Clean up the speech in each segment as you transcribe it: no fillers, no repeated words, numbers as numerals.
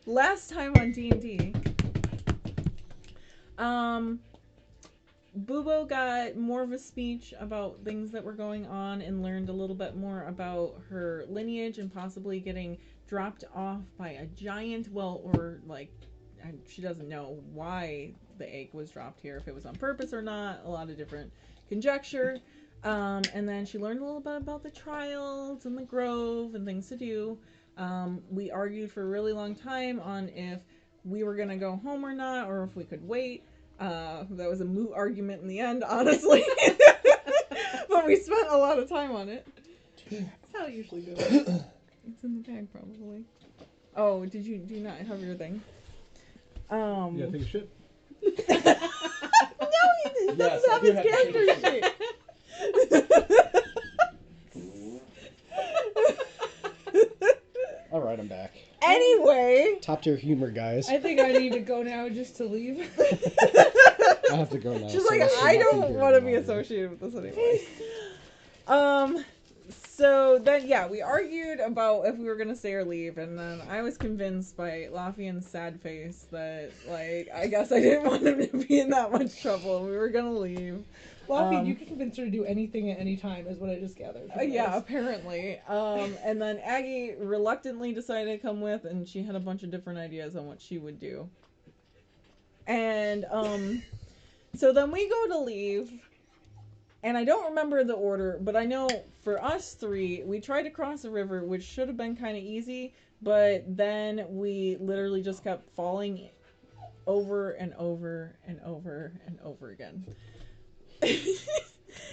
last time on D&D, Bubo got more of a speech about things that were going on and learned a little bit more about her lineage and possibly getting dropped off by a giant, or like, she doesn't know why the egg was dropped here, if it was on purpose or not, a lot of different conjecture. And then she learned a little bit about the trials and the grove and things to do. We argued for a really long time on if we were going to go home or not, or if we could wait. That was a moot argument in the end, honestly. But we spent a lot of time on it. That's how it usually goes. It's in the bag, probably. Oh, do you not have your thing? Yeah, take a shit. No, he doesn't have his character sheet. All right, I'm back. Anyway. Top tier humor, guys. I think I need to go now just to leave. I have to go now. She's like, I don't want to be associated with this anymore. So then, yeah, we argued about if we were gonna stay or leave, and then I was convinced by Lafian's sad face that, like, I guess I didn't want him to be in that much trouble, and we were gonna leave. Lafian, you can convince her to do anything at any time, is what I just gathered. Yeah, apparently. And then Aggie reluctantly decided to come with, and she had a bunch of different ideas on what she would do. And so then we go to leave. And I don't remember the order, but I know for us three, we tried to cross the river, which should have been kind of easy, but then we literally just kept falling over and over and over and over again.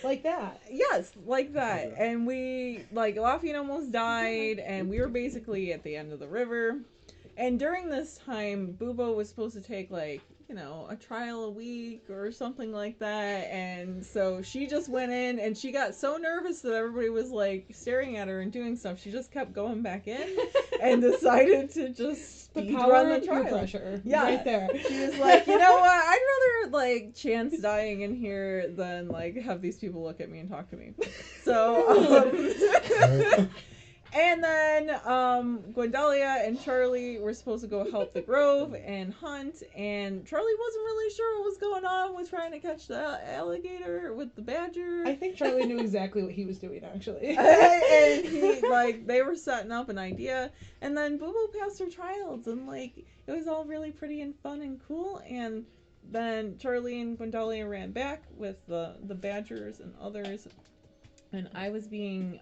Like that? Yes, like that. And we, like, Lafian almost died, and we were basically at the end of the river. And during this time, Bubo was supposed to take, like, you know, a trial a week or something like that. And so she just went in, and she got so nervous that everybody was, like, staring at her and doing stuff. She just kept going back in and decided to just the power run the of peer trial. pressure. Yeah. Right there. She was like, you know what? I'd rather, like, chance dying in here than, like, have these people look at me and talk to me. So, and then Gwendalia and Charlie were supposed to go help the Grove and hunt, and Charlie wasn't really sure what was going on with trying to catch the alligator with the badger. I think Charlie knew exactly what he was doing, actually. And he, like, they were setting up an idea, and then Bubo passed her trials, and, like, it was all really pretty and fun and cool, and then Charlie and Gwendalia ran back with the badgers and others, and I was being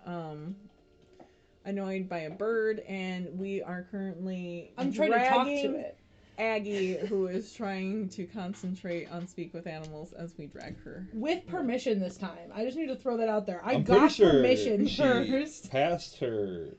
annoyed by a bird, and we are currently I'm trying to talk to it. Aggie, who is trying to concentrate on speak with animals as we drag her. With permission this time. I just need to throw that out there. I I'm got pretty sure permission she first. passed her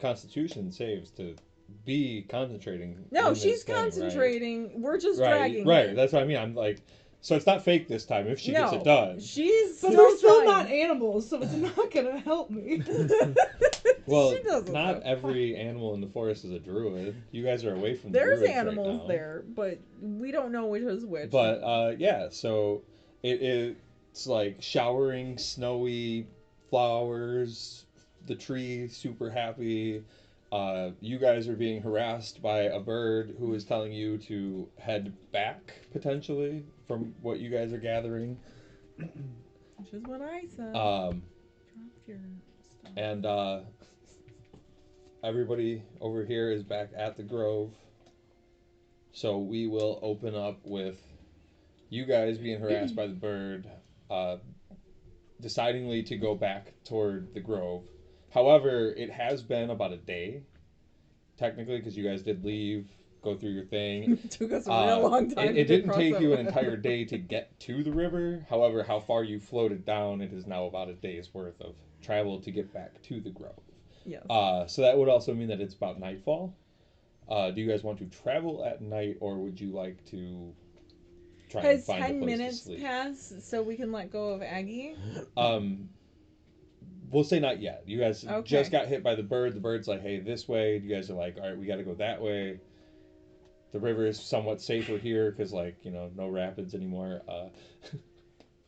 Constitution saves to be concentrating. No, in she's this thing, concentrating. Right? We're just Right, dragging right. her. That's what I mean. I'm like, so it's not fake this time if she gets it done. She's But still we're still trying. not animals, so it's not gonna help me. Well, She doesn't not know. every animal in the forest is a druid. You guys are away from There's druids animals right now. there, but we don't know which is which. But yeah, so it's like showering, snowy flowers, the tree super happy. You guys are being harassed by a bird who is telling you to head back potentially from what you guys are gathering. Which is what I said. Um, Drop your stuff. and everybody over here is back at the Grove. So we will open up with you guys being harassed by the bird, decidingly to go back toward the Grove. However, it has been about a day, technically, because you guys did leave, go through your thing. It took us a real long time. It didn't cross take that you an river. entire day to get to the river. However, how far you floated down, it is now about a day's worth of travel to get back to the Grove. Yes. So that would also mean that it's about nightfall. Do you guys want to travel at night, or would you like to try and Has find 10 a place minutes to sleep? passed so we can let go of Aggie? We'll say not yet. You guys Okay. just got hit by the bird. The bird's like, hey, this way. You guys are like, all right, we got to go that way. The river is somewhat safer here because, like, you know, no rapids anymore.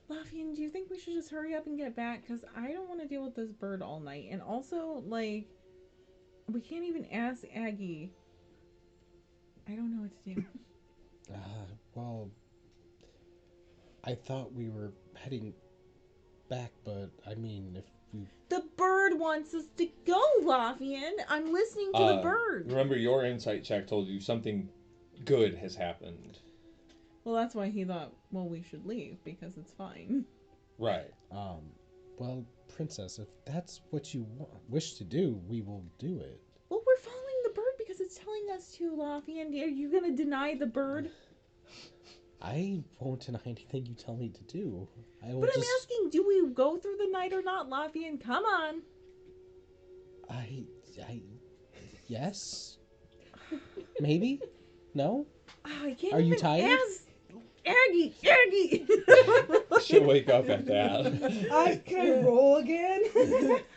Lafian, do you think we should just hurry up and get back? Because I don't want to deal with this bird all night. And also, like, we can't even ask Aggie I don't know what to do. Well, I thought we were heading back, but I mean, if we... The bird wants us to go, Lafian. I'm listening to the bird. Remember, your insight check told you something good has happened. Well, that's why he thought, well, we should leave, because it's fine. Right. Well, Princess, if that's what you wish to do, we will do it. Well, we're following the bird because it's telling us to, Lafian. Are you going to deny the bird? I won't deny anything you tell me to do. I'm asking, do we go through the night or not, Lafian? Come on. Yes? Maybe? No? Oh, I can't Are you even tired? ask. Aggie! She'll wake up at that. Can I roll again?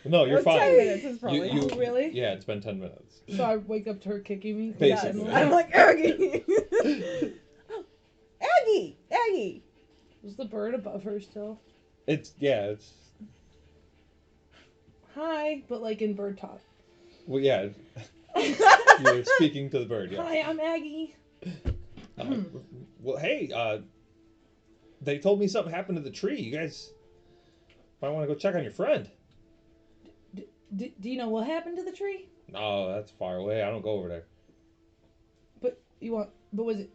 No, you're fine. 10 minutes is probably. Oh, really? Yeah, it's been 10 minutes. So I wake up to her kicking me? Basically. Yes. I'm like, Aggie! Oh, Aggie! Was the bird above her still? It's. Hi, but like in bird talk. Well, yeah. You're speaking to the bird, yeah. Hi, I'm Aggie. Well, hey, they told me something happened to the tree. You guys might want to go check on your friend. Do you know what happened to the tree? No, that's far away. I don't go over there. But was it?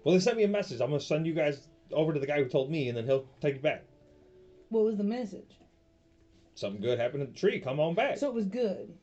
Well, they sent me a message. I'm going to send you guys over to the guy who told me, and then he'll take you back. What was the message? Something good happened to the tree. Come on back. So it was good.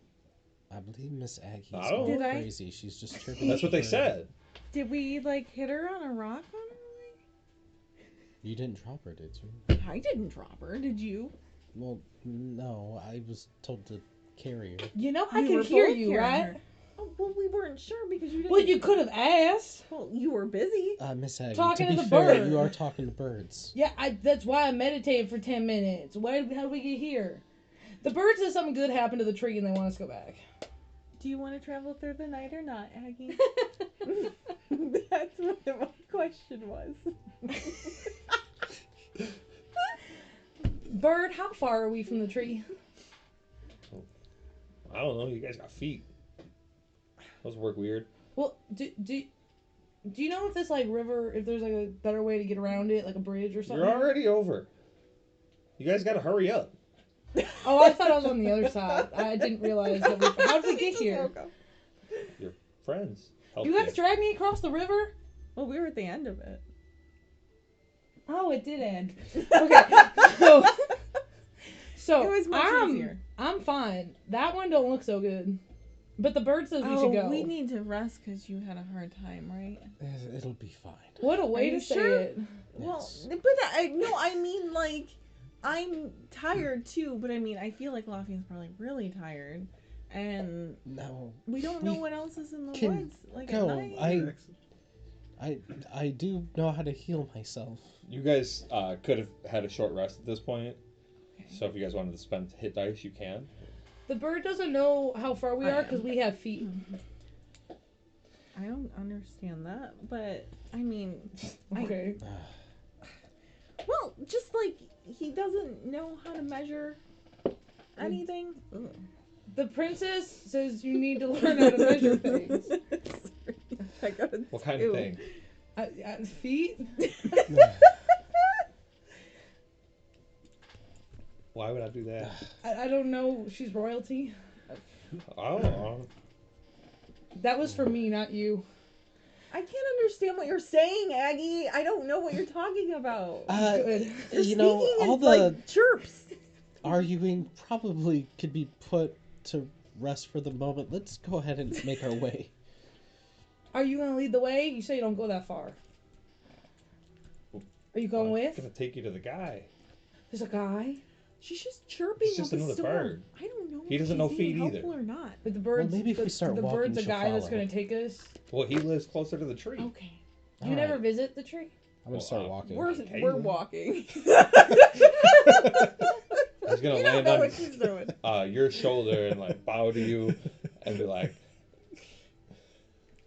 I believe Miss Aggie's I don't- going Did I? crazy. She's just chirping. That's what they at the bird. said. Did we, hit her on a rock on her You didn't drop her, did you? way? I didn't drop her. Did you? Well, no. I was told to carry her. You know, I We can were hear both you, carrying right? her. Oh, well, we weren't sure because you didn't. Well, you could have asked. Well, you were busy. Miss Aggie, Talking to to be the fair, bird. you are talking to birds. Yeah, that's why I meditated for 10 minutes. How did we get here? The bird says something good happened to the tree and they want us to go back. Do you want to travel through the night or not, Aggie? That's what my question was. Bird, how far are we from the tree? I don't know. You guys got feet. Those work weird. Well, do you know if this river, if there's a better way to get around it, like a bridge or something? You're already over. You guys got to hurry up. Oh, I thought I was on the other side. I didn't realize that. How did we get here? Your friends. Helped You guys dragged me across the river? Well, we were at the end of it. Oh, it did end. Okay, so It was much easier. I'm fine. That one don't look so good. But the bird says we should go. We need to rest because you had a hard time, right? It'll be fine. What a way you to say sure? it. Well, Yes. but I mean, I'm tired too, but I mean, I feel like Lafian's probably really tired, and No. we don't know We what else is in the can woods, at go. night. I do know how to heal myself. You guys could have had a short rest at this point. So if you guys wanted to spend hit dice, you can. The bird doesn't know how far we I are am. because we have feet. I don't understand that, but I mean, Okay. well, just he doesn't know how to measure anything. Ugh. The princess says you need to learn how to measure things. I got a What kind two. of thing? Feet? Why would I do that? I don't know. She's royalty. Oh. That was for me, not you. I can't understand what you're saying, Aggie. I don't know what you're talking about. Good. You're You know, speaking in, all the chirps. arguing probably could be put to rest for the moment. Let's go ahead and make our way. Are you going to lead the way? You say you don't go that far. Are you going I'm with? gonna take you to the guy. There's a guy. She's just chirping. He's just up a another storm. bird. I don't know. He if doesn't she's know being feet helpful either. or not. But the bird's, maybe if we start the walking, bird's a she'll guy that's follow. going to take us. Well, he lives closer to the tree. Okay. You All never right, visit the tree? I'm gonna start walking. We're Occasionally. walking. He's gonna You don't land know on what she's doing. your shoulder and bow to you and be like,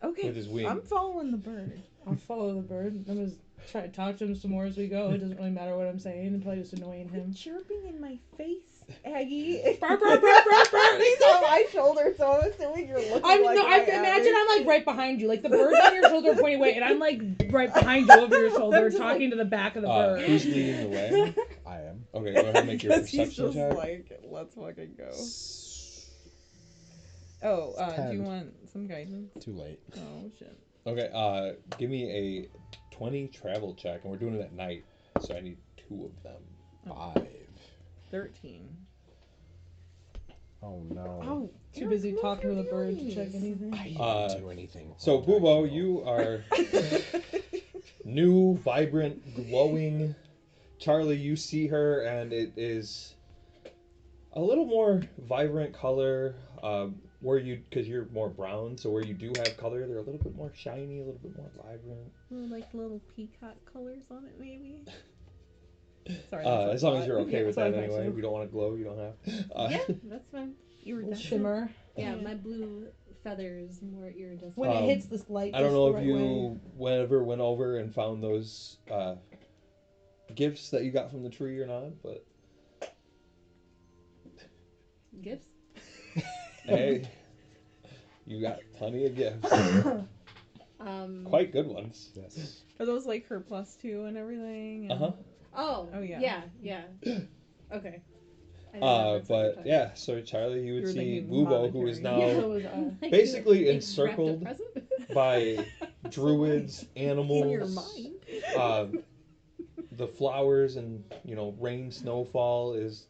Okay. with his wing. I'm following the bird. I'll follow the bird. I'm going to try to talk to him some more as we go. It doesn't really matter what I'm saying. I'm probably just annoying him. Chirping in my face. Aggie. Burr, burr, burr, burr, burr. He's on my shoulder, so I'm assuming you're looking I'm like no, I imagine I'm like right behind you, like the bird's on your shoulder pointing away, and I'm like right behind you over your shoulder, just talking like- to the back of the bird. Who's leading the way? I am. Okay, go ahead and make your Because he's perception just check. like, let's fucking go. Oh, do you 10. want some guidance? Too late. Oh, shit. Okay, give me a 20 travel check, and we're doing it at night, so I need 2 of them. 5. 13. Oh no. Oh, Too busy Eric, talking to the move bird your to check knees. anything. I didn't do anything. So, Bubo, Actual. you are new, vibrant, glowing. Charlie, you see her, and it is a little more vibrant color. Where you, because you're more brown, so where you do have color, they're a little bit more shiny, a little bit more vibrant. Like little peacock colors on it, maybe? Sorry. As long as you're okay Yeah, with sorry, that thanks, anyway. Sue. If you don't want to glow, you don't have. Yeah, that's fine. Little shimmer. Yeah, Yeah. my blue feathers more iridescent. When it hits this light, I don't just know the if right you ever went over and found those gifts that you got from the tree or not, but Gifts? hey, you got plenty of gifts. Quite good ones. Yes. Are those like her +2 and everything? Uh huh. Oh. Oh, yeah. Yeah. Okay. I didn't know that's what you're But talking yeah, so Charlie, you would You were see thinking Bubo, who is monetary. now So was about. basically Like, encircled wrapped a present? by druids, animals, In your mind. the flowers and rain, snowfall is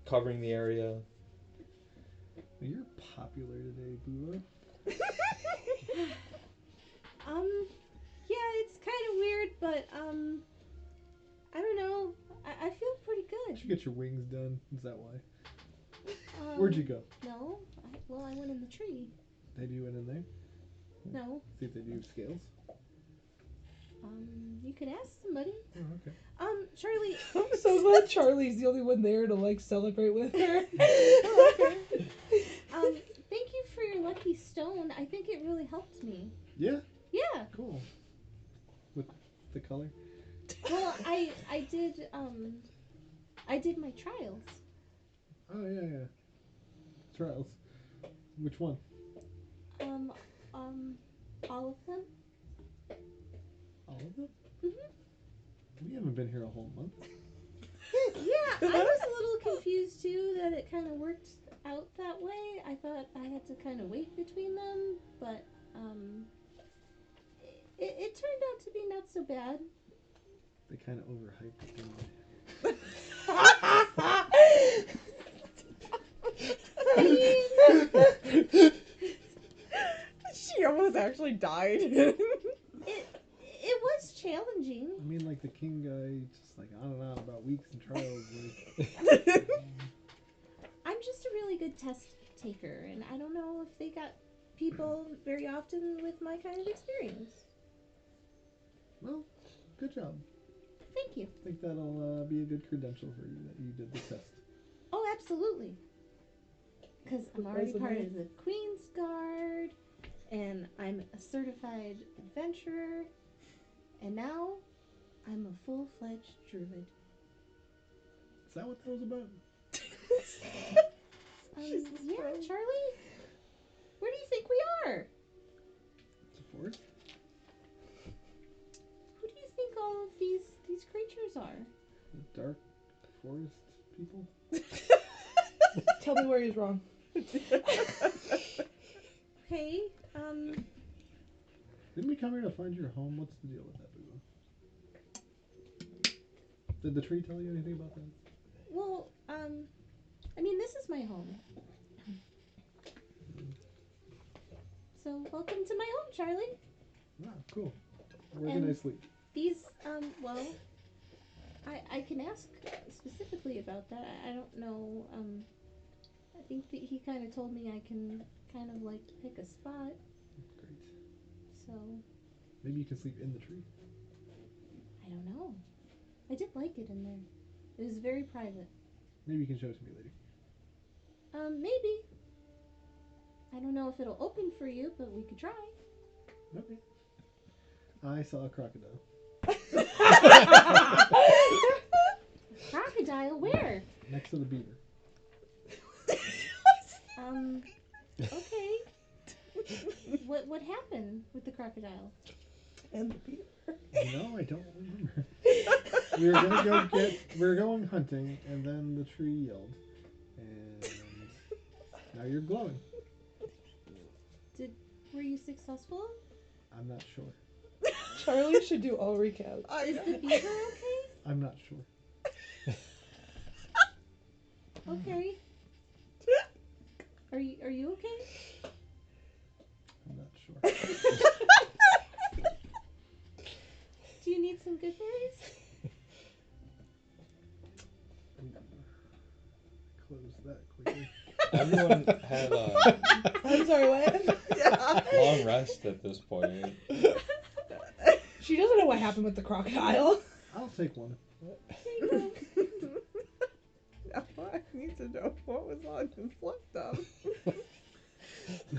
covering the area. You're popular today, Bubo. Yeah, it's kind of weird, but I don't know. I feel pretty good. Did you get your wings done? Is that why? Where'd Where'd you go? No. I went in the tree. They do it in there. No. See if they do scales. You could ask somebody. Oh, okay. Charlie. I'm so glad Charlie's the only one there to like celebrate with her. Thank you for your lucky stone. I think it really helped me. Yeah. Yeah. Cool. With the color. Well, I did my trials. Oh yeah. Trials. Which one? All of them. All of them? Mhm. We haven't been here a whole month. Yeah, I was a little confused too that it kind of worked out that way. I thought I had to kind of wait between them, but it turned out to be not so bad. They kind of overhyped the She almost actually died. It was challenging. I mean, like the king guy, just like on and on about weeks and trials. Like, I'm just a really good test taker, and I don't know if they got people very often with my kind of experience. well, good job. Thank you. I think that'll be a good credential for you that you did the test. Oh, absolutely. Because I'm already part of the Queen's Guard, and I'm a certified adventurer, and now I'm a full-fledged druid. Is that what that was about? Yeah, Charlie? Where do you think we are? The forest? Who do you think all of these creatures are? The dark forest people? Tell me where he's wrong. Okay, Didn't we come here to find your home? What's the deal with that, Boo? Did the tree tell you anything about that? well, I mean, this is my home. So, welcome to my home, Charlie. Ah, cool. Where And- can I sleep? These, well, I can ask specifically about that. I don't know, I think that he kind of told me I can kind of, like, pick a spot, Great. so, Maybe you can sleep in the tree. I don't know. I did like it in there. It was very private. Maybe you can show it to me later. Maybe. I don't know if it'll open for you, but we could try. Okay. I saw a crocodile. Crocodile? crocodile? Where? Next to the beaver. Okay. What happened with the crocodile? And the beaver. I don't remember. We were going hunting, and then the tree yelled, and now you're glowing. Were you successful? I'm not sure. Charlie should do all recaps. Is the beaver okay? I'm not sure. Okay. Are you okay? I'm not sure. Do you need some good berries? Close that quickly. Everyone had a I'm sorry, what? Yeah. long rest at this point. She doesn't know what happened with the crocodile. I'll take one. Now I need to know what was on his laptop.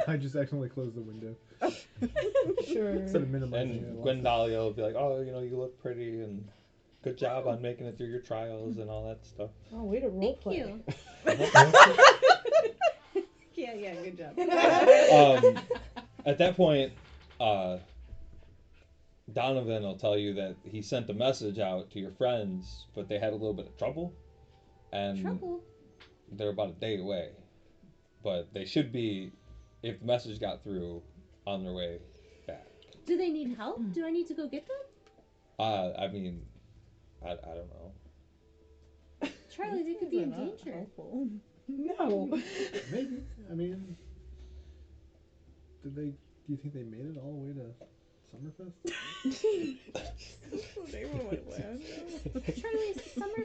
I just accidentally closed the window. Sure. Instead of minimizing it. And Gwendalia will be like, oh, you look pretty and good job on making it through your trials and all that stuff. Oh, way to Thank roleplay. you. Yeah, good job. At that point, Donovan will tell you that he sent a message out to your friends, but they had a little bit of trouble. And Trouble? they're about a day away. But they should be, if the message got through, on their way back. Do they need help? Do I need to go get them? I mean, I don't know. Charlie, they could be in danger. No. Maybe. I mean, do you think they made it all the way to Summerfest? Charlie, summer.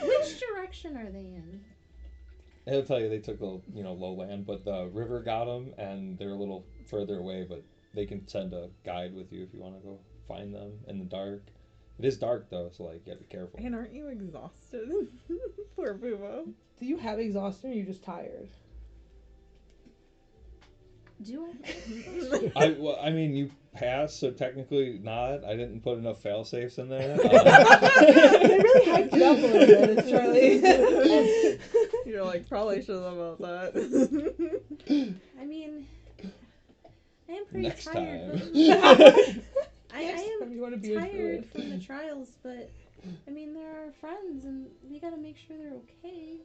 Which direction are they in? He'll tell you they took the lowland, but the river got them, and they're a little further away. But they can send a guide with you if you want to go find them in the dark. It is dark though, so you gotta be careful. And aren't you exhausted? Poor Bubo. Do you have exhaustion or are you just tired? Do I? I mean, you passed, so technically not. I didn't put enough fail safes in there. They really hyped it up a little bit, Charlie. You're like, probably should have about that. I mean, I am pretty Next tired. time. I am You want to be a tired druid. from the trials, but I mean, they're our friends, and we gotta make sure they're okay.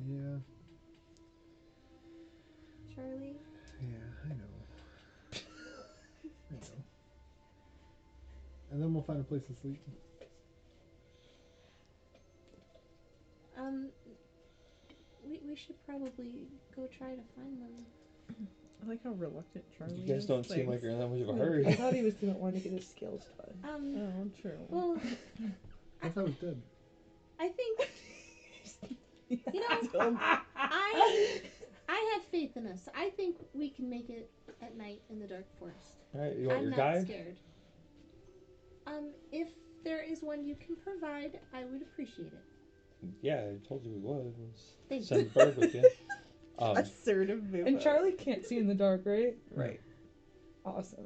Yeah. Charlie. Yeah, I know. I know. And then we'll find a place to sleep. We should probably go try to find them. I like how reluctant Charlie is. You guys don't seem like you're in that much of a I hurry. thought he was gonna want to get his skills done. Oh, true. Well, I thought it was dead. I think You know, I have faith in us. I think we can make it at night in the dark forest. Alright, you want I'm your not guide? scared. If there is one you can provide, I would appreciate it. Yeah, I told you we would. Thank Send the bird with you. Assertive Bubo. And Charlie can't see in the dark, right? Right. Awesome.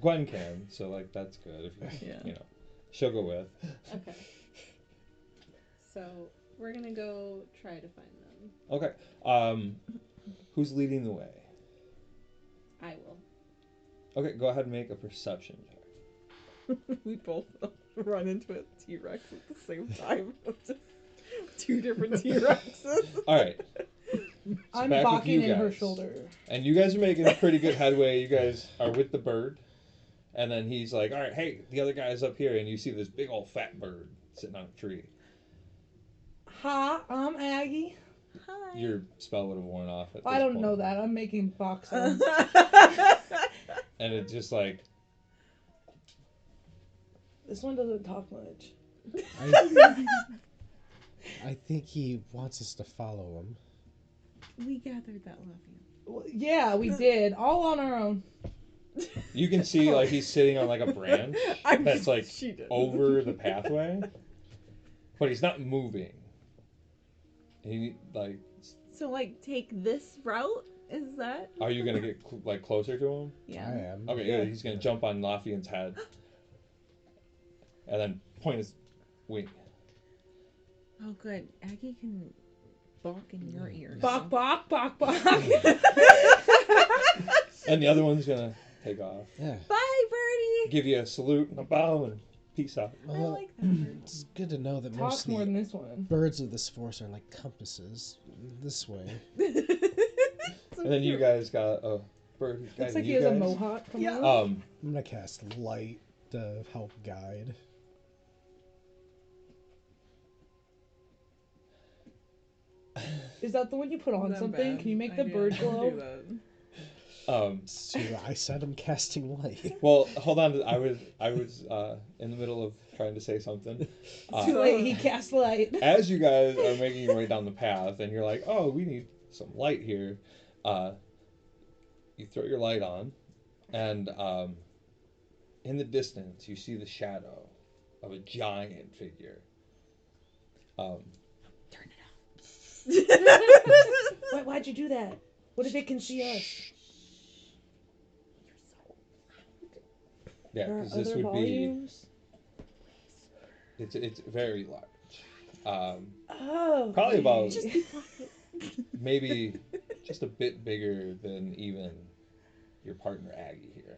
Gwen can, so that's good. If Yeah. she'll go with. Okay. So we're gonna go try to find them. Okay. Who's leading the way? I will. Okay, go ahead and make a perception check. We both run into a T-Rex at the same time. Two different T-Rexes. Alright. I'm back with balking you in her guys. shoulder. And you guys are making pretty good headway. You guys are with the bird. And then he's like, alright, hey, the other guy's up here. And you see this big old fat bird sitting on a tree. Hi, I'm Aggie. Hi. Your spell would have worn off at this I don't point. know that. I'm making box sounds. And it's just This one doesn't talk much. I think he wants us to follow him. We gathered that Lafian. Well, yeah, we did. All on our own. you can see he's sitting on a branch that's She did. over the pathway. But he's not moving. He So take this route? Is that? are you gonna get closer to him? Yeah. I am. Okay, yeah, he's gonna jump on Lafian's head. and then point his wing. Oh, good. Aggie can bark in your ears. Bok, bok, bok, bok. And the other one's gonna take off. Yeah. Bye, birdie. Give you a salute and a bow and peace out. I Well, like that bird. it's good to know that Talk most more of than the this one. birds of this forest are like compasses. This way. So And then you cute. guys got a bird who's Looks guiding like he you has a guys. mohawk coming Yeah. out. I'm gonna cast light to help guide. Is that the one you put on Not something? bad Can you make the idea. bird Don't glow? do that. So I said I'm casting light. Well, hold on. I was in the middle of trying to say something. Too late. He cast light. As you guys are making your way down the path, and you're like, "Oh, we need some light here," you throw your light on, and in the distance, you see the shadow of a giant figure. Why'd you do that? What if it can see us? Yeah, There are because this other would volumes. be. It's very large. Oh. Probably about Just be quiet. maybe just a bit bigger than even your partner Aggie here.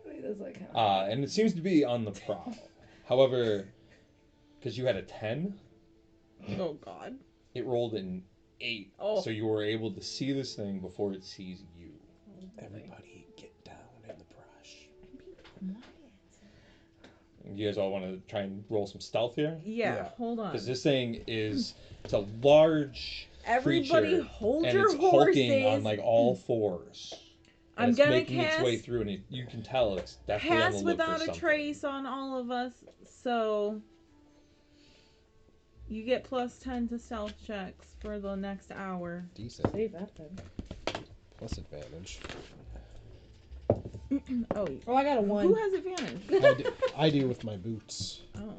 Wait, that's like how. And it seems to be on the prowl. However, because you had a 10, Oh, God. it rolled an 8. Oh. So you were able to see this thing before it sees you. Everybody get down in the brush. You guys all want to try and roll some stealth here? Yeah, hold on. Because this thing it's a large Everybody creature, hold and your it's hulking horses. on like all fours. And I'm it's gonna making its way cast through, and you can tell it's definitely on Pass the look for without a something. trace on all of us, so you get plus 10 to stealth checks for the next hour. Decent. Save that then. Plus advantage. Oh, Oh, I got a 1. who has advantage? I do with my boots. Oh.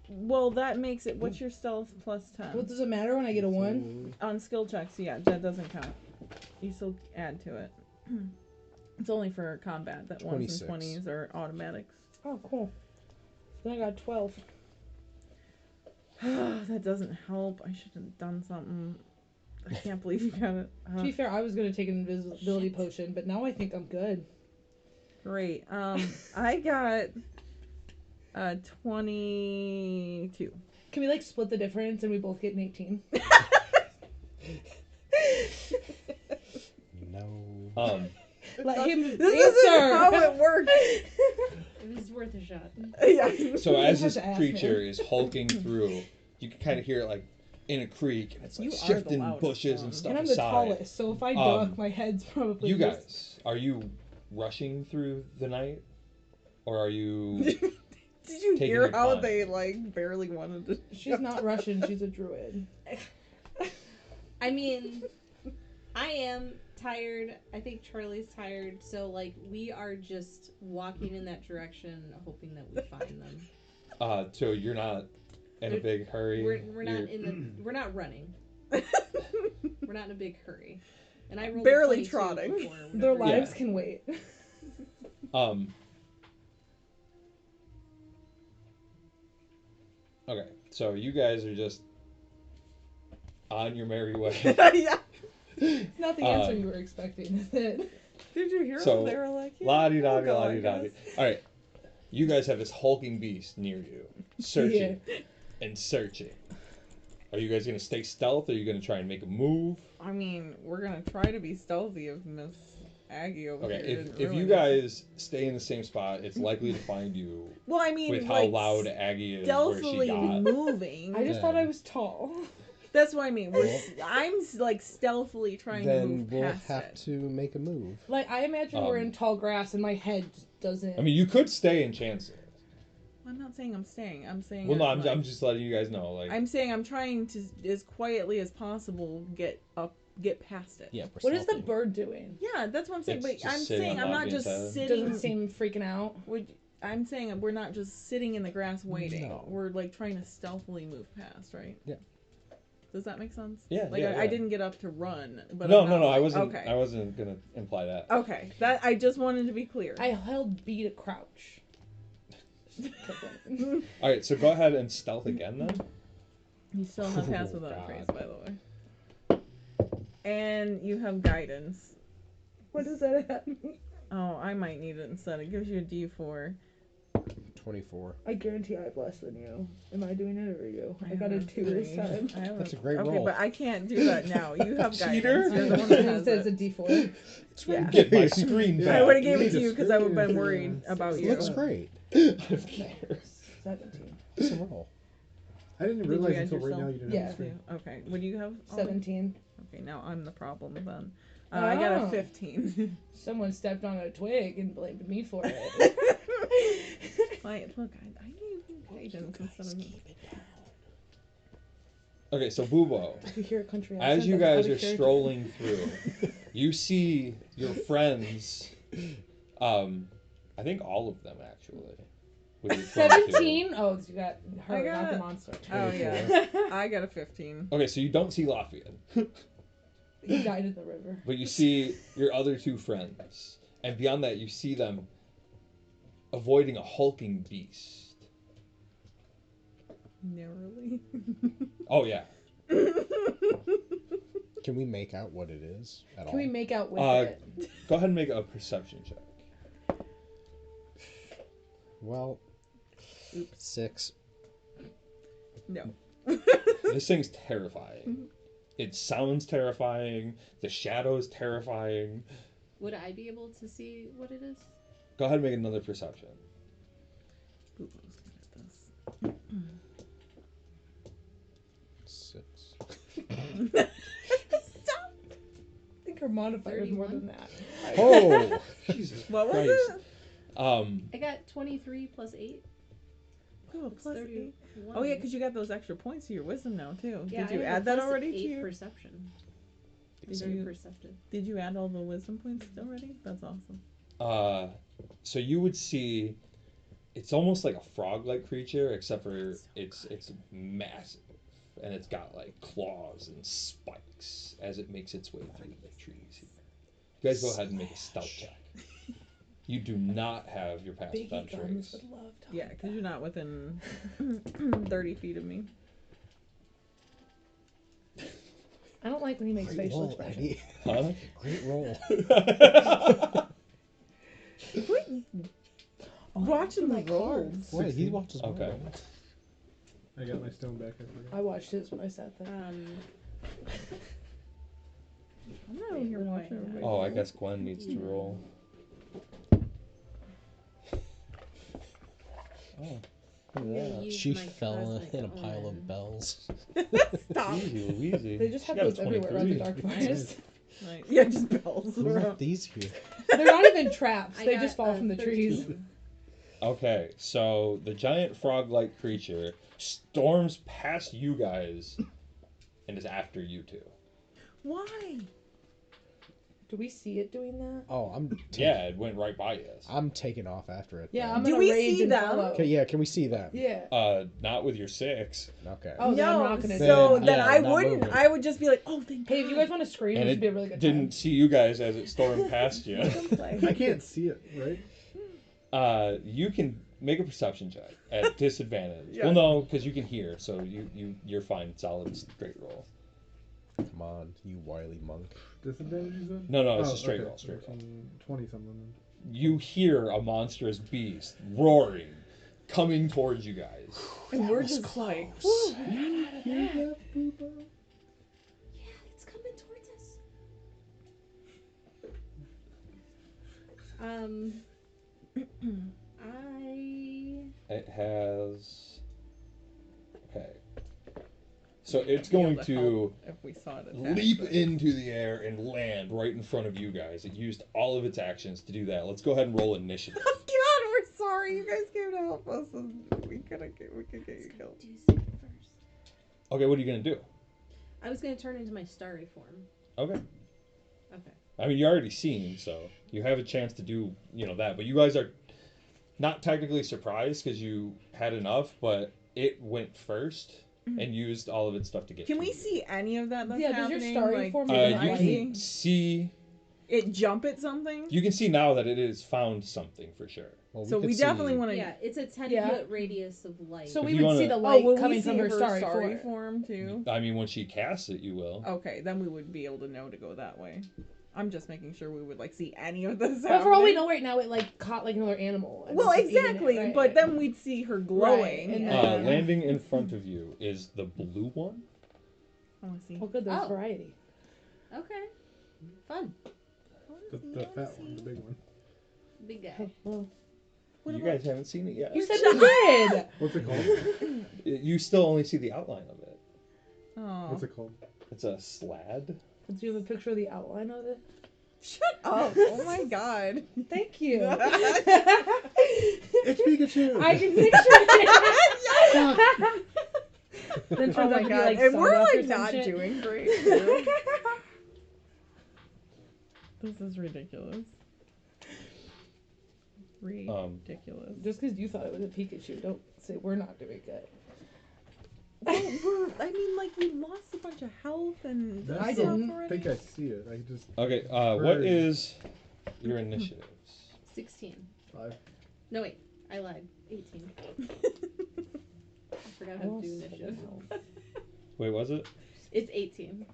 Well, that makes it. What's your stealth plus 10? What does it matter when I get a 1? On skill checks, yeah, that doesn't count. You still add to it. It's only for combat that 1s 26. and 20s are automatics. Oh, cool. Then I got 12. That doesn't help. I should have done something. I can't believe you got it. To be fair, I was gonna take an invisibility potion, but now I think I'm good. Great. I got 22. Can we like split the difference and we both get an 18? No. Let him This isn't answer. how it works. It was worth a shot. Yeah. So as Such this an ass creature man. is hulking through, you can kind of hear it like in a creek, and it's like You are the shifting loudest bushes one. and stuff And I'm the aside. tallest, so if I duck, my head's probably. You just- guys, are you rushing through the night, or are you? Did you Taking hear your how time. they like barely wanted to? She's not Russian. She's a druid. I mean, I am tired. I think Charlie's tired. So, like, we are just walking in that direction, hoping that we find them. So you're not in a big hurry. We're not we're not running. We're not in a big hurry. And I rolled a Barely 22 trotting. before, Their whatever. lives can wait. Okay, so you guys are just on your merry way. Yeah. It's not the answer you were expecting, is it? Did you hear So, them? They were like, yeah, La di we'll da di go, la I di da di. guess. All right, you guys have this hulking beast near you, searching and searching. Are you guys gonna stay stealth? Or are you gonna try and make a move? I mean, we're gonna try to be stealthy if Miss Aggie over Okay, here if didn't you ruin it. guys stay in the same spot, it's likely to find you Well, I mean, with how like, loud Aggie is where she stealthily got. moving. I just thought I was tall. That's what I mean. Well- I'm like stealthily trying to Then move we'll past have it. to make a move. Like, I imagine we're in tall grass and my head doesn't. I mean, you could stay and chance it. I'm not saying I'm staying. I'm saying. Well, no, I'm like, just letting you guys know. Like, I'm saying I'm trying to, as quietly as possible, get past it. Yeah. What is the bird doing? Yeah, that's what I'm saying. It's But just I'm sitting saying on I'm not Lafian's just head. sitting. Doesn't seem freaking out. I'm saying we're not just sitting in the grass waiting. No. We're like trying to stealthily move past, right? Yeah. Does that make sense? Yeah, Like yeah, I yeah. didn't get up to run, but no, I'm no, not, no. like, I wasn't. Okay. I wasn't gonna imply that. Okay. That I just wanted to be clear. I held B to crouch. All right, so go ahead and stealth again then. You still have pass Oh, without a God. trace, by the way. And you have guidance. What does that have me? Oh, I might need it instead. It gives you a D4. 24. I guarantee I have less than you. Am I doing it or you? I got a have 2 this three. time. I have That's a great okay, roll. but I can't do that now. You have Cheater? guidance. You're the one that It has says a it. D4. Yeah. Get my screen I back. would have gave You it to need you a because I would have been screen worried or about It you. looks great. 17. It's a roll. I didn't Did realize you add until right yourself? now you didn't Yeah. have a screen. Okay. What do you have? Ollie? 17. Okay, now I'm the problem then. I got a Oh. 15. Someone stepped on a twig and blamed me for it. Wait, look, I gave you guidance instead of me. Okay, so Bubo, If you hear a country as accent, you that's out guys of are character. strolling through, you see your friends. I think all of them actually. With your 17? Oh, you got her, I got not the it. monster. Oh yeah, I got a 15. Okay, so you don't see Lafian, He died in the river. but you see your other two friends, and beyond that, you see them avoiding a hulking beast. Narrowly. Oh yeah. Can we make out what it is at all? Can we make out with Uh, it? Go ahead and make a perception check. Well, Oops. 6. No. This thing's terrifying. It sounds terrifying. The shadow is terrifying. Would I be able to see what it is? Go ahead and make another perception. Bubo's good at this. 6. I think her modifier is more 31. than that. Oh, Jesus What was Christ. it? I got 23 plus 8. Oh, It's plus 31. 8. Oh yeah, because you got those extra points to your wisdom now too. Yeah, Did you I have add a that plus already to 8 your? perception. I'm Did very you- perceptive. Did you add all the wisdom points already? That's awesome. So you would see, it's almost like a frog-like creature, except for it's massive, and it's got like claws and spikes as it makes its way through the trees. You guys go ahead and make a stealth check. You do not have your passive Biggie on guns trace. would love to. Yeah, because you're not within 30 feet of me. I don't like when he makes Great facial roll, expressions. Eddie. Huh? Great roll. Watching the my rolls. cards. Wait, he 16. watches my Okay. roll. I got my stone back. I forgot. I watched his when I sat there. I'm not over here Wait, watching wait, everybody. Oh, I guess Gwen needs to roll. Oh, look Yeah, at that. you- She my fell cosmic in a pile omen. of bells. Stop. Easy, Louise. They just She have got a those everywhere around the 23. dark forest. Right. Yeah, just bells Who around. left these here? They're not even traps. I They got just fall a from the trees. 13. Okay, so the giant frog-like creature storms past you guys and is after you two. Why? Do we see it doing that? Oh, Yeah, it went right by us. I'm taking off after it. Yeah, then. I'm Do gonna we rage see and them? follow. Okay, yeah, can we see that? Yeah. Not with your 6. Okay. Oh, then I'm No, not gonna so do then that. I not wouldn't. moving. I would just be like, oh, thank Hey, God. if you guys want to scream, And this it would be a really good didn't see you guys as it stormed past you. I can't see it, right? You can make a perception check at disadvantage. Yeah. Well, no, because you can hear, so you're fine. Solid straight roll. Come on, you wily monk. Disadvantage, you said? No, it's a Oh, straight okay. roll. Straight roll. 20 something. You hear a monstrous beast roaring, coming towards you guys. And we're just like, Yeah, it's coming towards us. It has. Okay. So it's going to if we saw it attack, leap but- into the air and land right in front of you guys. It used all of its actions to do that. Let's go ahead and roll initiative. Oh God, we're sorry. You guys came to help us, and we could get you killed. Do something first. Okay, what are you gonna do? I was gonna turn into my starry form. Okay. Okay. I mean, you're already seen, so you have a chance to do, that. But you guys are not technically surprised because you had enough, but it went first and used all of its stuff to get Can to we you. see any of that that's Yeah, does your happening? starry like, form can even You I light? can see it jump at something? You can see now that it has found something for sure. Well, So could we definitely see- want to. Yeah, it's a 10 Yeah. foot radius of light. So If we you would see wanna- the light will we coming see from her starry starry form. form too? I mean, when she casts it, you will. Okay, then we would be able to know to go that way. I'm just making sure we would like see any of this. But for all we happening. know right now, it like caught like another animal. and Well, was eating it, exactly, right? but then we'd see her glowing. Right, and and Landing in front of you is the blue one. I want to see. Oh, good, there's Oh. variety. Okay. Fun. The fat one, the big one. Big guy. Hey, well, What You about- guys haven't seen it yet. you said we did. What's it called? You still only see the outline of it. Oh. What's it called? It's a slad. Do you have a picture of the outline of it? Shut up! Oh my god. Thank you. It's Pikachu! I can picture it. Then turns Oh out my to be, god. like, And we're Stardust or like some not shit. doing great. Too. This is ridiculous. Ridiculous. Just because you thought it was a Pikachu, don't say we're not doing good. I mean, like, we lost a bunch of health and I I stuff didn't already. think I see it. I just Okay. What Bird. is your initiatives? 16. 5. No, wait. I lied. 18. I forgot how to do initiative. Wait, was it? It's 18.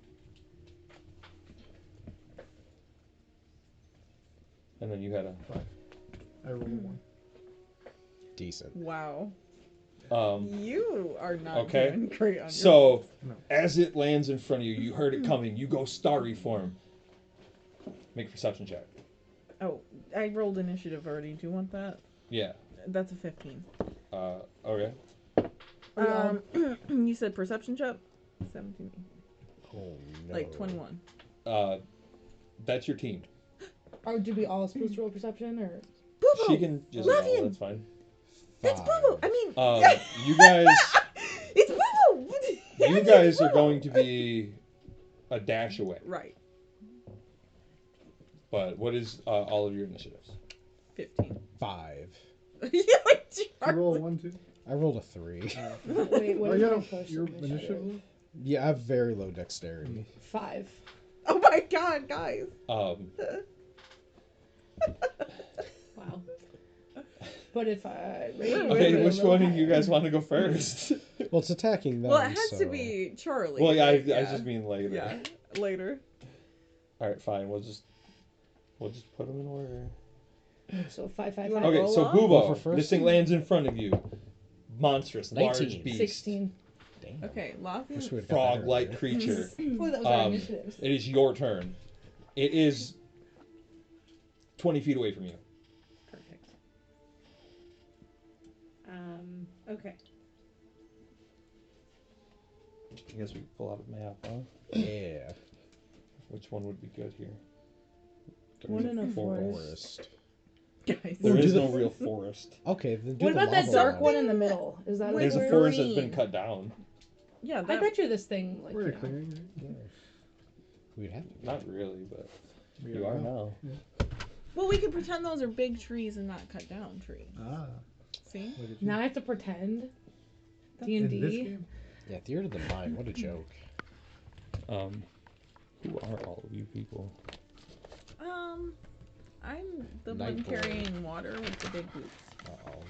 And then you had a. I rolled a 1. Decent. Wow. Um. You are not Okay. doing great on your So, No. as it lands in front of you, you heard it coming. You go starry form. Make a perception check. Oh, I rolled initiative already. Do you want that? Yeah. That's a 15. Okay. You said perception check? 17. Oh no. Like 21. That's your team. Or did we all supposed to roll perception or? Bubo! She can just Lafian! roll. That's fine. It's Bubo! I mean... You guys. It's Bubo! You guys are going to be a dash away. Right. But what is all of your initiatives? 15. 5. Yeah, like You Charlie. roll a 1 too? I rolled a 3. Wait, what Oh, is you my got push your initiative? initiative? Yeah, I have very low dexterity. 5. Oh my god, guys. Wow. But if I Okay, which one of you guys want to go first? Well, it's attacking them. Well, it has so... to be Charlie. Well, yeah, I right? just mean later. Yeah, later. All right, fine. We'll just put them in order. So 5, 5, You 5. wanna Okay, roll so off? Go Bubo, for first? this thing lands in front of you. Monstrous, large 19. beast, 16. Damn. Okay, Wish Lafian. we would've got that frog-like earlier. creature. Oh, that was our Um, initiatives. It is your turn. It is 20 feet away from you. Perfect. Okay. I guess we can pull out a map, huh? Yeah. Which one would be good here? One in a Forest. Guys. There Ooh, is do no the- real forest. Okay, then do What the about that lava dark one. one in the middle? Is that Like There's a where- forest that's been green. cut down. Yeah, I that, bet you this thing like We're you a know, clearing, right? We'd have to. Not really, but We you are now. well, we could pretend those are big trees and not cut down trees. Ah, See? look at you. Now I have to pretend D In and this D. game? Yeah, theater of the mind. What a joke. Who are all of you people? I'm the one Nightboy. carrying water with the big boots. Uh-oh.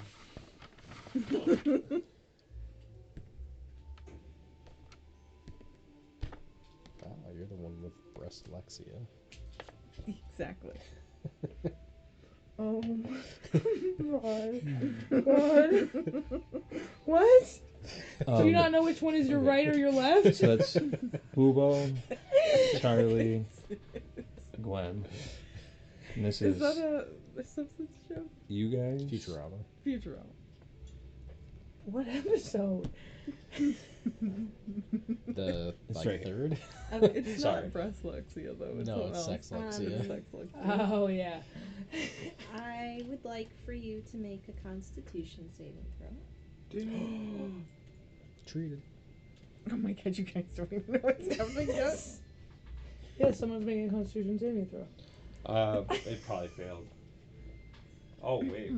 Ah, you're the one with breast Lexia. Exactly. Oh my god. What? Do you not know which one is your right or your left? So that's Bubo, Charlie, Gwen. And this Is is that a Simpsons show? you guys. Futurama. Futurama. What episode? The It's like right. third. It's Sorry. not breast Lexia though. It's No, something it's else. sex Lexia. It's sex Lexia. Oh yeah. I would like for you to make a Constitution saving throw. Treated. Oh my god, you guys don't even know what's happening yet. Yeah, someone's making a Constitution saving throw. It probably failed. Oh wait.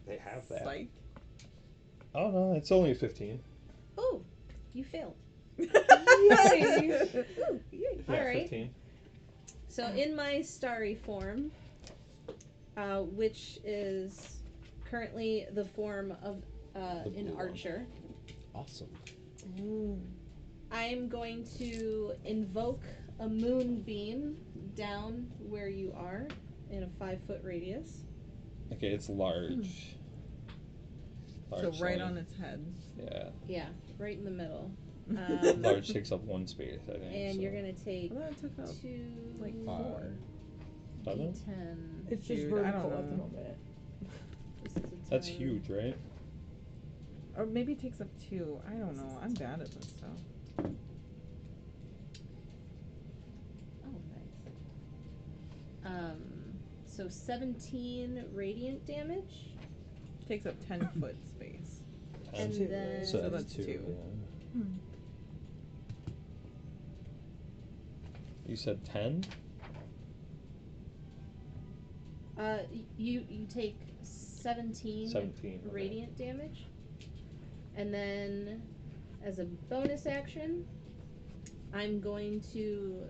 They have that. Psych. Oh no, it's only a 15. Oh, you failed. Yay! Yeah, Alright. 15. So in my starry form, which is currently the form of The an blue one. archer, Awesome. Ooh. I'm going to invoke a moonbeam down where you are in a 5-foot radius. Okay, it's large. So right sign. on its head. Yeah. Yeah, right in the middle. Large takes up 1 space, I think. And so. you're gonna take I thought it took up 2 like 5. 4. Does it? D10. It's just Dude, I don't vertical at the know. moment. This is a That's 10. huge, right? Or maybe it takes up 2. I don't know. I'm bad at this stuff. Oh, nice. So 17 radiant damage. Takes up 10 foot space. And then- so So that's that's 2. 2. Yeah. You said 10? You take 17 17. Okay. radiant damage. And then as a bonus action, I'm going to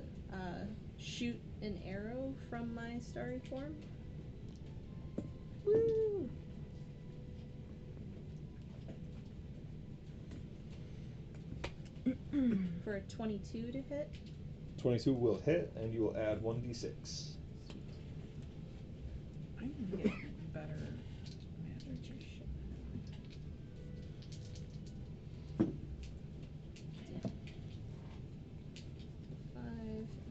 shoot an arrow from my starry form. Woo! For a 22 to hit. 22 will hit, and you will add 1d6. I need to get better magic.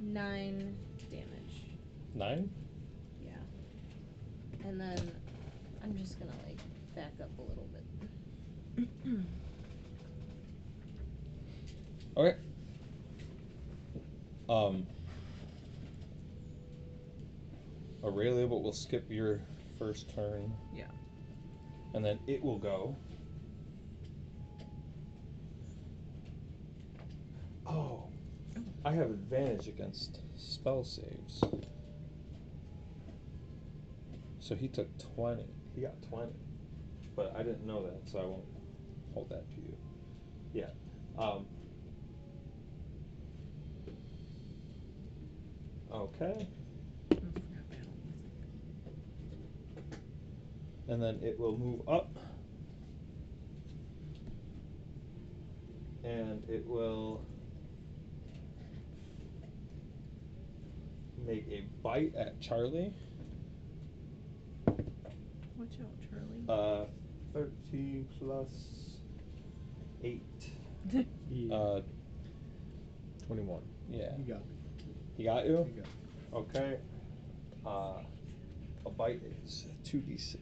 9 damage. 9? Yeah. And then I'm just gonna like back up a little bit. Okay. Aurelia, but we'll skip your first turn. Yeah. And then it will go. Oh. I have advantage against spell saves. So he took 20. He got 20. But I didn't know that, so I won't hold that to you. Yeah. Okay. I forgot battle music. And then it will move up. And it will make a bite at Charlie. Watch out, Charlie. 13 plus 8. Yeah. 21. Yeah. You got me. He got you? You got me. Okay. A bite is 2d6.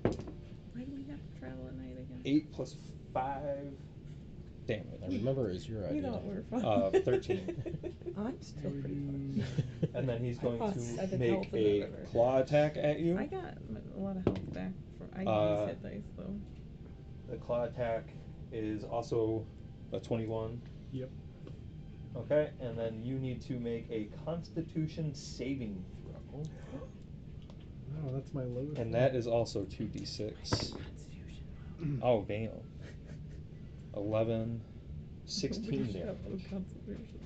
Why do we have to travel at night again? 8 plus 5 damage. I remember it was your We idea. thought we were fine. 13. I'm still pretty fine. And then he's going lost to 7 make health in a that river. claw attack at you. I got a lot of health back. I used hit dice though. The claw attack is also a 21. Yep. Okay, and then you need to make a Constitution saving throw. No, that's my lowest. And that is also 2d6. Constitution. Oh, damn. 11, 16 We should have damage. low constitution.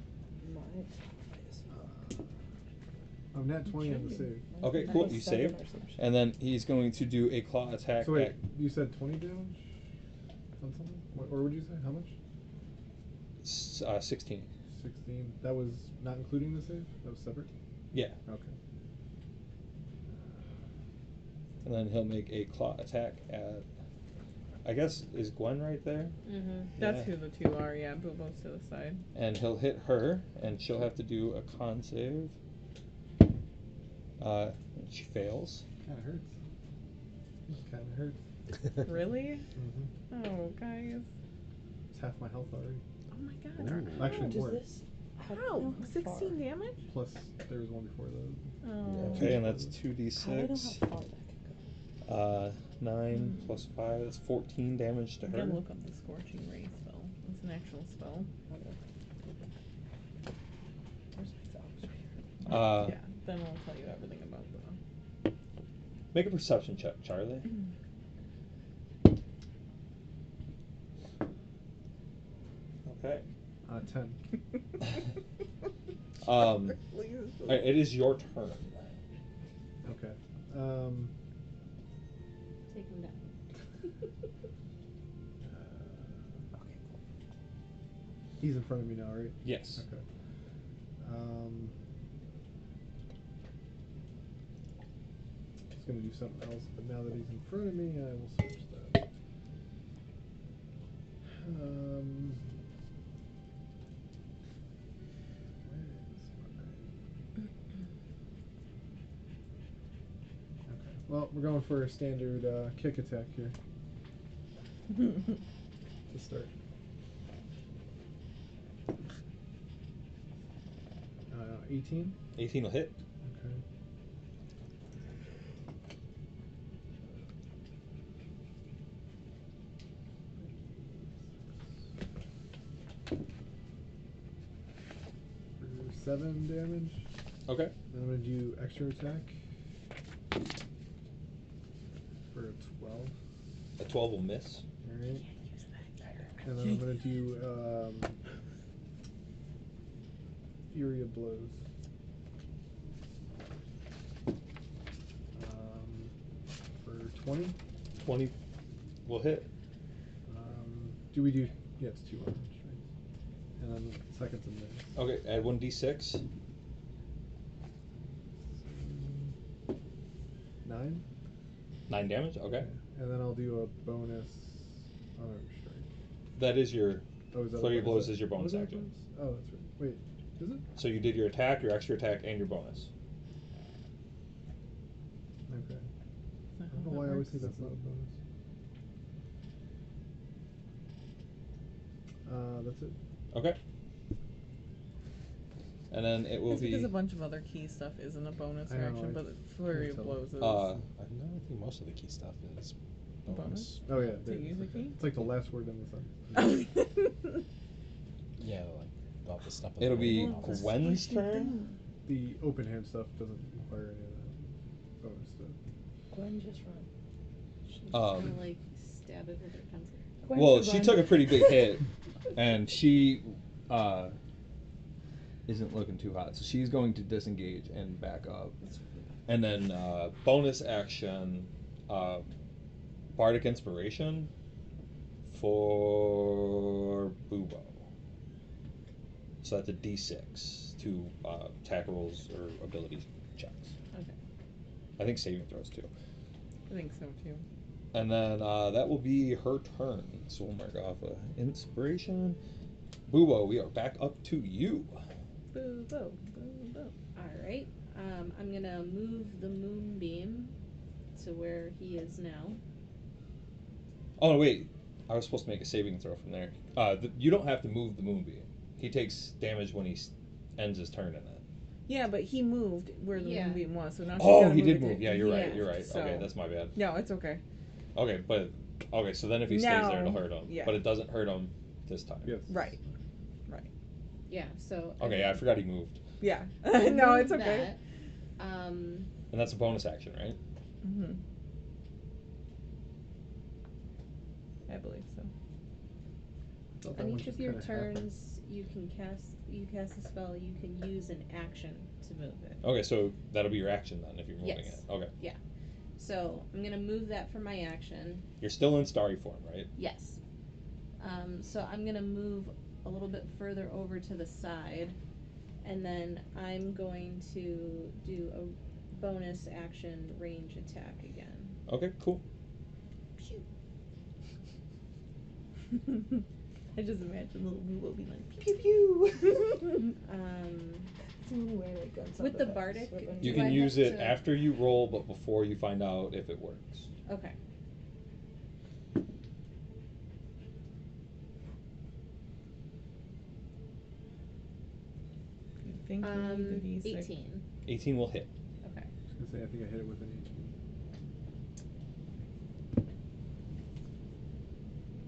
Oh, nat 20 on the save. Okay, cool. You saved. And then he's going to do a claw attack So wait, at you said 20 damage on something? Or would you say how much? 16. 16. That was not including the save. That was separate. Yeah. Okay. And then he'll make a claw attack at. I guess, is Gwen right there? Mm-hmm. That's Yeah. who the two are, yeah. Bubo's to the side. And he'll hit her, and she'll have to do a con save. She fails. Kind of hurts. Kind of hurts. Really? Mm-hmm. Oh, guys. It's half my health already. Oh my god. Ooh. Actually, more. How? 16 damage? Plus, there was one before that. Oh. Okay, and that's I don't know 2d6. how far that could go. 9 plus 5, that's 14 damage to I'm her. gonna look up the Scorching Ray spell. It's an actual spell. Where's my phone? Yeah, then I'll tell you everything about the. Make a perception check, Charlie. Okay. 10. It is your turn. Okay. Take him down. He's in front of me now, right? Yes. Okay. He's gonna do something else, but now that he's in front of me, I will switch that. Where is my... Okay. Well, we're going for a standard kick attack here to start. 18. 18 will hit. Okay. For 7 damage. Okay. Then I'm gonna do extra attack for a 12. A 12 will miss. Alright. And then I'm gonna do Fury of Blows. For 20. 20 will hit. Do we do... Yeah, it's 2 unarmed strikes. And then seconds and minutes. Okay, add 1d6. 9. 9 damage, okay. And then I'll do a bonus unarmed strike. That is your... Oh, is that Flurry of what- Blows is your what bonus that action. bonus? Oh, that's right. Wait, is it? So you did your attack, your extra attack, and your bonus. Okay. I don't know why I always think that's not a bonus. That's it. Okay. And then it will It's because be... a bunch of other key stuff isn't a bonus I know, action, I but Flurry of can't Blows is. No, I think most of the key stuff is bonus. Bonus? Oh yeah, To there it use is. a key? It's like the last word in the sentence. Yeah, like all the stuff. It'll be and all this. Gwen's turn. The open hand stuff doesn't require any of that bonus stuff. Gwen, just run. She's Um, gonna like stab it with her pencil. Gwen, Well, just she run. took a pretty big hit, and she isn't looking too hot, so she's going to disengage and back up. And then bonus action, Bardic Inspiration for Bubo. So that's a D6 to attack rolls or ability checks. Okay. I think saving throws too. I think so too. And then that will be her turn. So we'll mark off inspiration. Bubo, we are back up to you. Boo, boo, boo, boo. All right. I'm gonna move the moonbeam to where he is now. Oh no, wait, I was supposed to make a saving throw from there. You don't have to move the moonbeam. He takes damage when he ends his turn in it. Yeah, but he moved where the Yeah. moonbeam was, so now she's Oh, gotta he move did it move. to Yeah, you're right. Yeah. You're right. So- Okay, that's my bad. No, it's okay. Okay, but okay, so then if he stays there, it'll Now- hurt him. yeah. But it doesn't hurt him this time. Yes. Right. Yeah. So. Okay, I forgot he moved, Yeah. I No, moved it's okay. that. and that's a bonus action, right? Mm-hmm. I believe so. I thought that On one each of just your kinda happened. turns, you cast a spell. You can use an action to move it. Okay, so that'll be your action then if you're moving Yes. it. Okay, So I'm gonna move that for my action. you're still in starry form, right? Yes. So I'm gonna move a little bit further over to the side, and then I'm going to do a bonus action range attack again. Okay, cool. I just imagine little Bubo being like pew pew pew. It's the only way that guns With up the the bardic, weapons. You Do can I use have it to- after you roll, but before you find out if it works. Okay. You think you need the D6? 18. 18 will hit. Okay. I was gonna say, I think I hit it with an 18.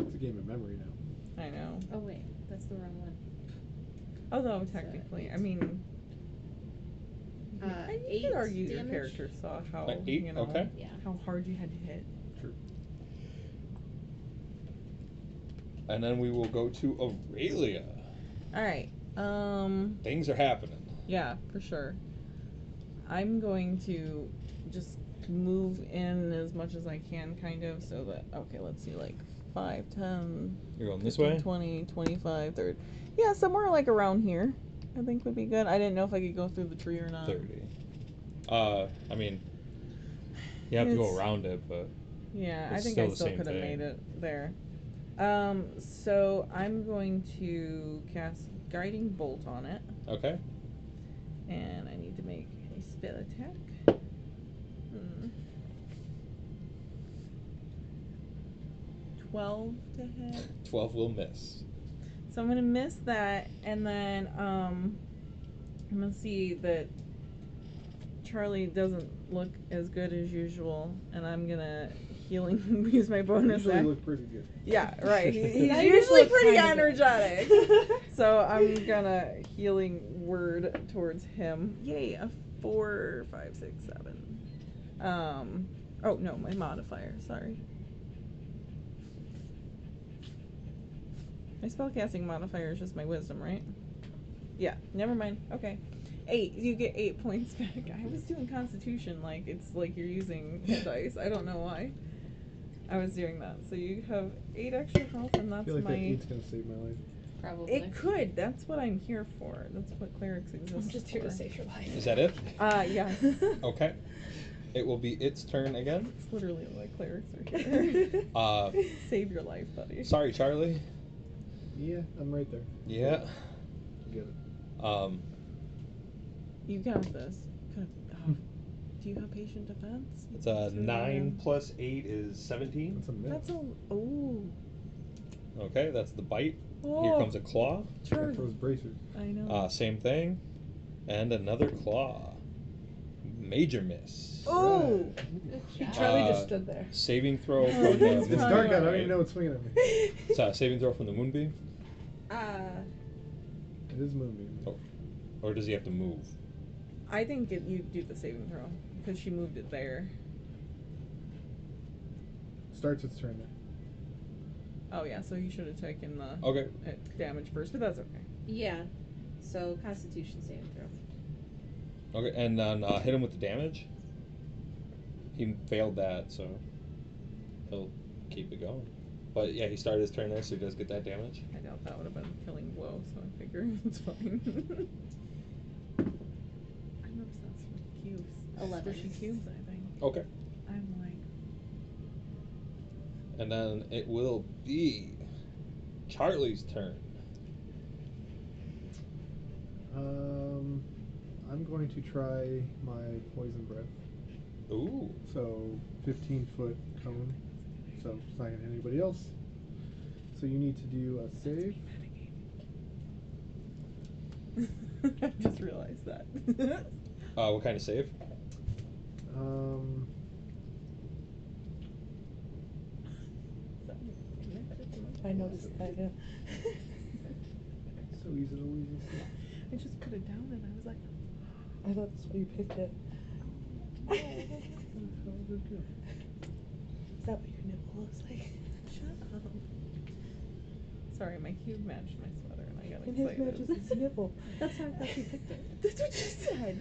It's a game of memory now. I know. Oh wait, that's the wrong one. Although technically, I mean, you 8 could argue your damage. character saw how 8, you know okay. Yeah. how hard you had to hit. True. And then we will go to Aurelia. All right. Things are happening. Yeah, for sure. I'm going to just move in as much as I can, kind of, so that, okay, let's see, like 5, 10, You're going this 15, way? 20, 25, 30. Yeah, somewhere like around here, I think would be good. I didn't know if I could go through the tree or not. 30. I mean, You have to go It's- around it, but Yeah, I It's think still I the still same could have thing. made it there. So I'm going to cast Guiding Bolt on it, okay. and I need to make a spell attack. 12 to hit. 12 will miss. So I'm gonna miss that, and then I'm gonna see that Charlie doesn't look as good as usual, and I'm gonna healing use my bonus Usually action. look pretty good. Yeah, right. He's Now you usually look pretty kinda good. energetic. So I'm gonna healing word towards him. Yay, a 4, 5, 6, 7. Oh no, my modifier. Sorry. My spellcasting modifier is just my wisdom, right? Yeah, never mind. Okay. 8. You get 8 points back. I was doing Constitution like it's like you're using hit dice. I don't know why. I was doing that. So you have 8 extra health, and I that's feel like my. that 8's gonna save my life. Probably. It could. That's what I'm here for. That's what clerics exist I'm just here for. to save your life. Is that it? Yes. Okay. It will be its turn again. It's literally why clerics are here. Save your life, buddy. Sorry, Charlie. Yeah, I'm right there. Yeah. I get it. You got this. Good. Oh. Do you have patient defense? It's a 9 plus 8 is 17. That's a miss. That's a. Oh. Okay, that's the bite. Here Oh. comes a claw. Charlie. Those bracers. I know. Same thing. And another claw. Major miss. Oh. Good job. Charlie Uh, just stood there. Saving throw Oh, from the he's It's moonbeam. dark out. I don't right? even know what's swinging at me. It's a saving throw from the moonbeam, It is Moonbeam. Oh. or does he have to move? I think you do the saving throw because she moved it there. Starts its turn there. Oh yeah, so he should have taken the Okay. damage first, but that's okay. Yeah. So Constitution saving throw. Okay, and then hit him with the damage. He failed that, so he'll keep it going. But yeah, he started his turn there, so he does get that damage. I doubt that would have been a killing blow, so I figure it's fine. I'm obsessed with cubes. 11. Squishy cubes, I think. Okay. I'm like, And then it will be Charlie's turn. I'm going to try my poison breath. Ooh. So 15-foot cone. So it's not gonna hit anybody else. So you need to do a save. I just realized that. What kind of save? I noticed that, yeah. So easy to lose. I just put it down and I was like, I thought that's why you picked it. How did it go? Is that what your nipple looks like? shut up. Sorry, my cube matched my sweater and I got And his excited. matches his nipple. That's why I thought you picked it. That's what you said.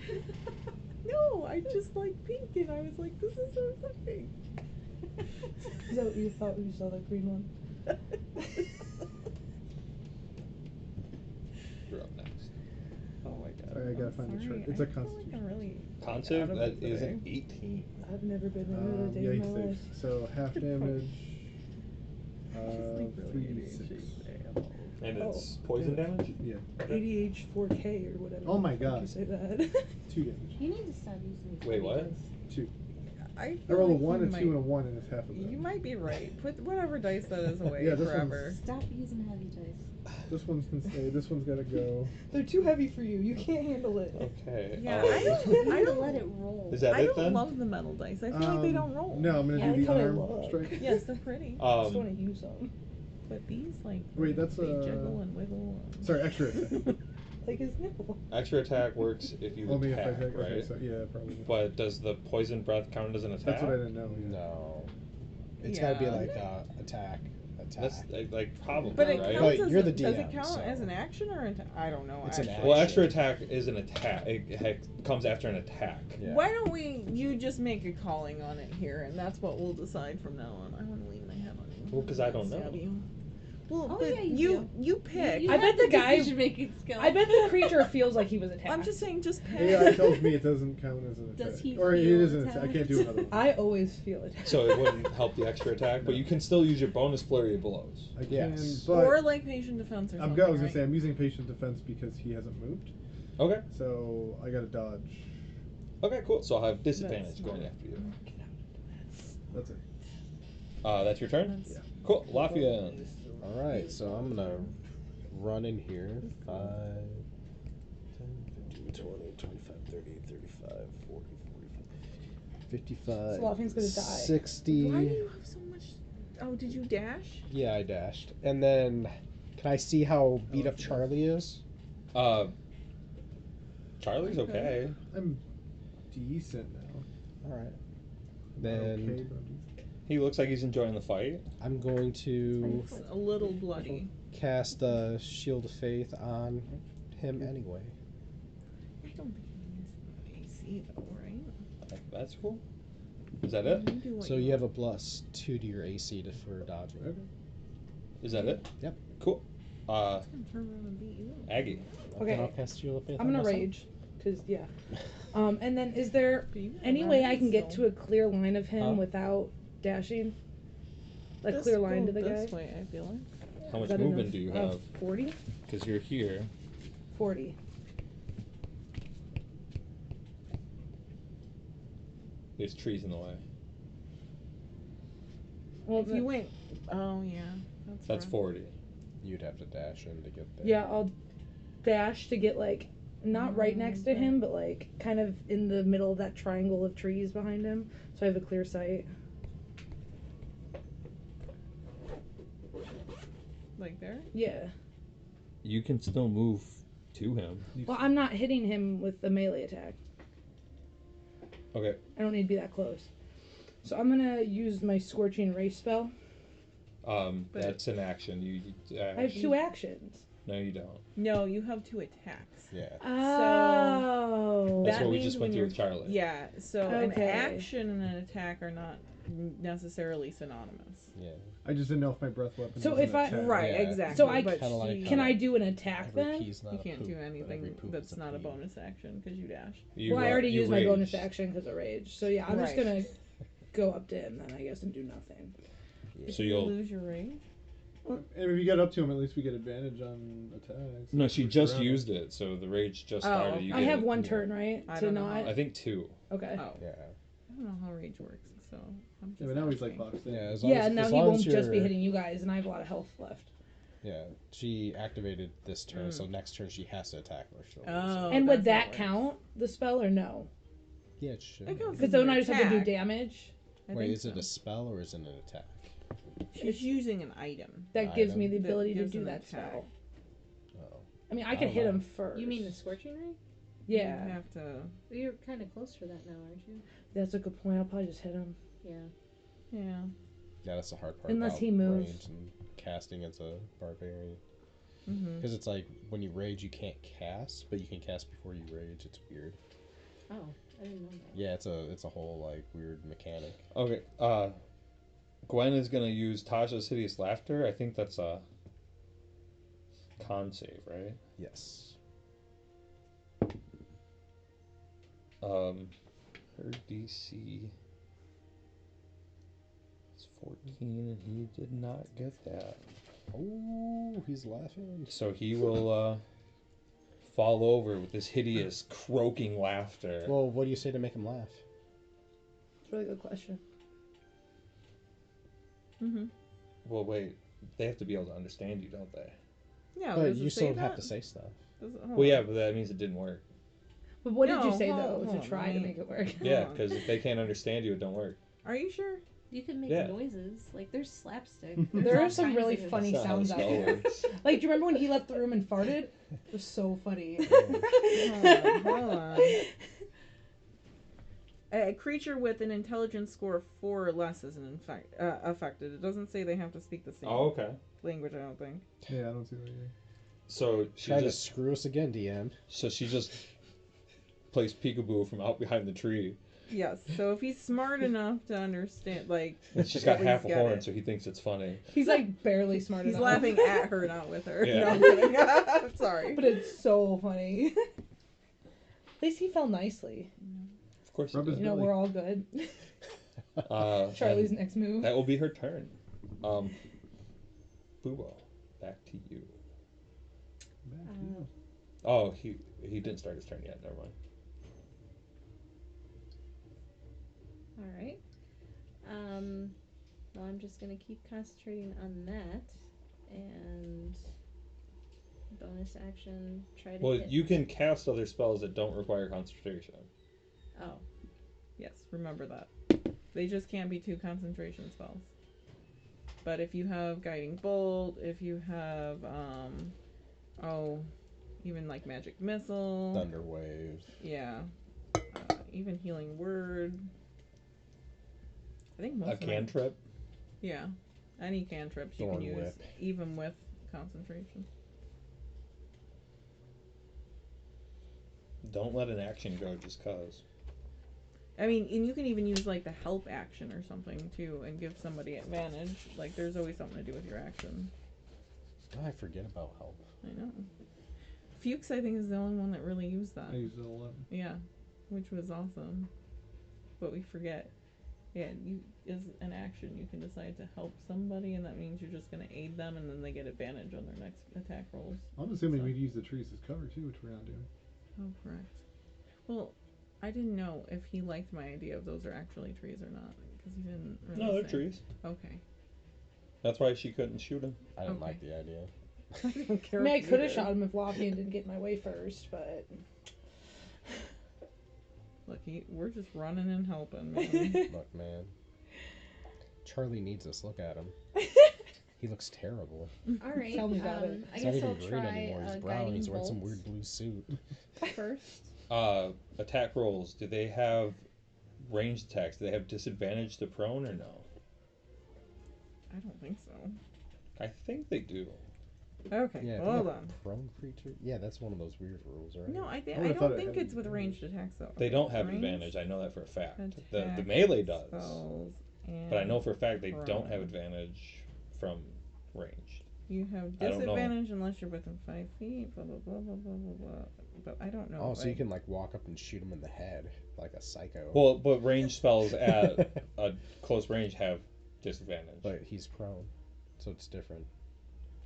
No, I just like pink and I was like, this is so exciting. Is that what you thought when you saw that green one? You're up next. Oh my god. Sorry, I gotta I'm find the sorry. chart. It's a I feel like constitution. I'm really Con out save, of that it is today. an 18. I've never been in a day in Yikes my save. life. So half damage. Just like really 3d6. ADHD today. I'm all- And Oh. it's poison damage? Yeah, ADH 4K or whatever. Oh my the fuck God. You say that. 2 damage. You need to stop using these Wait, heavy what? dice. 2. I I feel roll a like 1, you a 2, might- and a 1, and it's half of You that. might be right. Put whatever dice that is away Yeah, this forever. Stop using heavy dice. This one's can stay. This one's gotta go. They're too heavy for you. You can't handle it. Okay. Yeah, um, I don't- You need I to don't- let it roll. Is that I it don't then? love the metal dice. I feel like they don't roll. No, I'm gonna Yeah, do the I arm look. strike. Yes, they're pretty. I just want to use them. But these, like, Wait, that's they a- jiggle and wiggle. And... Sorry, extra attack. Like his nipple. Extra attack works if you Only attack, if I take. right? Okay, so yeah, probably. But does the poison breath count as an attack? That's what I didn't know. Yeah. No. It's gotta be Yeah. like attack. attack. That's like probably But it right. counts But as you're the does it DM, count so- as an action or I don't know. It's an actually. Well, action. extra attack is an attack. It comes after an attack. Yeah. Why don't you just make a calling on it here, and that's what we'll decide from now on. I want to lean my head on you. Well, 'cause I don't know. Stab you. Well, Oh, but yeah, you pick. I bet the guy- decision-making skill. I bet the creature feels like he was attacked. I'm just saying, just pick. AI tells me it doesn't count as an attack. Does he or it feel is an attack. I can't do attacked? another one. I always feel attacked. So it wouldn't help the extra attack, but you can still use your bonus flurry of blows. I can, Yes. but Or like patient defense or I something. was gonna right? say I'm using patient defense because he hasn't moved, Okay. so I got to dodge. Okay, cool. So I'll have disadvantage That's going smart. after you. That's it. That's your turn? That's- Cool. Lafian. Alright, so I'm gonna run in here. 5, 10, 15, 20, 25, 30, 35, 40, 45, 55, So Lafian's gonna die. 60. Why do you have so much? Oh, did you dash? Yeah, I dashed. And then, can I see how beat up Charlie is? Charlie's okay. I'm decent now. Alright. Not Then okay, but I'm decent. He looks like he's enjoying the fight. I'm going to It's a little bloody. cast the Shield of Faith on him anyway. I don't think he needs AC though, right? That's cool. Is that it? You do what So you have a want. +2 to your AC for dodging. Okay. Is that it? Yep. Cool. It's gonna turn around and beat you up. Aggie. Okay. Then I'll cast Shield of Faith. I'm on gonna myself. rage, cause yeah. And then is there But you got any way I running, can get so- to a clear line of him Huh? without dashing? A Just clear line go to the guy. this way, I feel like. How Is much that movement enough? do you have? 40? Because you're here. 40. There's trees in the way. Well, If you went, oh yeah, That's rough. 40. You'd have to dash in to get there. yeah, I'll dash to get like not right next to him, but like kind of in the middle of that triangle of trees behind him, so I have a clear sight. Like there. Yeah. You can still move to him. Well, I'm not hitting him with a melee attack. Okay. I don't need to be that close. So I'm gonna use my Scorching Ray spell. But- That's an action. You I have 2 actions. No, you don't. No, you have 2 attacks. Yeah. Oh. That's That what we means just when went through you're- with Charlie. Yeah, so Okay. an action and an attack are not necessarily synonymous. Yeah. I just didn't know if my breath weapon. So was an if I- attack. Right, Yeah. exactly. So I- but Kinda like, she- Can I do an attack Every then? pee's not You a can't poop, do but every anything poop that's is a not a pee. bonus action because you dashed. You, Well, I already you used my bonus raged. action because of rage. So yeah, I'm just Right. gonna go up to him then, I guess, and do nothing. So You you'll. lose your rage. And if you get up to him, at least we get advantage on attacks. No, she Push just around. used it, so the rage just Oh, started. You I get have it. 1 turn, right? I To don't know not. I think 2. Okay. Oh, Yeah. I don't know how rage works, so I'm just Yeah, but now he's like asking. boxed in. Yeah. As long Yeah, as, and now as he long won't as just be you're- hitting you guys, and I have a lot of health left. Yeah. She activated this turn, Mm. so next turn she has to attack or so. Oh, And would that's that how it works. count the spell or no? Yeah, it should. It counts Because as then an I just have to do attack. damage. I Wait, think is it so. a spell or is it an attack? She's using an item. That gives me the That ability to gives do an that attack. spell. Oh. I mean, I I could don't hit know. him first. You mean the Scorching Ray? Yeah, You have to. You're kind of close for that now, aren't you? that's a good point. I'll probably just hit him. Yeah. Yeah. Yeah, that's the hard part. Unless about he moves. range and casting as a barbarian. Mm-hmm. Because it's like when you rage, you can't cast, but you can cast before you rage. It's weird. Oh, I didn't know that. Yeah, it's a whole like weird mechanic. Okay. Gwen is gonna use Tasha's hideous laughter. I think that's a con save, right? Yes. Her DC is 14, and he did not get that. Oh, he's laughing. So he will fall over with this hideous croaking laughter. Well, what do you say to make him laugh? It's a really good question. Mm-hmm. Well, wait. They have to be able to understand you, don't they? Yeah. But does it you say still that? have to say stuff. Does it- Well, yeah, but that means it didn't work. But what did you No, say hold- though hold to try on, to wait. make it work? Yeah, on. because if they can't understand you, it don't work. Are you sure? You can make Yeah. noises. Like, there's slapstick. There There's are all some kinds really of funny That's not how sounds the out spell there. works. Like, do you remember when he left the room and farted? It was so funny. Hold on. A creature with an intelligence score of 4 or less is affected. It doesn't say they have to speak the same okay. language, I don't think. Yeah, I don't see that either. So she Try to just screw us again, DM. so she just plays peekaboo from out behind the tree. Yes, so if he's smart enough to understand, like... And she's at got half least a get horn, it. so he thinks it's funny. He's like barely smart He's enough. laughing at her, not with her. Yeah. No, I'm kidding. I'm sorry. But it's so funny. At least he fell nicely. Of course he Rub his does. You know, Billy. we're all good. Charlie's and next move. that will be her turn. Bubo, back to you. Back to you. Oh, he didn't start his turn yet. Never mind. All right. Well, I'm just gonna keep concentrating on that, and bonus action try to Well, hit. you can cast other spells that don't require concentration. Oh, Yes, remember that. They just can't be 2 concentration spells. But if you have Guiding Bolt, if you have, even like Magic Missile. Thunder Wave. Yeah. Even Healing Word. I think most A of them- cantrip. Yeah. Any cantrips you Thorn can use, Whip. even with concentration. Don't let an action go just cause. I mean, and you can even use like the help action or something too, and give somebody advantage. Like, there's always something to do with your action. Oh, I forget about help. I know. Fuchs, I think, is the only one that really used that. I used it a lot. Yeah, which was awesome. But we forget. Yeah, you as an action, you can decide to help somebody, and that means you're just going to aid them, and then they get advantage on their next attack rolls. I'm assuming So- we'd use the trees as cover too, which we're not doing. Oh, correct. Well, I didn't know if he liked my idea of those are actually trees or not, because he didn't really No, they're say. trees. Okay. That's why she couldn't shoot him. I didn't Okay. like the idea. I don't care. I mean, I if could have you shot him if Lafian didn't get in my way first, but. Look, we're just running and helping, man. Look, man. Charlie needs us. Look at him. He looks terrible. all right. Tell me about it. I He's guess not I'll even green try anymore. He's brown. guiding He's wearing some bolts weird blue suit. first. Attack rolls. Do they have ranged attacks? Do they have disadvantage to prone or no? I don't think so. I think they do. Okay, Yeah, hold on. Prone creature? Yeah, that's one of those weird rules, right? No, I I would've thought don't it think had it's with ranged attacks though. They don't have Ranged advantage. I know that for a fact. The attack melee does. spells But I and know for a fact they don't have prone. advantage from ranged. You have I don't know. disadvantage unless you're within 5 feet. Blah blah blah blah blah blah blah. But I don't know. Oh, if so you I- can like walk up and shoot him in the head like a psycho. Well, but ranged spells at a close range have disadvantage. But he's prone, so it's different.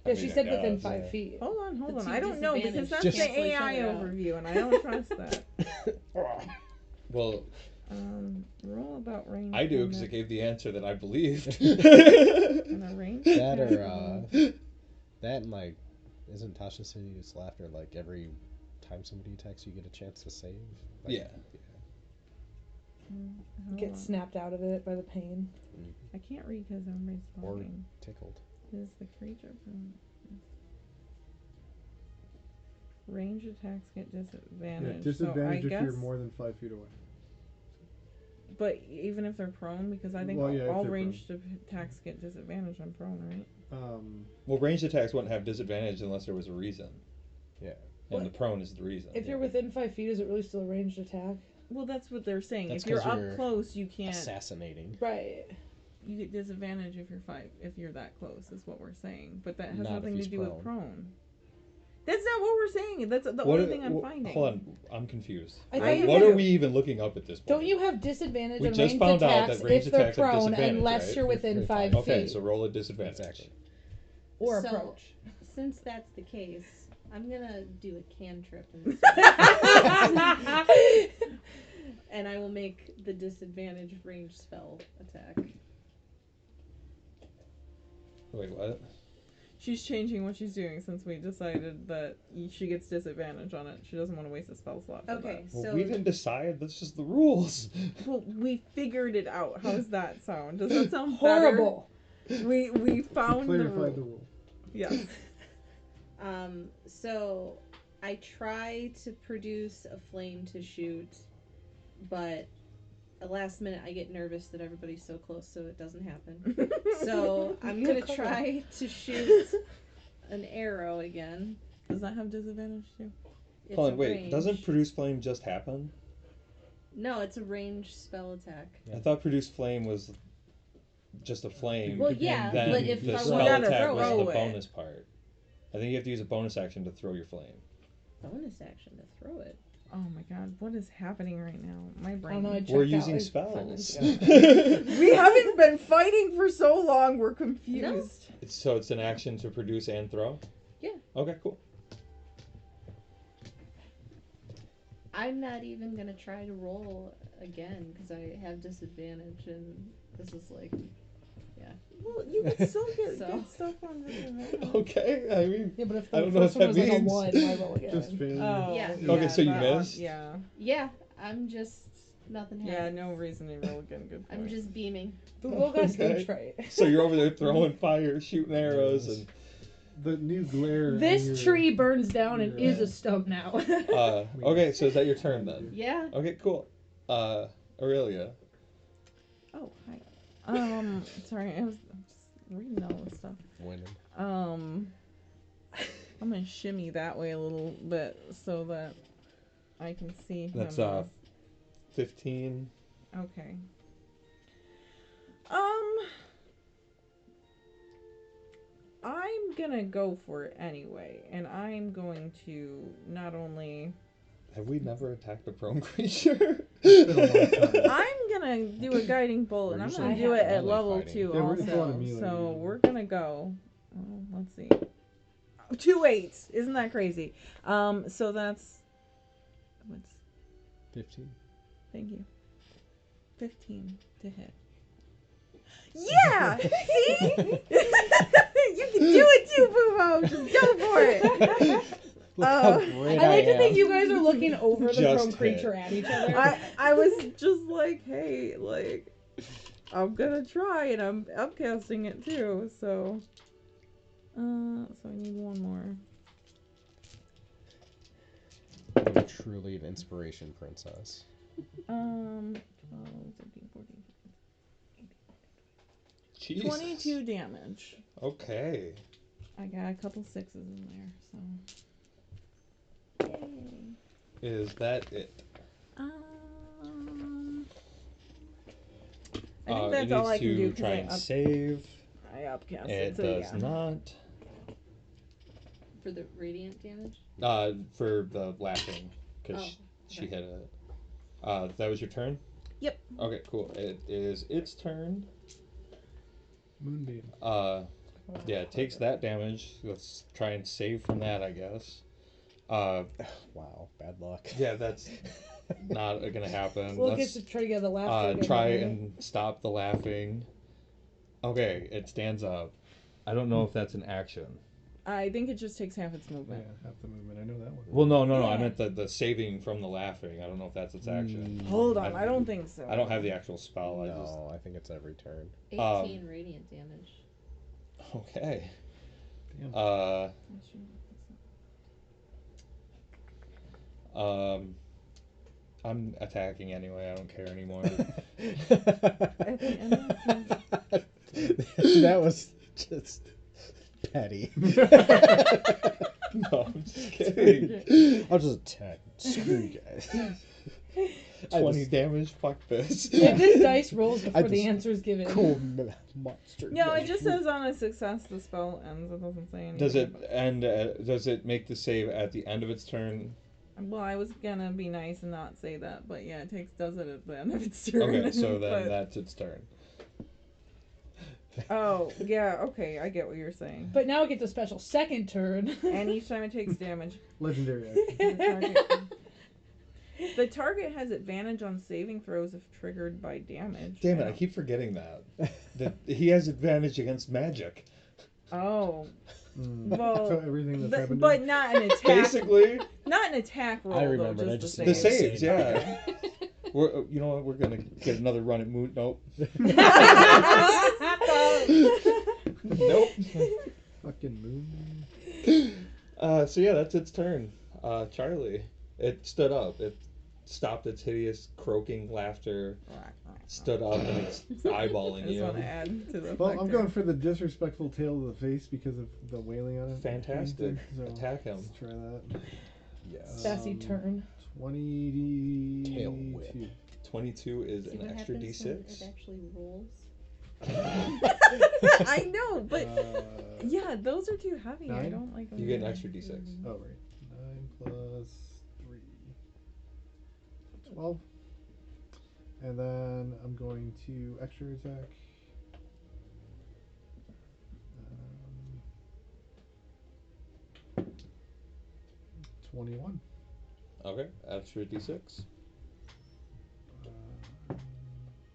Yeah, I she mean, said I within guess, 5 yeah. feet. Hold on. The two I don't know because that's Just- the cancel each AI other out. overview, and I don't trust that. Well, Roll about range. I do and because a- it gave the answer that I believed. and a range. That attack or roll. that and like, isn't Tasha City's laughter like every time somebody attacks you get a chance to save? Like, Yeah. Hold Get on. snapped out of it by the pain. I can't read because everybody's Or talking. tickled. Is the creature from range attacks get Yeah, disadvantage? disadvantage so I if you're guess, more than 5 feet away. But even if they're prone, because I think Well, yeah, if all they're ranged attacks get disadvantage on prone, right? Well, ranged attacks wouldn't have disadvantage unless there was a reason. Yeah. And What? the prone is the reason. If you're within 5 feet, is it really still a ranged attack? Well, that's what they're saying. That's If you're 'cause up you're close, you can't. Assassinating. Right. You get disadvantage if you're that close. Is what we're saying. But that has Not if nothing to he's do with prone. prone. That's not what we're saying. That's the What only are- thing I'm wh- finding. Hold on, I'm confused. I thought you What had- are we even looking up at this point? Don't you have disadvantage We on just ranged found out attacks that ranged if they're attacks have prone disadvantage, unless right? you're within If 5 you're Okay, feet? so roll a disadvantage. Exactly. Or So- approach. Since that's the case, I'm gonna do a cantrip instead. And I will make the disadvantage range spell attack. Wait, what? She's changing what she's doing since we decided that she gets disadvantage on it. She doesn't want to waste a spell slot. For Okay, Well, so we didn't decide. That's just the rules. that. Well, we figured it out. How does that sound? Does that sound Horrible. better? We found the Clarified rule. the rule. Yes. so I try to produce a flame to shoot, but at last minute I get nervous that everybody's so close, so it doesn't happen. So I'm gonna try to shoot an arrow again. Does that have disadvantage too? It's Hold a on, wait. range. Doesn't produce flame just happen? No, it's a ranged spell attack. I thought produce flame was just a flame. Well, yeah, and then but if the I spell wanted to attack throw was it, the bonus part. I think you have to use a bonus action to throw your flame. bonus action to throw it. Oh my god, what is happening right now? My I brain. don't know. We're using spells. We haven't been fighting for so long. We're confused. So it's an action to produce and throw? Yeah. Okay, cool. I'm not even gonna try to roll again because I have disadvantage, and this is like, Well, you can still get So. good stuff on disadvantage. Okay, I mean, Yeah, but if I the don't know what first one that was like a means. 1, why roll Just again? failure. Oh, Yeah. Okay, so you that one- missed? Yeah. I'm just nothing Yeah, happens. no reason to roll again. Good point. I'm just beaming. The little guy's Okay. stage fright. So you're over there throwing fire, shooting arrows, and The new glare. on This your- tree burns down and your, is a stump now. okay, so is that your turn then? Yeah. Okay, cool. Aurelia. Oh, hi. Sorry, I'm just reading all this stuff. Winning. I'm gonna shimmy that way a little bit so that I can see him. That's 15. Okay. I'm gonna go for it anyway, and I'm going to not only. Have we never attacked a prone creature? It's been a long time. I'm gonna do a guiding bolt, and I'm We're gonna usually do it at melee level fighting. 2 Yeah, we're just also. going to melee So usually. we're gonna go. Oh, let's see. 2 8s. Isn't that crazy? So that's. What's. 15. Thank you. 15 to hit. Yeah! See? You can do it too, Bubo! Just go for it! Look how great I like to am. think you guys are looking over the Just prone hit. creature at each other. I was just like, hey, like, I'm gonna try, and I'm upcasting it too, so. So I need one more. You're truly an inspiration princess. 12, 13, 14, Jesus. 22 damage. Okay. I got a couple 6s in there, so. Yay. Is that it? I think that's it all I needs can do to because try and save. I upcast It it. So does yeah. not. For the radiant damage? For the laughing, because Oh, she okay. hit it. That was your turn? Yep. Okay, cool. It is its turn. Moonbeam. Yeah, it takes that damage. Let's try and save from that, I guess. Wow, bad luck. Yeah, that's not gonna happen. We'll get Let's to try to get the laughter again, try right? and stop the laughing. Okay, it stands up. I don't know if that's an action. I think it just takes half its Yeah, movement. half the movement. I know that one. Well, no. I Yeah. meant the saving from the laughing. I don't know if that's its action. Hold on, I don't think so. I don't have the actual spell. I just No, I think it's every turn. 18 radiant damage. okay. Damn. I'm attacking anyway. I don't care anymore. That was just petty. No, I'm just kidding. I'll just attack. Screw you guys. 20 damage. Fuck this. If this dice rolls before the just- answer is given. Cool monster. No, it just says on a success the spell ends. It doesn't say anything. Does it end? Does it make the save at the end of its turn? Well, I was gonna be nice and not say that, but yeah, does it at the end of its turn. Okay, so then But- that's its turn. Oh, yeah, okay, I get what you're saying. But now it gets a special second turn. And each time it takes damage, Legendary action. the target has advantage on saving throws if triggered by damage. Damn it! I keep forgetting that. That he has advantage against magic. Oh, Mm. well, So everything that's happened. but not an attack. Basically, Not an attack roll. I remember, though, I just just the save. saves. Yeah. We're you know what? We're gonna get another run at Moot. Nope. Nope. Fucking moon. So yeah, that's its turn. Charlie, it stood up. It stopped its hideous croaking laughter, stood up, and it's eyeballing I just you. want to add to the Well, fact I'm there. going for the disrespectful tail to the face because of the wailing on it. Fantastic. So Attack him. let's try that. Yes. Sassy turn. 22. Tail whip. 22 is See an what extra happens when d6. it actually rolls. I know, but Uh, yeah, those are too heavy. I 9? don't like them. You get an extra d6. Oh, right. 9 plus 3. 12. And then I'm going to extra attack. 21. Okay, extra d6.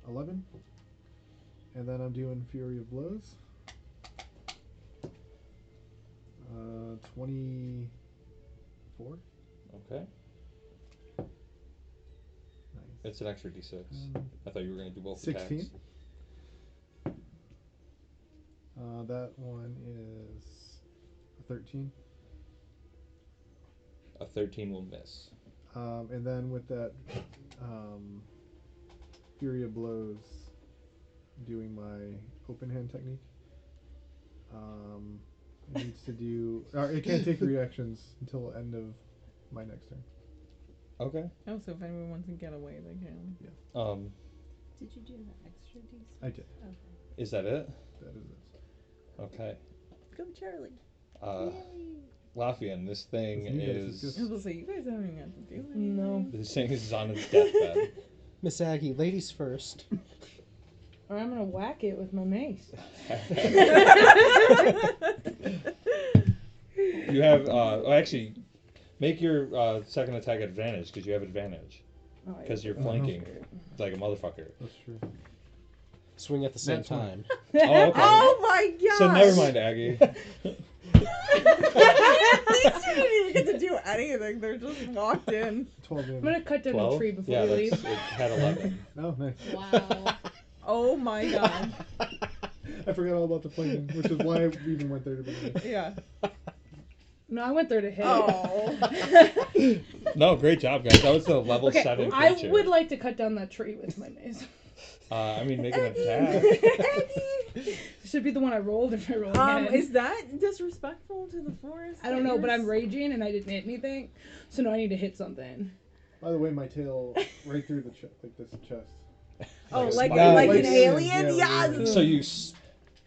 11. And then I'm doing Fury of Blows. 24. Okay. Nice. It's an extra d6. I thought you were going to do both 16. attacks. That one is a 13. A 13 will miss. And then with that Fury of Blows, doing my open hand technique, it needs to do... it can't take reactions until the end of my next turn. Okay. Oh, so if anyone wants to get away, they can. Did you do an extra d6? I did. Okay. Is that it? That is it. Okay. Go, Charlie. Lafian, this thing This new dice is is... I was gonna say, you guys haven't even got to do anything. No. This thing is on its deathbed. Miss Aggie, ladies first. Or I'm gonna whack it with my mace. You have... actually, make your second attack advantage, because you have advantage. Because you're flanking like a motherfucker. That's true. Swing at the same That's fine. time. Oh, okay. Oh my god! So never mind, Aggie. At least you didn't even get to do anything. They're just walked in. 12 I'm damage. gonna cut down 12? a tree before Yeah, we leave. it had 11. Oh, nice. Wow. Oh my god. I forgot all about the flanking, which is why we even went there to begin with. Yeah. No, I went there to hit. Oh. No, great job, guys. That was a level Okay, 7 I creature. would like to cut down that tree with my mace. I mean, make an attack. Should be the one I rolled if I roll again. Is that disrespectful to the forest? I don't know, but I'm raging and I didn't hit anything, so now I need to hit something. By the way, my tail right through the like this chest. Oh, a like spider. like Like an aliens, alien? yeah, Yes. So you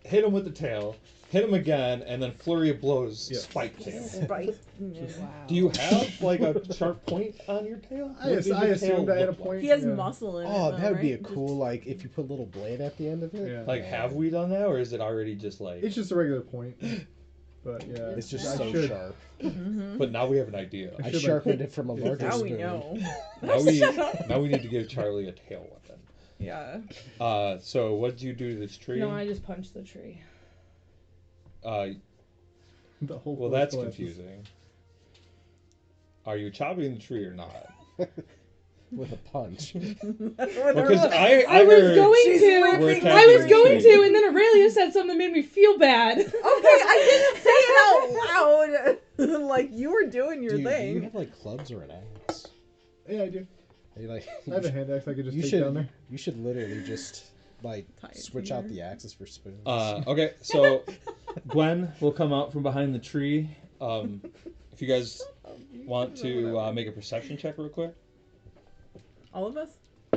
hit him with the tail, hit him again, and then flurry of blows Yeah. spiked him. Spike. Wow. Do you have like a sharp point on your tail? I What does your assumed tail I had a look like? point. He has yeah. muscle in it. Oh, though, that would be a right? cool, like, if you put a little blade at the end of it. Yeah. Like, have we done that, or is it already just like? It's just a regular point. But yeah. It's just I so should. sharp. Mhm. But now we have an idea. I I should, sharpened it from a larger Now spoon. we know. Now we need to give Charlie a tail weapon. Yeah. So what did you do to this tree? No, I just punched the tree. The whole Well, forest that's collapses. confusing. Are you chopping the tree or not? With a punch. Because I I was heard going She's to. ripping We're I attacking was the going tree. to, and then Aurelia said something that made me feel bad. Okay, I didn't say it out loud. Like you were doing your Do thing. you have, like, clubs or an axe? Yeah, I do. Are you, like, I have a hand axe I could just you take should, down there. You should literally just, like, Tie it switch out together. the axes for spoons. Okay, so Gwen will come out from behind the tree. If you guys want to make a perception check real quick. All of us?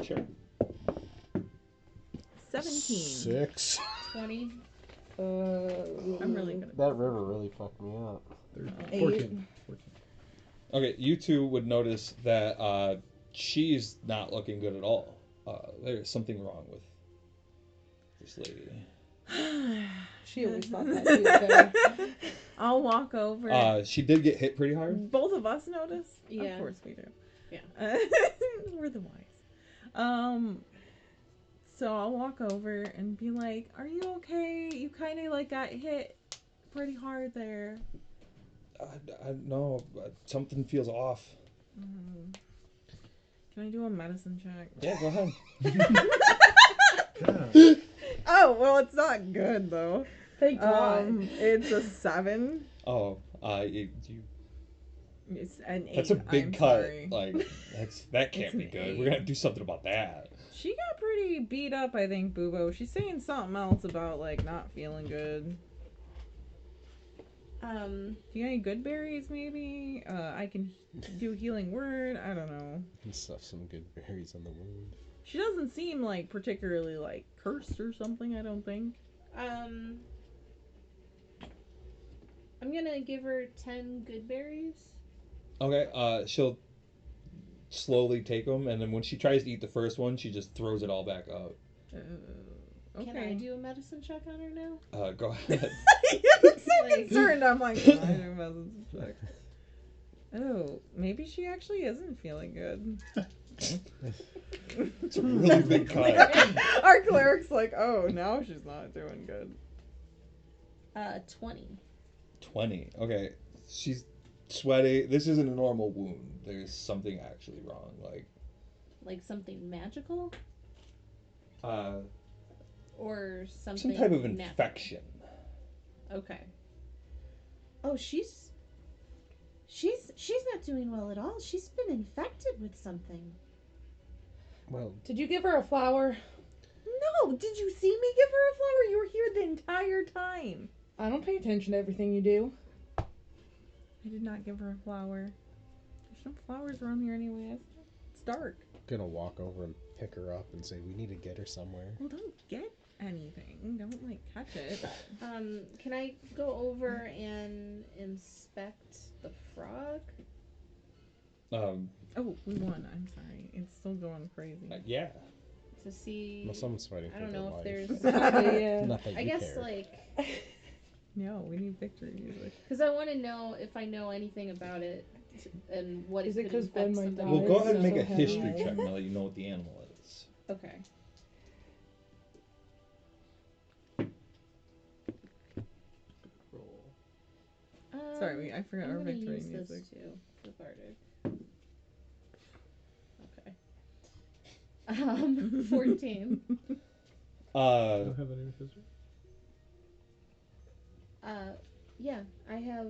Sure. 17. 6. 20. I'm really good at That river really fucked me up. 14. Okay, you two would notice that she's not looking good at all. There's something wrong with this lady. She always thought that. She was there. I'll walk over. She did get hit pretty hard. Both of us notice? Yeah. Of course we do. Yeah. We're the wise. So I'll walk over and be like, "Are you okay? You kind of like got hit pretty hard there." I know, something feels off. Can I do a medicine check? Yeah, go ahead. Yeah. Oh, well, it's not good though. Thank God. It's a 7. Oh, you It's an 8. That's a big I'm cut. Sorry. Like that can't It's be an good. 8. We're gonna have to do something about that. She got pretty beat up, I think, Bubo. She's saying something else about like not feeling good. Do you got any good berries, maybe? I can do healing word. I don't know. And stuff some good berries on the wound. She doesn't seem like particularly like cursed or something. I don't think. I'm gonna give her 10 good berries. Okay. She'll slowly take them, and then when she tries to eat the first one, she just throws it all back out. Okay. Can I do a medicine check on her now? Go ahead. You look so Like- concerned. I'm like, can I do medicine check? Oh, maybe she actually isn't feeling good. It's a really big cut. Our cleric's like, oh, now she's not doing good. 20. 20. Okay. She's sweaty. This isn't a normal wound. There's something actually wrong. Like something magical? Uh, Or something some type of natural? infection. Okay. Oh, she's not doing well at all. She's been infected with something. Well, Did you give her a flower? No, did you see me give her a flower? You were here the entire time. I don't pay attention to everything you do. I did not give her a flower. There's no flowers around here anyway. It's dark. gonna walk over and pick her up and say, we need to get her somewhere. Well, don't get anything. Don't like catch it. Can I go over and inspect the frog? Oh, we won. I'm sorry. It's still going crazy. Yeah. To see. Well, someone's fighting I for don't their know if life. there's. Yeah. Not that I you guess care. like No, we need victory music. because I want to know if I know anything about it and what Is it it could 'cause Gwen infect might somebody. die? Well, go ahead and make so a history heavy. check now that you know what the animal is. Okay. Sorry, I forgot I'm our gonna victory use music. this too for Bardic. Okay. 14. I don't have any with history. Yeah, I have.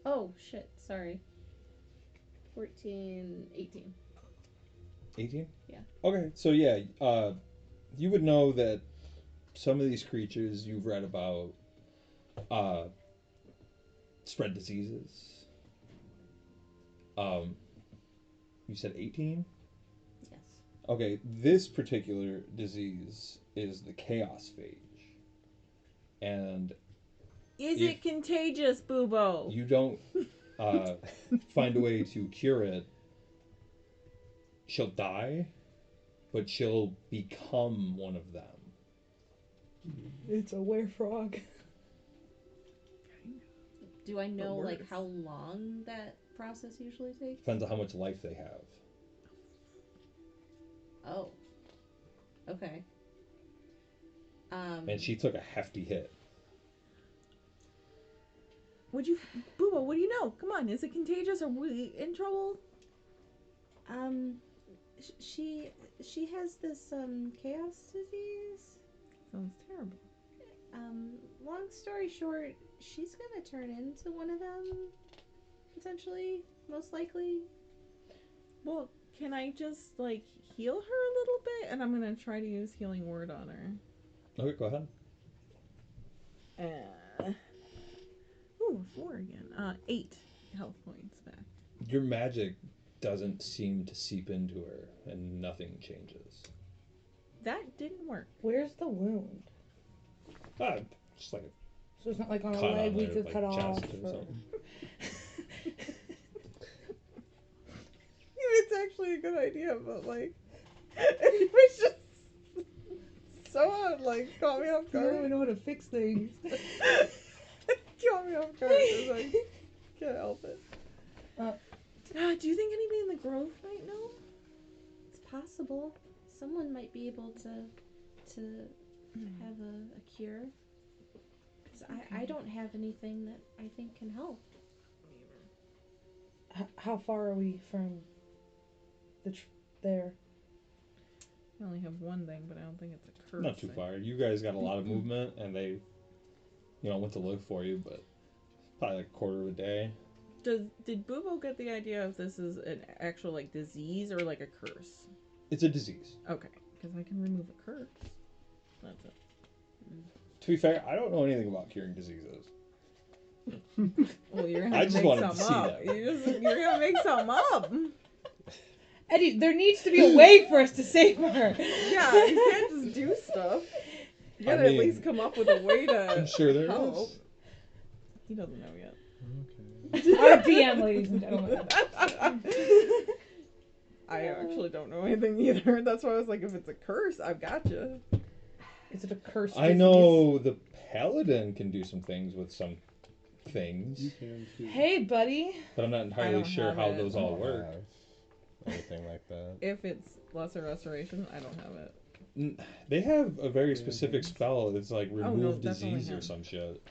Oh shit! Sorry. 14, 18. 18? Yeah. Okay, so yeah, you would know that some of these creatures you've read about spread diseases. You said 18? Yes. Okay, this particular disease is the chaos phage. And Is If- it contagious, Bubo? you don't find a way to cure it, she'll die, but she'll become one of them. It's a werefrog. Do I know like worse. how long that process usually takes? Depends on how much life they have. Oh. Okay. And she took a hefty hit. Bubo, what do you know? Come on, is it contagious? Are we in trouble? She has this chaos disease. Sounds terrible. Long story short, she's gonna turn into one of them. Potentially, most likely. Well, can I just like heal her a little bit? And I'm gonna try to use healing word on her. Okay, go ahead. Ooh, 4 again. 8 health points back. Your magic doesn't seem to seep into her, and nothing changes. That didn't work. Where's the wound? Just like So it's not like on a a cut leg on we her could like, cut off. chest or or- something. It's actually a good idea, but like, it was just so like caught me off I don't even guard. know how to fix things. Caught me off guard. It's like, can't help it. Do you think anybody in the grove might know? It's possible. Someone might be able to have a cure. Because I don't have anything that I think can help. How far are we from there? I only have one thing, but I don't think it's a curse. Not too far. You guys got a lot of movement, and they, went to look for you, but probably like a quarter of a day. Did Bubo get the idea if this is an actual like disease or like a curse? It's a disease. Okay, because I can remove a curse. That's it. To be fair, I don't know anything about curing diseases. Well, you're gonna I have to just make wanted to some see up. that. You're gonna make some up. Eddie, there needs to be a way for us to save her. Yeah, you can't just do stuff. You gotta at least come up with a way to I'm sure there help. is. He doesn't know yet. Okay. Our DM, ladies and gentlemen. I actually don't know anything either. That's why I was like, if it's a curse, I've got you. Is it a curse? I know the paladin can do some things with some things, You can too. Hey, buddy. but I'm not entirely don't sure have how it. those I all don't work. have anything like that. If it's lesser restoration, I don't have it. They have a very Yeah, specific hands. spell that's like no, remove definitely disease or hands. some shit.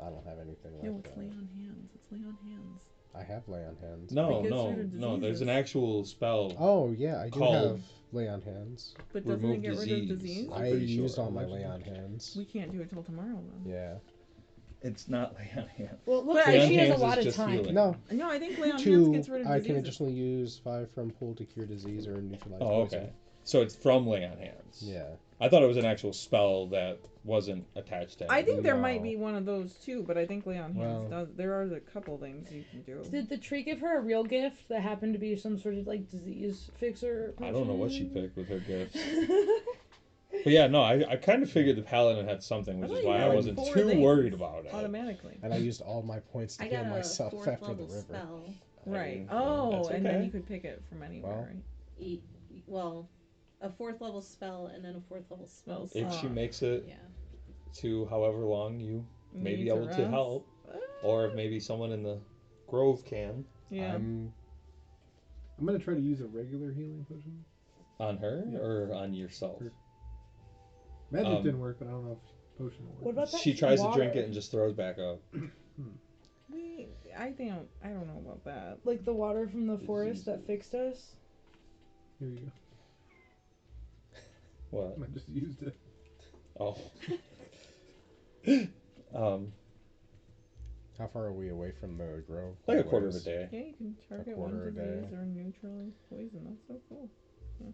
I don't have anything like No, it's that. lay on hands. It's lay on hands. I have lay on hands. No, It gets no, rid of no. There's an diseases. actual spell. Oh yeah, I do Called have lay on hands. But doesn't Remove it get rid of disease. disease? I'm I pretty used sure. all my lay on hands. We can't do it till tomorrow then. Yeah. It's not lay on hands. Well, it looks But like lay she on has a hands lot is of just time. healing. No, No, I think lay on hands two. gets rid of I diseases. can additionally use 5 from pool to cure disease or neutralize Oh, poison. okay. So it's from lay on hands. Yeah. I thought it was an actual spell that wasn't attached to I anything. think there No. might be one of those too, but I think lay on hands Well- does. There are a couple things you can do. Did the tree give her a real gift that happened to be some sort of like disease fixer? I don't know what she potion? picked with her gifts. But yeah, no, I kind of figured the paladin had something, which I is thought why you I got wasn't 4 too things worried about it. automatically. And I used all my points to I heal got a myself 4th after the level river. spell. Right. mean, Oh, that's and then okay. you could pick it from anywhere, Well, right? Well, a 4th level spell and then a 4th level spell. Spell If she slot. makes it Yeah. to however long you may Need be able to rest. help, or if maybe someone in the grove can Yeah. I'm gonna try to use a regular healing potion. on her Yeah. or on yourself. Her. Magic Um, didn't work, but I don't know if potion will work. What about that? She tries water? to drink it and just throws back up. I don't know about that. Like the water from the forest that fixed us? Here you What? go. I just used it. Oh. How far are we away from the grove? Like a quarter of a Always? day. Yeah, you can target one quarter a day. disease or neutralize poison. That's so cool. Yeah,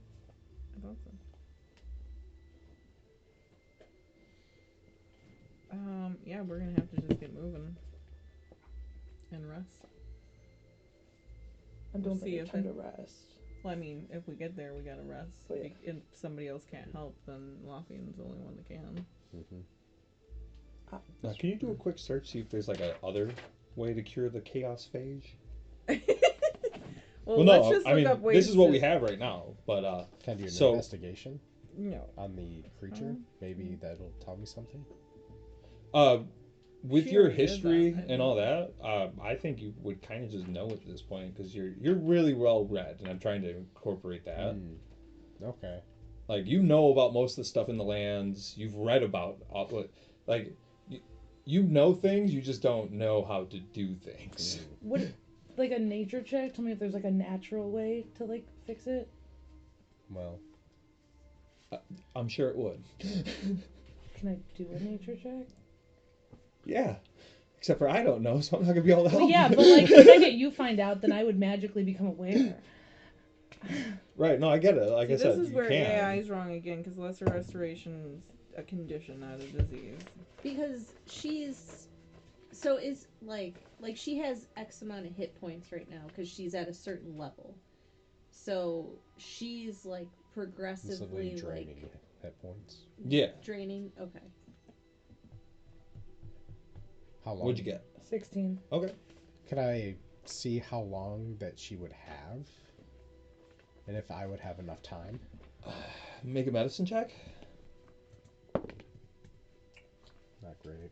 I thought so. Yeah, we're gonna have to just get moving and rest. I don't See think it's if time it- to rest. Well, I mean, if we get there, we gotta rest. Oh, yeah. If somebody else can't help, then Lafian's the only one that can. Mhm. Now, can you do a quick search, see if there's like a other way to cure the chaos phage? Well, no, let's just I look mean, up ways this is what to- we have right now, but Can I do an So- investigation No. on the creature? Maybe that'll tell me something. with She your already did history that, I and all that, I think you would kind of just know at this point because you're really well read, and I'm trying to incorporate that. Okay. Like you know about most of the stuff in the lands. You've read about like you know things. You just don't know how to do things. What, like a nature check? Tell me if there's like a natural way to like fix it. Well, I'm sure it would. Can I do a nature check? Yeah. Except for I don't know, so I'm not gonna be able to help. Well, yeah, you. but like the second you find out, then I would magically become aware. Right. No, I get it. Like See, I said, this is you where can. AI is wrong again, because lesser restoration's a condition, not a disease. Because she's so is like she has X amount of hit points right now because she's at a certain level. So she's like progressively draining like hit points. Yeah. draining. Okay. How long? What'd you get? 16. Okay. Could I see how long that she would have? And if I would have enough time? Make a medicine check. Not great.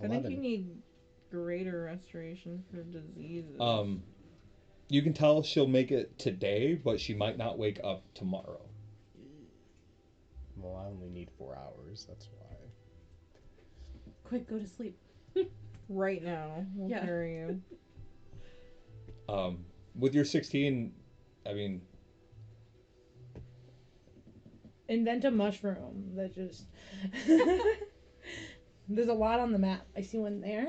I think you 11. need greater restoration for diseases. You can tell she'll make it today, but she might not wake up tomorrow. Well, I only need 4 hours. That's why. Quick, go to sleep. Right now, we'll Yeah. carry you. With your 16, I mean, Invent a mushroom that just. There's a lot on the map. I see one there.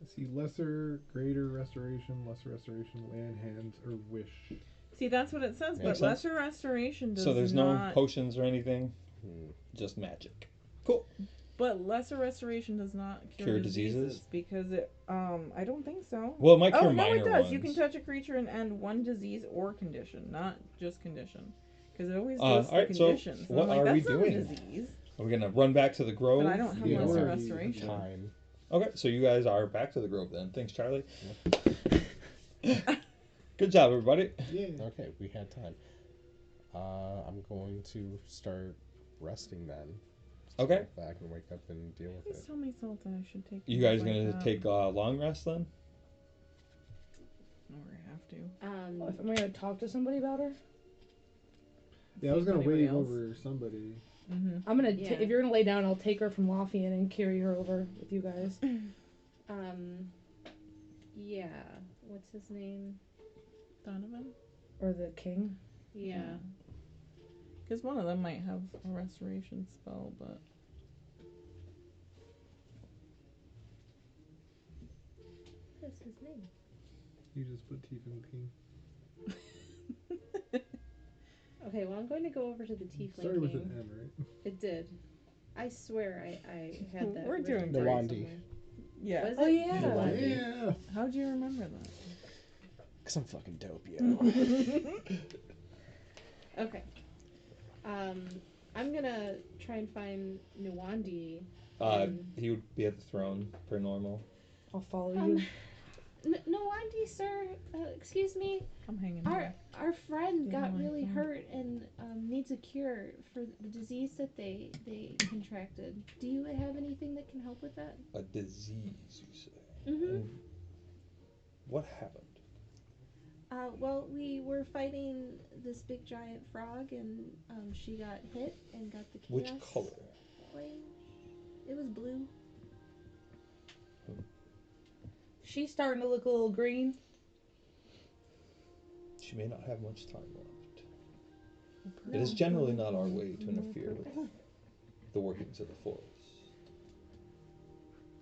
See, lesser, greater restoration, lesser restoration, land, hands, or wish. See, that's what it says, Makes but sense. lesser restoration does So there's not. no potions or anything, Hmm. just magic. Cool. But lesser restoration does not cure Cure diseases diseases? because it. I don't think so. Well, it might cure Oh no, minor it does. ones. You can touch a creature and end one disease or condition, not just condition, because it always All lists the right, so conditions. And what I'm like, are we that's not doing? a disease. Are we gonna run back to the grove? But I don't have Yeah, lesser we're- restoration. Time. Okay, so you guys are back to the grove then. Thanks, Charlie. Good job, everybody. Yeah. Okay, we had time. I'm going to start resting then. Just Okay. go back and wake up and deal with Please it. tell me, Sultan, I should take. You things guys like gonna that. take a long rest then? Or I have to. Oh, if I'm gonna talk to somebody about her, Yeah, I was gonna Anybody wave else? over somebody. Mm-hmm. I'm gonna. Yeah. If you're gonna lay down, I'll take her from Lafian and carry her over with you guys. Yeah. What's his name? Donovan. Or the king. Yeah. Because one of them might have a restoration spell, but What's his name? You just put teeth in king. Okay, well, I'm going to go over to the Tiefling Started with King. an N, right? It did. I swear I had that. We're written doing down great. somewhere. yeah. Was Oh, it? yeah. Nawandi. Yeah. How'd you remember that? Because I'm fucking dope, yo. Okay. I'm gonna try and find Nawandi. He would be at the throne per normal. I'll follow you. Nawandi, sir. Excuse me. I'm hanging Our here. our friend Yeah, got my really friend. hurt and needs a cure for the disease that they contracted. Do you have anything that can help with that? A disease, you say? Mm-hmm. And what happened? Well, we were fighting this big giant frog, and she got hit and got the chaos Which color? flame. It was blue. She's starting to look a little green. She may not have much time left. It is generally not our way to interfere with the workings of the forest.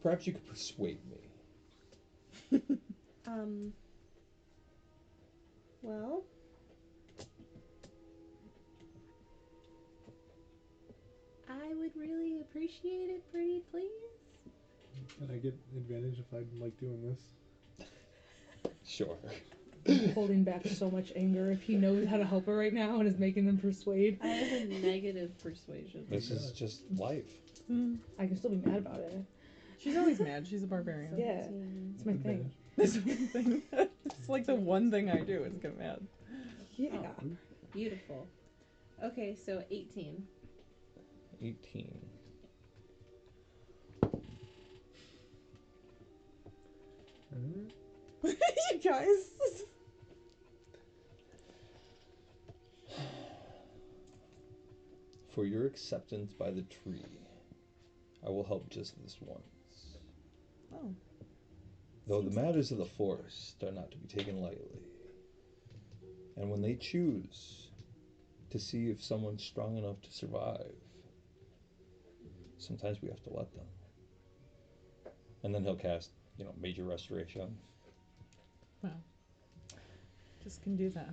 Perhaps you could persuade me. Well, I would really appreciate it, pretty please. Can I get advantage if I like doing this? Sure. I'm holding back so much anger if he knows how to help her right now and is making them persuade. I have a negative persuasion. This is just life. I can still be mad about it. She's always mad. She's a barbarian. Yeah. 17. It's my thing. That's one thing. It's like the one thing I do is get mad. Yeah. Oh, beautiful. Okay, so 18. 18. You guys. For your acceptance by the tree, I will help just this once. Oh. Though the matters of the forest are not to be taken lightly. And when they choose to see if someone's strong enough to survive, sometimes we have to let them. And then he'll cast, major restoration. Wow. Just can do that.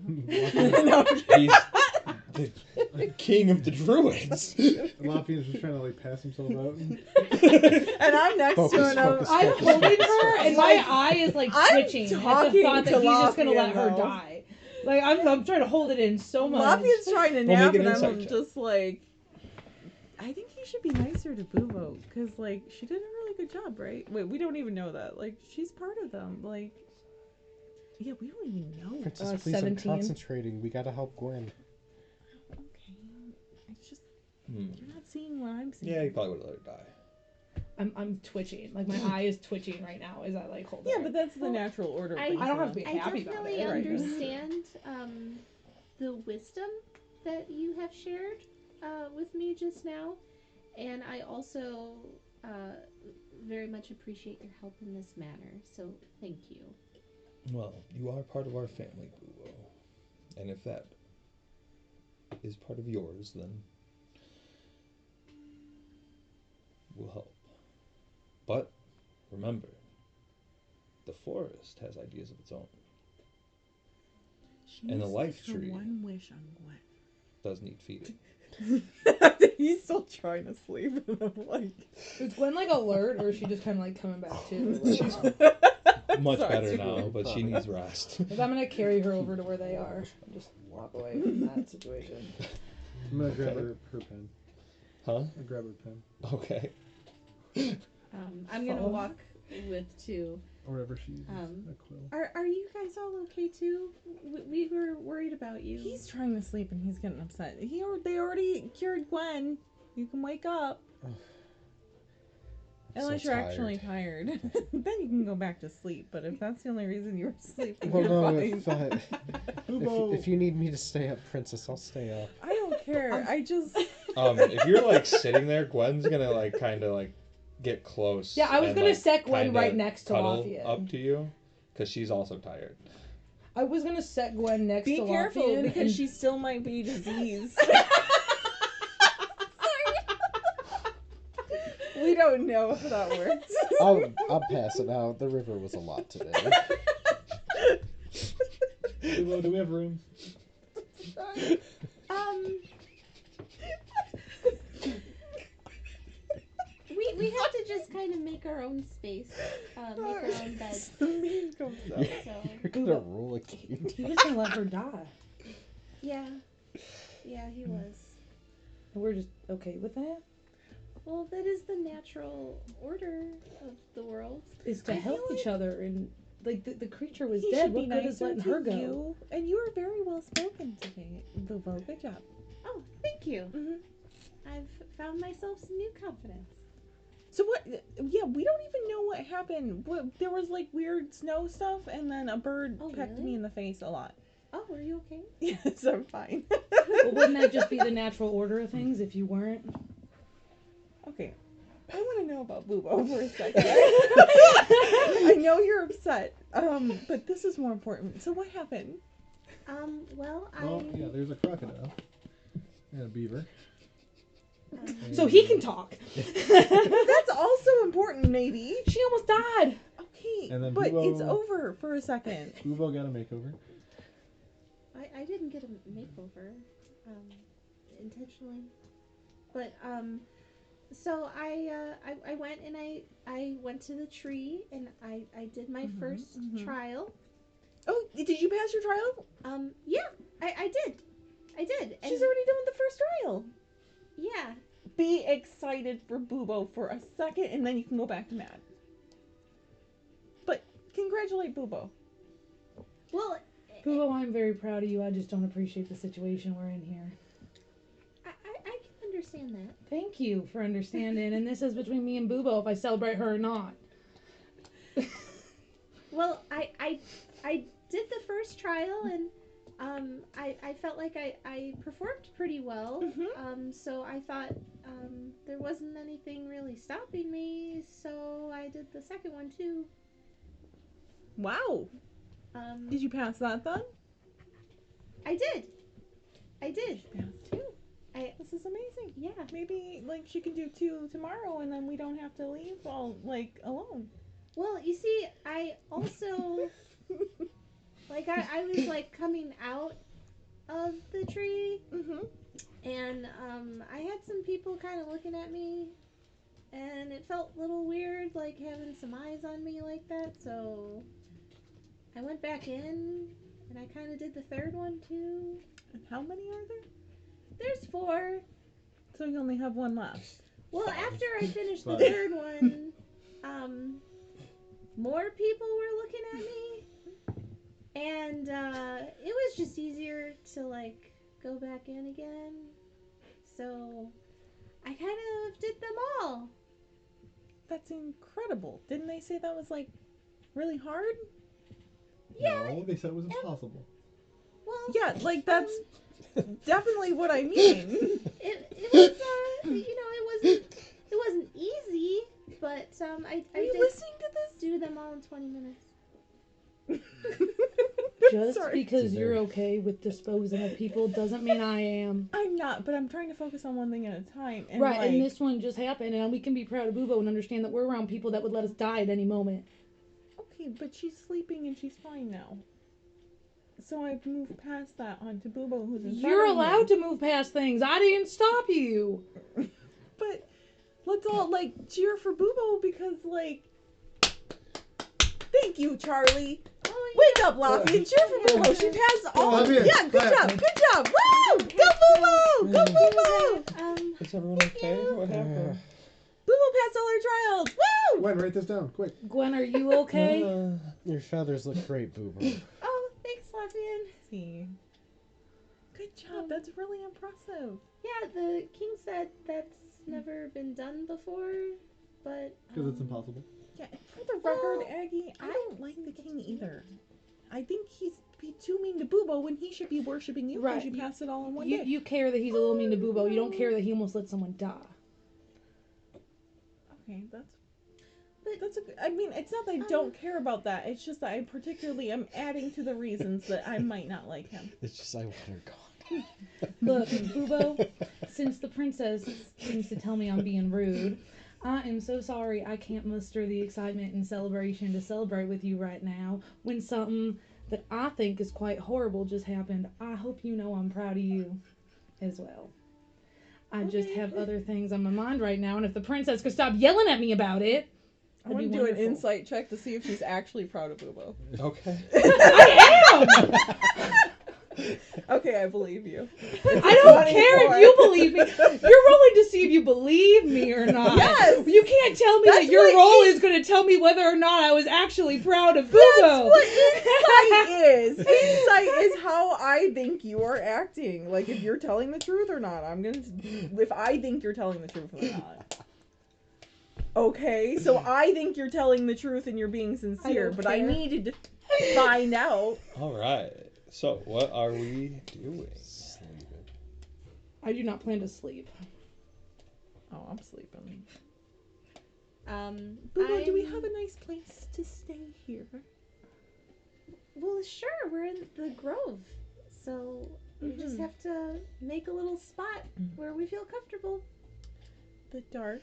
He's the king of the druids. Lafian's just trying to pass himself out. And I'm next Focus, to it. focus, I'm focus, holding focus, her, focus. and my eye is like I'm twitching at the talking thought that to he's just gonna let Lafian, her though. die. Like I'm trying to hold it in so much. Lafian's trying to We'll nap, make an and insight I'm check. just like, I think he should be nicer to Bubo, because, she did a really good job, right? Wait, we don't even know that. She's part of them. Yeah, we don't even know. Princess, please, 17. I'm concentrating. We gotta help Gwen. Okay. It's just, you're not seeing what I'm seeing. Yeah, you probably would have let her die. I'm twitching. Like my eye is twitching right now as I hold her. Yeah, but that's the natural order of I things. I don't have to be I happy about definitely it. Right. understand the wisdom that you have shared with me just now, and I also very much appreciate your help in this matter. So thank you. Well, you are part of our family, Bubo. And if that is part of yours, then we'll help. But remember, the forest has ideas of its own. She And the needs life her tree. one wish on Gwen. Does need feeding. He's still trying to sleep, and I'm like, Is Gwen like alert, or is she just kind of like coming back to? She's much Sorry. better now, but she needs rest. Like, I'm gonna carry her over to where they are. And just walk away from that situation. I'm gonna grab Okay. her pen. Huh? I'll grab her pen. Okay. I'm gonna Follow. walk with two. Or whatever she uses. Um, A quill. Are you guys all okay too? We were worried about you. he's trying to sleep and he's getting upset. They already cured Gwen. You can wake up. I'm Unless so you're actually tired. Then you can go back to sleep. But if that's the only reason you were sleeping, Well, you're no, fine. if you need me to stay up, Princess, I'll stay up. I don't care. I just... If you're like sitting there, Gwen's gonna like kind of like get close. Yeah, I was and, gonna like, set Gwen kinda right next to cuddle Lafian. up to you, because she's also tired. I was gonna set Gwen next Be to careful, Lafian because and- she still might be diseased. We don't know if that works. I'll pass it out. The river was a lot today. Do we have room? We have to just kind of make our own space, make our own bed. The meme comes out. So You're gonna roll a game. He was gonna let her die. yeah, he was. We're just okay with that. Well, that is the natural order of the world. Is to I help feel each other, and like the creature was He dead. should be What good is nicer letting to her go? you. And you were very well spoken today, Bubo. Good job. Oh, thank you. Mm-hmm. I've found myself some new confidence. So what? Yeah, we don't even know what happened. There was like weird snow stuff, and then a bird Oh, pecked really? me in the face a lot. Oh, are you okay? Yes, I'm fine. Well, wouldn't that just be the natural order of things if you weren't? Okay, I want to know about Bubo for a second. I know you're upset, but this is more important. So what happened? Well, Well, yeah, there's a crocodile. And a beaver. So he can talk. That's also important, maybe. She almost died. Okay, And then but Bubo- it's over for a second. Bubo got a makeover. I didn't get a makeover, intentionally, but so I went and I went to the tree and I did my first trial. Oh, did you pass your trial? Yeah, I did. And She's already done the first trial. yeah. Be excited for Bubo for a second, and then you can go back to Mad. But congratulate Bubo. Well, Bubo, I'm very proud of you. I just don't appreciate the situation we're in here. I can understand that. Thank you for understanding. And this is between me and Bubo if I celebrate her or not. Well, I did the first trial and I felt like I performed pretty well. So I thought there wasn't anything really stopping me, so I did the second one too. Wow. Did you pass that then? I did. Passed too. This is amazing. Yeah. Maybe like she can do 2 tomorrow, and then we don't have to leave all like alone. Well, you see, I also like I was like coming out of the tree, and I had some people kind of looking at me, and it felt a little weird, like having some eyes on me like that. So I went back in, and I kind of did the third one too. And how many are there? There's 4. So you only have 1 left. Well, after I finished the 5. third one, more people were looking at me, and it was just easier to like go back in again. So I kind of did them all. That's incredible. Didn't they say that was like really hard? Yeah. No, they said it was impossible. Well, Yeah, like that's definitely what I mean. it was it wasn't easy, but I Are you did listening to this? do them all in 20 minutes. Just Sorry. because you're okay with disposing of people doesn't mean I am. I'm not, but I'm trying to focus on one thing at a time. And Right, like, and this one just happened, and we can be proud of Bubo and understand that we're around people that would let us die at any moment. okay. Okay, but she's sleeping and she's fine now. So I've moved past that onto Bubo, who's inside You're of me. allowed to move past things. I didn't stop you. But let's all, like, cheer for Bubo because, like... Thank you, Charlie. Oh, Wake up, Lafian. Cheer for Bubo. She passed all... Lafian, Yeah, good clap. job. Good job. Woo! Go, Bubo! Go, Bubo! Is everyone okay? What happened? Bubo passed all her trials. Woo! Gwen, write this down, quick. Gwen, are you okay? Your feathers look great, Boober. Oh, thanks, Lafian. See. Good job. That's really impressive. Yeah, the king said that's never been done before, but Because it's impossible. Yeah, and for the record, Well, Aggie, I I don't like the king either. I think he's too mean to Bubo when he should be worshipping you because Right. you passed it all in one You, day. you care that he's a little mean to Bubo. You don't care that he almost let someone die. Okay, that's a good, I mean, it's not that I don't care about that. It's just that I particularly am adding to the reasons that I might not like him. It's just I want her gone. Look, Bubo, since the princess seems to tell me I'm being rude, I am so sorry I can't muster the excitement and celebration to celebrate with you right now when something that I think is quite horrible just happened. I hope you know I'm proud of you as well. I just have other things on my mind right now, and if the princess could stop yelling at me about it, I want to do an insight check to see if she's actually proud of Bubo. Okay. I am! Okay, I believe you. I don't care if you believe me. You're rolling to see if you believe me or not. Yes! You can't tell me That's that your what roll is going to tell me whether or not I was actually proud of Bubo. That's what insight is. Insight is how I think you are acting. Like, if you're telling the truth or not. If I think you're telling the truth or not. Okay, so I think you're telling the truth and you're being sincere, but I care. needed to find out. All right. So, what are we doing? Sleeping. I do not plan to sleep. Oh, I'm sleeping. Bubo, do we have a nice place to stay here? Well, sure, we're in the grove, so we just have to make a little spot where we feel comfortable. The dark.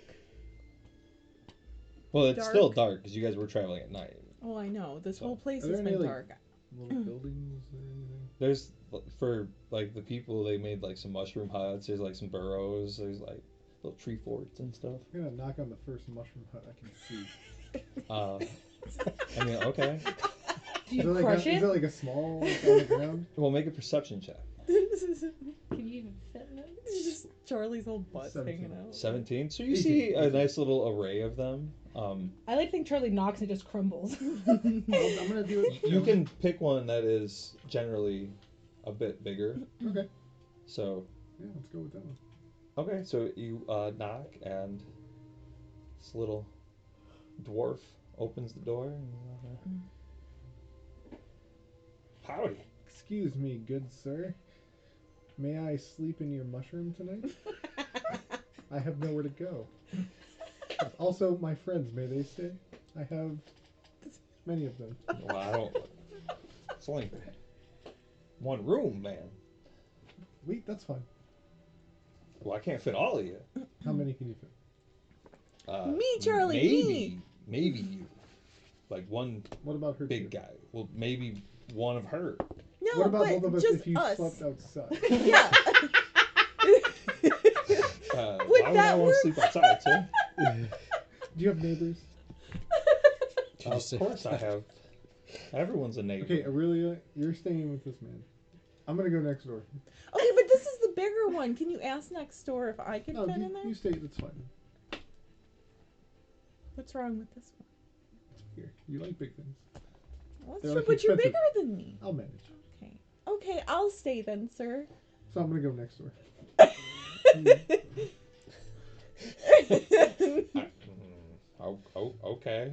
Well, it's Dark. still dark because you guys were traveling at night. Oh, I know. This whole place Are has there been any, like, dark. Little buildings or anything? There's, for, like, the people, they made, like, some mushroom huts. There's, like, some burrows. There's, like, little tree forts and stuff. I'm gonna knock on the first mushroom hut I can see. I mean, okay. Do you Is it like crush a, it? Is it like a small, like, on the ground? Well, make a perception check. Can you even fit in it? It's just Charlie's whole butt 17. hanging out. 17. So you see a nice little array of them. I like to think Charlie knocks and just crumbles. I'm gonna do it. You can pick one that is generally a bit bigger. Okay. So, Yeah, let's go with that one. okay, so you knock, and this little dwarf opens the door. And, howdy. Excuse me, good sir. May I sleep in your mushroom tonight? I have nowhere to go. Also, my friends, may they stay? I have many of them. Well, I don't. It's only one room, man. Wait, that's fine. Well, I can't fit all of you. How many can you fit? Me, Charlie, me. Maybe you. Like one What about her big two? guy. Well, maybe one of her. No, What about but both of us just if you us. slept outside? Yeah. Why Would would I that want work? to sleep outside, sir? Do you have neighbors? Did you Of say course I have. Everyone's a neighbor. Okay, Aurelia, you're staying with this man. I'm gonna go next door. Okay, but this is the bigger one. Can you ask next door if I can No, fit in there? you stay. That's fine. What's wrong with this one? Here, you like big things. Well, They're that's true, like but you're expensive. bigger than me. I'll manage. Okay. Okay, I'll stay then, sir. So I'm gonna go next door. Okay.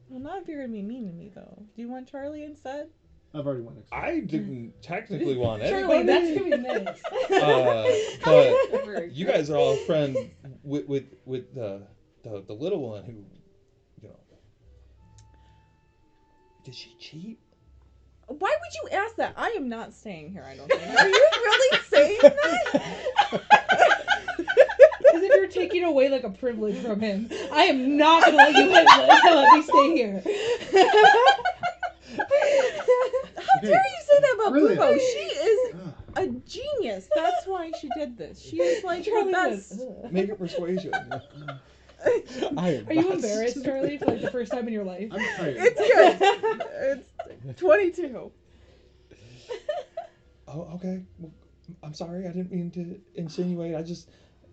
Well, not if you're gonna be mean to me, though. Do you want Charlie instead? I've already went next door. I didn't technically want Charlie, anybody. that's who he missed. But you guys are all friends with the little one who, you know. Did she cheat? Why would you ask that? I am not staying here, I don't think. Are you really saying that? As if you're taking taking away like a privilege from him. I am not gonna let you let me stay here. How dare you say that about Brilliant. Bubo? She is a genius. That's why she did this. She is like Charlie the best. says, "Ugh." Make it persuasion. Are you embarrassed, Charlie, for like the first time in your life? I'm tired. It's good. It's 22. Oh, okay. Well, I'm sorry. I didn't mean to insinuate.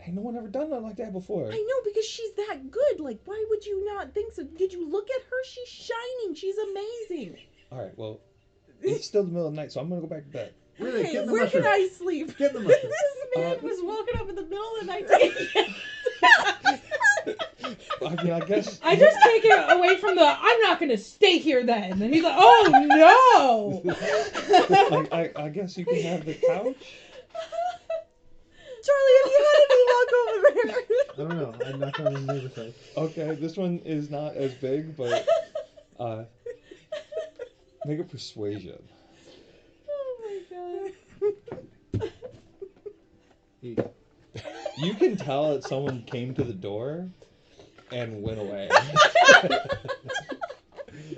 Ain't no one ever done nothing like that before. I know, because she's that good. Like, why would you not think so? Did you look at her? She's shining. She's amazing. All right. Well, it's still the middle of the night, so I'm gonna go back to bed. Really, Hey, get in the where mushroom. can I sleep? Get in the mushroom. This man was woken up in the middle of the night taking I mean, I guess. I just take it away from the, I'm not going to stay here then. And he's like, oh no! I guess you can have the couch. Charlie, have you had any luck over there? I don't know. I'm not going to the neighbor's house. Okay, this one is not as big, but make a persuasion. Oh my god. 8. You can tell that someone came to the door and went away.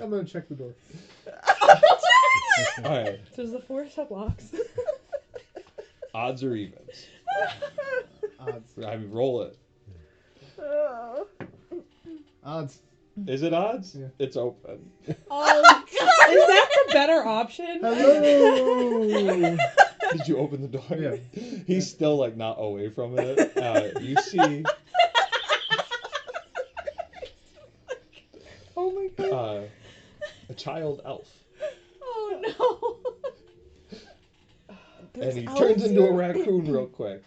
I'm going to check the door. All right, So does the forest have locks? odds or evens? Odds. I mean, roll it. Oh. Odds. Is it odds? Yeah. It's open. Oh god. Is that the better option? Hello! Did you open the door? Yeah. He's still like not away from it. You see Oh my god. a child elf, Oh no. and he elves turns into a here? raccoon real quick.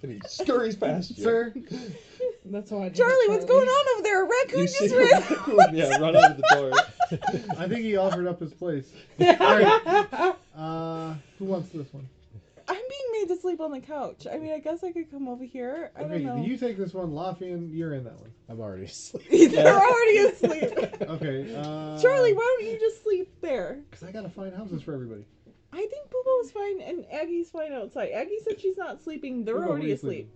And he scurries past you. Sir, That's why I did Charlie, it, what's going on over there? A raccoon You just see a ran. raccoon, yeah, run out of the door. I think he offered up his place. Who wants this one? I'm being made to sleep on the couch. I mean, I guess I could come over here. I Okay, don't know. you take this one. Lafian, you're in that one. I'm already asleep. They're already asleep. Okay, Charlie, why don't you just sleep there? Because I gotta find houses for everybody. I think Bubo's fine and Aggie's fine outside. Aggie said she's not sleeping. They're Bubo, where already you asleep.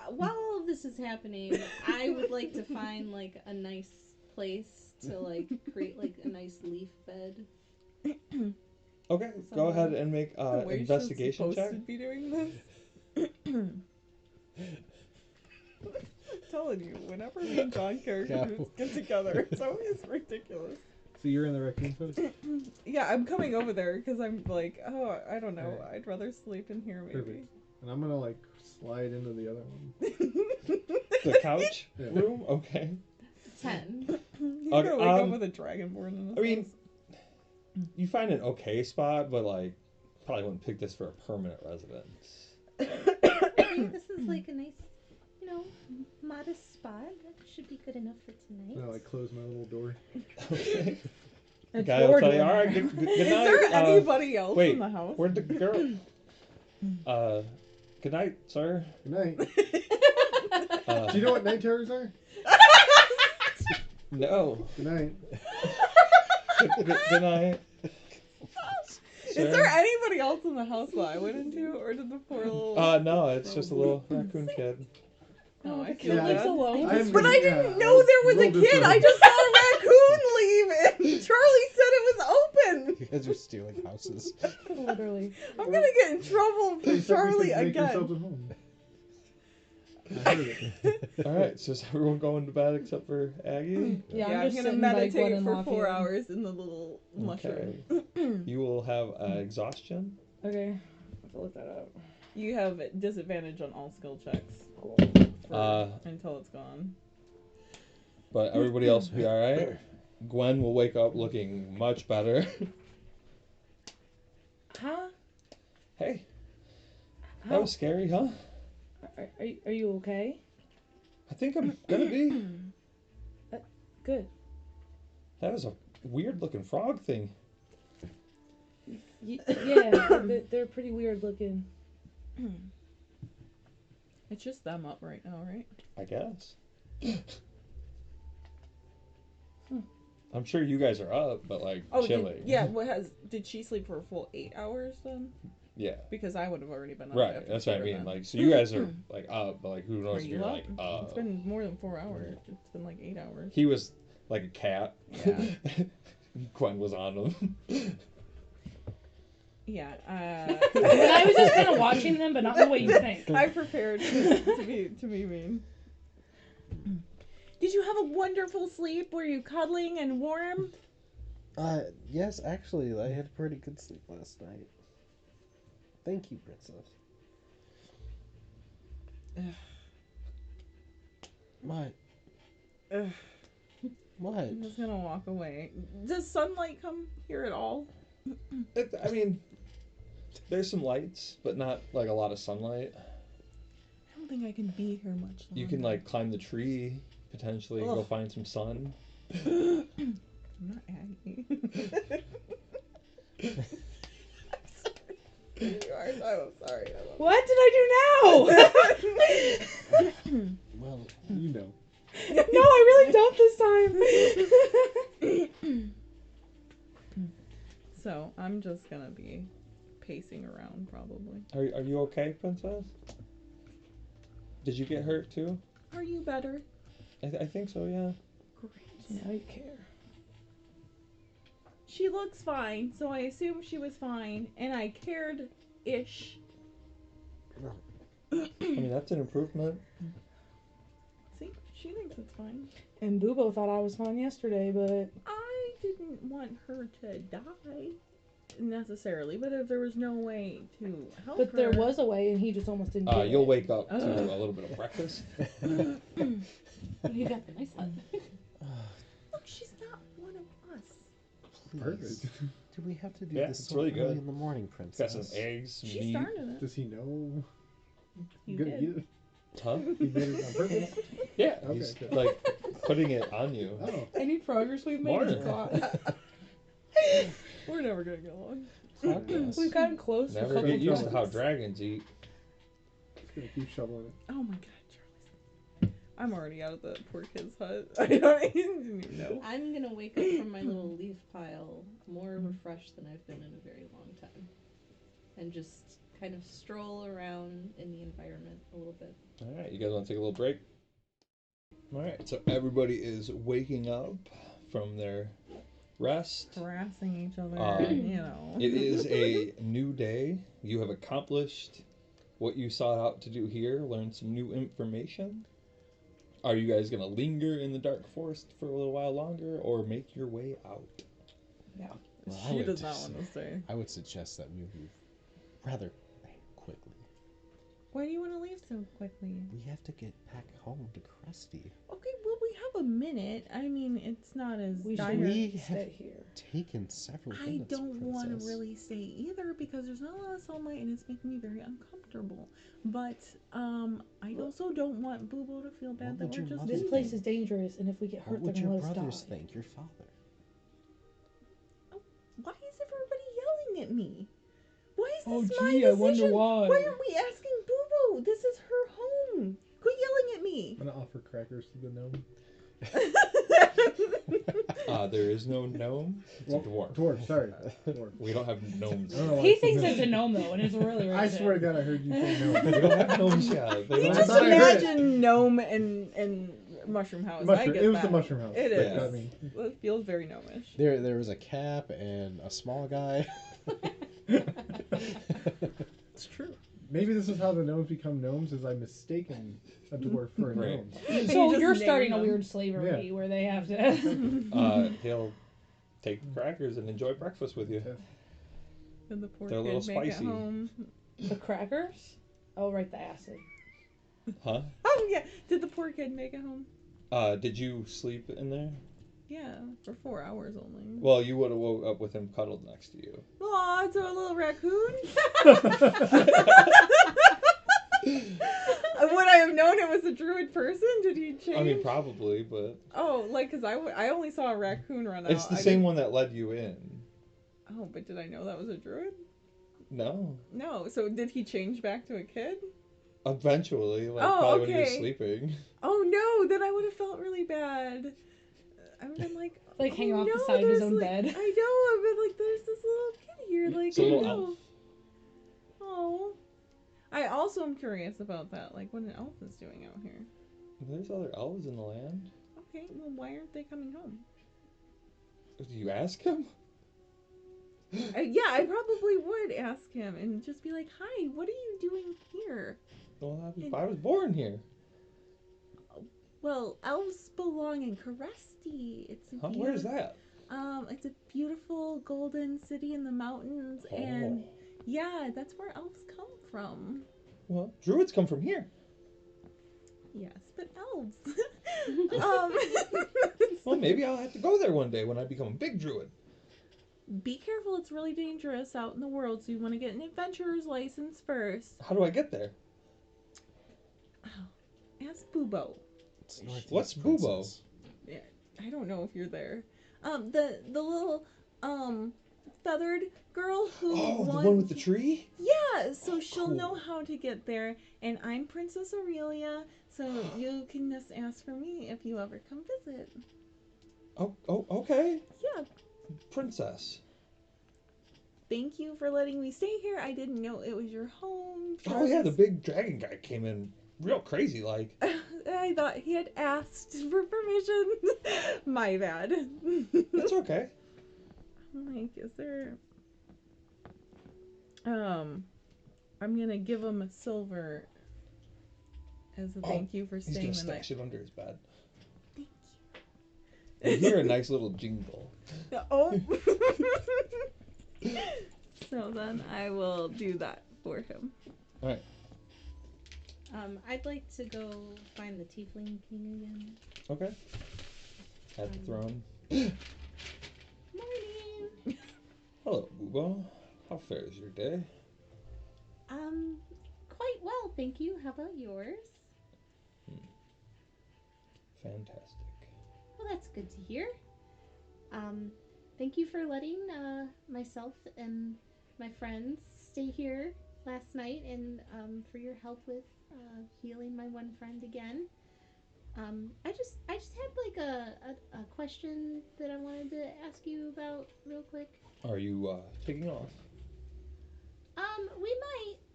While all of this is happening, I would like to find like a nice place to like create like a nice leaf bed. Okay, go ahead and make The way investigation she's check. supposed to be doing this. I'm telling you, whenever me and John characters get together, it's always ridiculous. So you're in the raccoon house? Yeah, I'm coming over there because I'm like, oh, I don't know. Alright. I'd rather sleep in here maybe. Perfect. And I'm gonna like slide into the other one. The couch Yeah. room? Okay. 10. He's Okay, gonna wake up um, with a dragonborn in his I mean, house. you find an okay spot, but like, probably wouldn't pick this for a permanent residence. Okay, this is like a nice, you know, modest spot. That should be good enough for tonight. And I like close my little door. Okay. The It's guy will tell you, door. all right, good Is night. there anybody else wait, in the house? where'd the girl? Good night, sir. Good night. Uh, Do you know what night terrors are? No. Good night. Good night. Is Sir? there anybody else in the house that I went into, or did the poor little? No, it's just a little raccoon kid. Oh, I the feel kid lives bad. alone. I'm But gonna- I didn't yeah, know there was a roll this kid. one. I just saw a raccoon leave, and Charlie said it was open. You guys are stealing houses. Literally. I'm gonna get in trouble They for said we Charlie said make yourselves again. at home. I heard it. All right, so is everyone going to bed except for Aggie? Yeah, I'm just gonna sitting by Gwen meditate and for 4 Lafian. hours in the little mushroom. You will have exhaustion. Okay. I have to look that up. You have disadvantage on all skill checks Cool. until it's gone. But everybody else will be all right. Gwen will wake up looking much better. Huh? Hey, that How? was scary, huh? Are you okay? I think I'm gonna be. Good. That was a weird looking frog thing. Yeah, they're pretty weird looking. It's just them up right now, right? I guess. I'm sure you guys are up, but like chilling. Did she sleep for a full 8 hours then? Yeah. Because I would have already been up. Right. after That's what I dinner mean. then. Like, so you guys are like up, but like who Are knows if you you're up? like It's been more than 4 hours. It's been like 8 hours. He was like a cat. Yeah. Gwen was on him. Yeah. But I was just kind of watching them, but not the way you think. I prepared to be mean. Did you have a wonderful sleep? Were you cuddling and warm? Yes, actually, I had a pretty good sleep last night. Thank you, Princess. What? Ugh. What? I'm just gonna walk away. Does sunlight come here at all? I mean, there's some lights, but not like a lot of sunlight. I don't think I can be here much longer. You can like climb the tree, potentially go Ugh. find some sun. I'm not Aggie. You are so sorry. What did I do now? Well, You know. No, I really don't this time. So I'm just gonna be pacing around probably. Are you okay, Princess? Did you get hurt too? Are you better? I think so, yeah. Great. Now you care. She looks fine, so I assume she was fine, and I cared-ish. I mean, that's an improvement. See, she thinks it's fine. And Bubo thought I was fine yesterday, but I didn't want her to die necessarily, but if there was no way to help her. there was a way, and he just almost didn't. Do You'll it. wake up to a little bit of breakfast. You got the nice one. Look, she's not one of us. please. Perfect. Do we have to do Yeah, this it's so really early good. in the morning, It's got Princess? some eggs, some She meat. started it. Does he know? You Gonna did. eat it? Huh? He made it on purpose? Yeah, Okay, he's good. like putting it on you. Oh. Any progress we've made Morning. is God. We're never gonna get along. Progress. We've gotten close for a Never couple get used to times. how dragons eat. Just gonna keep shoveling it. Oh my god, Charlie's. I'm already out of the poor kid's hut. I didn't even know. I'm gonna wake up from my little leaf pile more refreshed than I've been in a very long time. And just kind of stroll around in the environment a little bit. All right, you guys want to take a little break? All right, so everybody is waking up from their rest. Harassing each other, Um, you know. It is a new day. You have accomplished what you sought out to do here, learn some new information. Are you guys going to linger in the dark forest for a little while longer or make your way out? Well, I She would does not just- want to stay. I would suggest that we move rather quickly. Why do you want to leave so quickly? We have to get back home to Krusty. Okay, well, we have a minute. I mean, it's not as We should dire. We stay have here. taken several I minutes, don't want to Princess. really stay either because there's not a lot of sunlight and it's making me very uncomfortable. But I also don't want Bubo to feel bad What that would we're your just mother This leaving. place is dangerous, and if we get What hurt, would they're your gonna let us brothers die. think? Your father. Why is everybody yelling at me? Why is Oh, this gee, my I decision? wonder why. Why aren't we asking Bubo? This is her home. Quit yelling at me. I'm gonna offer crackers to the gnome. There is no gnome. It's a dwarf. Dwarf, sorry. Dwarf. We don't have gnomes. I don't know why He I said thinks gnome. it's a gnome though, and it's really I swear to God, I heard you say gnome. We don't have gnomes yet. They You don't I just thought I have heard it. imagine gnome and mushroom house. I Mushroom. get It was that. the mushroom house. It that is. got me. It feels very gnomish. There was a cap and a small guy. It's true. Maybe this is how the gnomes become gnomes, is I mistaken a dwarf for a Right. gnome. So just you're name starting a them. weird slavery Yeah. where they have to. He'll take the crackers and enjoy breakfast with you. And the poor They're a kid little make spicy. it home. The crackers? Oh, right, the acid. Huh? Oh yeah. Did the poor kid make it home? Did you sleep in there? Yeah, for 4 hours only. Well, you would have woke up with him cuddled next to you. Aw, it's a little raccoon. Would I have known it was a druid person? Did he change? I mean, probably, but Oh, like, cause I only saw a raccoon run out. it's the I same didn't- one that led you in. Oh, but did I know that was a druid? No. No. So did he change back to a kid? Eventually, like Oh, probably when he was okay. sleeping. Oh no, then I would have felt really bad. I would have been like, Like hanging oh, off the no, side of his there's, own like, bed. I know. I've been like, there's this little kid here. Like, It's a little no. elf. Oh. I also am curious about that, like what an elf is doing out here. There's other elves in the land. Okay, well, why aren't they coming home? Do you ask him? Yeah, I probably would ask him and just be like, "Hi, what are you doing here?" Well, I was born here. Well, elves belong in Caresti. It's a Where's that? It's a beautiful golden city in the mountains, and yeah, that's where elves come from. Well, druids come from here. Yes, but elves. Well, maybe I'll have to go there one day when I become a big druid. Be careful, it's really dangerous out in the world, so you want to get an adventurer's license first. How do I get there? Oh, ask Bubo. It's Northeast What's Bubo? Princess. Yeah, I don't know if you're there. The little feathered girl who Oh, won... the one with the tree? Yeah, so Oh, she'll cool. know how to get there, and I'm Princess Aurelia, so you can just ask for me if you ever come visit. Oh, okay. Yeah. Princess. Thank you for letting me stay here. I didn't know it was your home. Oh yeah, the big dragon guy came in real crazy like. I thought he had asked for permission. My bad. That's okay. I'm like, is there... I'm gonna give him a silver as a thank you for He's staying gonna the night. stash it under his bed. Thank You hear a nice little jingle. you. Oh. So then I will do that for him. All right. I'd like to go find the Tiefling King again. Okay. At the throne. Morning! Hello, Bubo. How fares your day? Quite well, thank you. How about yours? Fantastic. Well, that's good to hear. Thank you for letting myself and my friends stay here last night, and for your help with healing my one friend again. I just had like a question that I wanted to ask you about real quick. Are you taking off?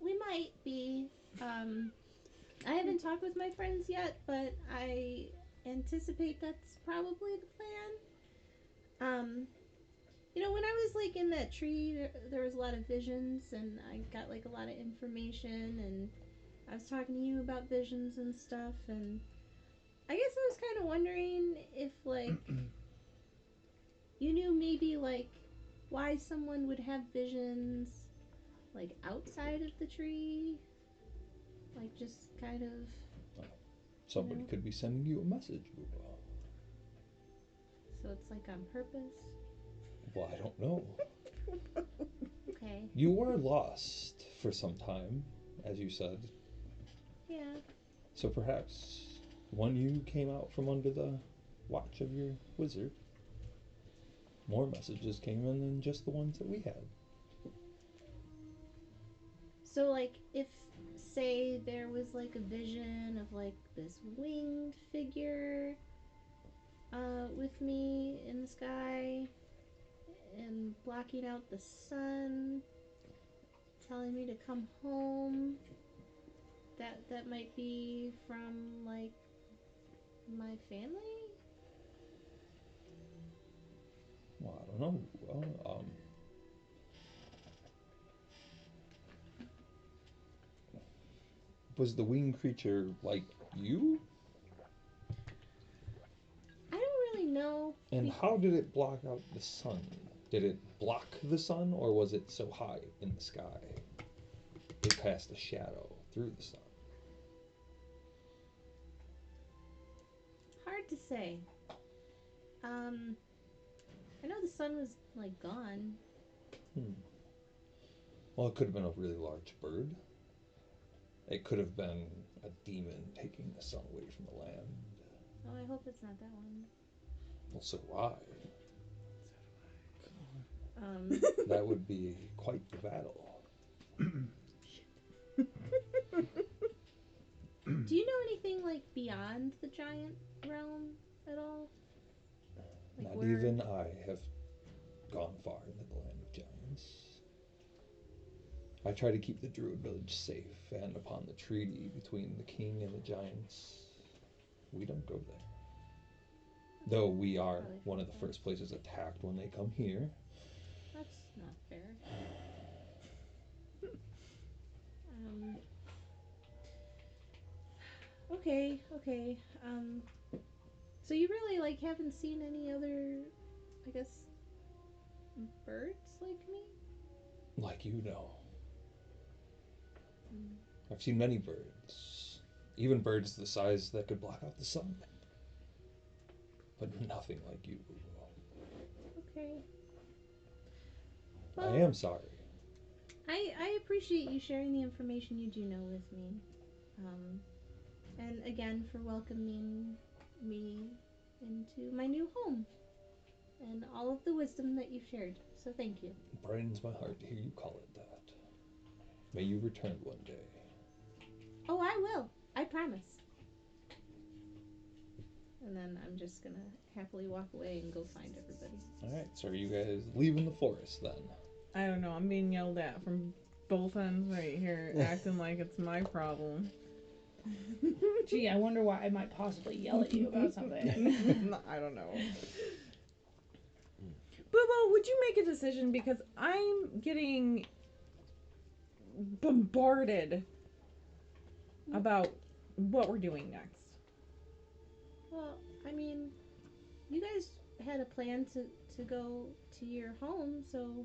We might be. I haven't talked with my friends yet, but I anticipate that's probably the plan. You know, when I was like in that tree, there was a lot of visions, and I got like a lot of information, and I was talking to you about visions and stuff, and I guess I was kind of wondering if like you knew maybe like why someone would have visions like outside of the tree, like just kind of. Somebody No. could be sending you a message, Bubo. So it's like on purpose. Well, I don't know. Okay. You were lost for some time, as you said. Yeah. So perhaps when you came out from under the watch of your wizard, more messages came in than just the ones that we had. So like if say there was like a vision of like this winged figure with me in the sky and blocking out the sun, telling me to come home, that might be from like my family. Well, I don't know. Well, was the winged creature like you? I don't really know. And how did it block out the sun? Did it block the sun, or was it so high in the sky it cast a shadow through the sun? Hard to say. I know the sun was like gone. Well, it could have been a really large bird. It could have been a demon taking the sun away from the land. Oh, I hope it's not that one. Well, so do I. That would be quite the battle. Do you know anything like beyond the giant realm at all? Like Not where... even I have gone far into the land of giants. I try to keep the druid village safe, and upon the treaty between the king and the giants, we don't go there. Though we are Probably one of the fair. first places attacked when they come here. That's not fair. Um. Okay. Okay. So you really like haven't seen any other, I guess, birds like me? Like you know. Mm. I've seen many birds. Even birds the size that could block out the sun. But nothing like you, Bubo. Okay. I am sorry. I appreciate you sharing the information you do know with me. And again for welcoming me into my new home and all of the wisdom that you've shared. So thank you. It brightens my heart to hear you call it that. May you return one day. Oh, I will. I promise. And then I'm just gonna happily walk away and go find everybody. Alright, so are you guys leaving the forest then? I don't know. I'm being yelled at from both ends right here, acting like it's my problem. Gee, I wonder why I might possibly yell at you about something. I don't know. Bubo, would you make a decision? Because I'm getting bombarded about what we're doing next. Well, I mean, you guys had a plan to go to your home, so,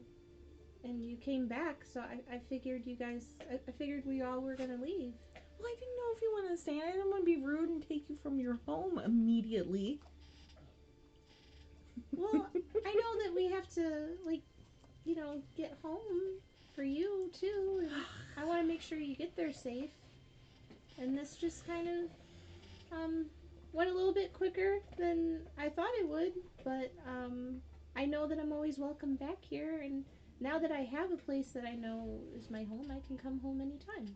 and you came back, so I figured you guys, I figured we all were gonna leave. Well, I didn't know if you want to stay. I didn't want to be rude and take you from your home immediately. Well, I know that we have to, like, you know, get home for you too, and I want to make sure you get there safe. And this just kind of went a little bit quicker than I thought it would, but I know that I'm always welcome back here, and now that I have a place that I know is my home, I can come home anytime.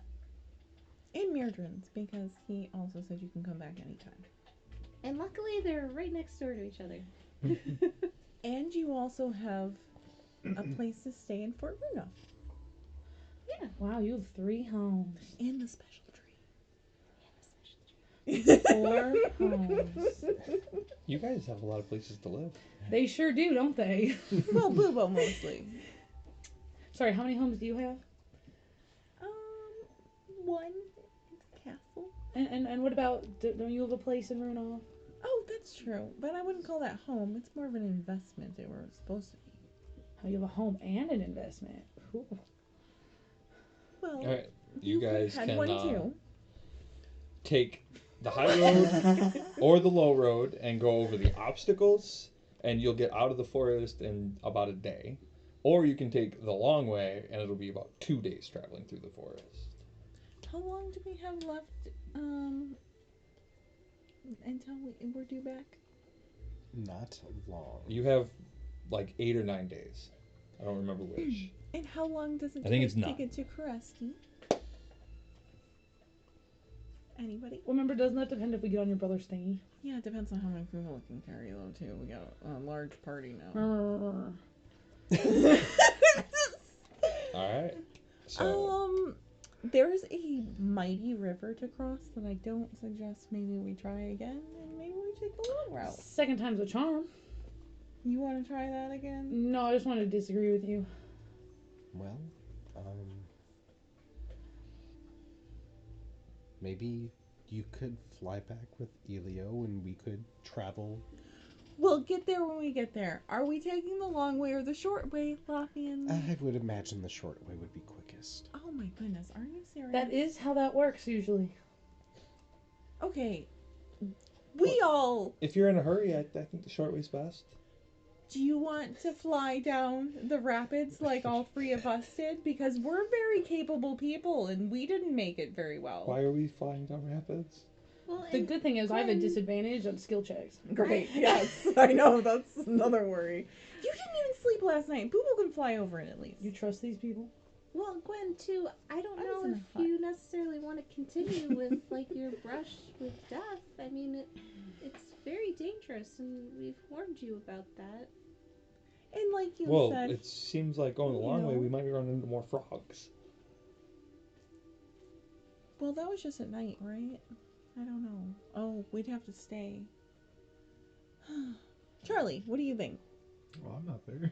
And Mairdren's, because he also said you can come back anytime. And luckily, they're right next door to each other. And you also have a place to stay in Fort Bruno. Yeah. Wow, you have 3 homes. And the special tree. 4 homes. You guys have a lot of places to live. They sure do, don't they? Well, Bubo mostly. Sorry, how many homes do you have? One. It's a castle. And what about, don't you have a place in Runoff? Oh, that's true. But I wouldn't call that home. It's more of an investment they were supposed to be. Oh, you have a home and an investment. Cool. Well, Alright, you guys had can one too. take the high road or the low road and go over the obstacles, and you'll get out of the forest in about a day. Or you can take the long way, and it'll be about 2 days traveling through the forest. How long do we have left until we're due back? Not long. You have like 8 or 9 days. I don't remember which. And how long does it I think take it's to 9. get to Koreski? Anybody? Remember, doesn't that depend if we get on your brother's thingy? Yeah, it depends on how many people we can carry though too. We got a large party now. Alright. So There's a mighty river to cross that I don't suggest maybe we try again, and maybe we take the long route. Second time's a charm. You want to try that again? No, I just wanted to disagree with you. Well, maybe you could fly back with Elio and we could travel. We'll get there when we get there. Are we taking the long way or the short way, Lafian? I would imagine the short way would be quickest. Oh my goodness, are you serious? That is how that works usually. Okay. We all... if you're in a hurry, I think the short way's best. Do you want to fly down the rapids like all 3 of us did? Because we're very capable people and we didn't make it very well. Why are we flying down rapids? Well, The and good thing is I have a Gwen- disadvantage on skill checks. Great, yes. I know, that's another worry. You didn't even sleep last night. Boo can fly over it at least. You trust these people? Well, Gwen, too, I don't I know was in if a hut. you necessarily want to continue with, like, your brush with death. I mean, it's very dangerous, and we've warned you about that. And like you Well, said... it seems like going the long way, we might run into more frogs. Well, that was just at night, right? I don't know. Oh, we'd have to stay. Charlie, what do you think? Well, I'm not there.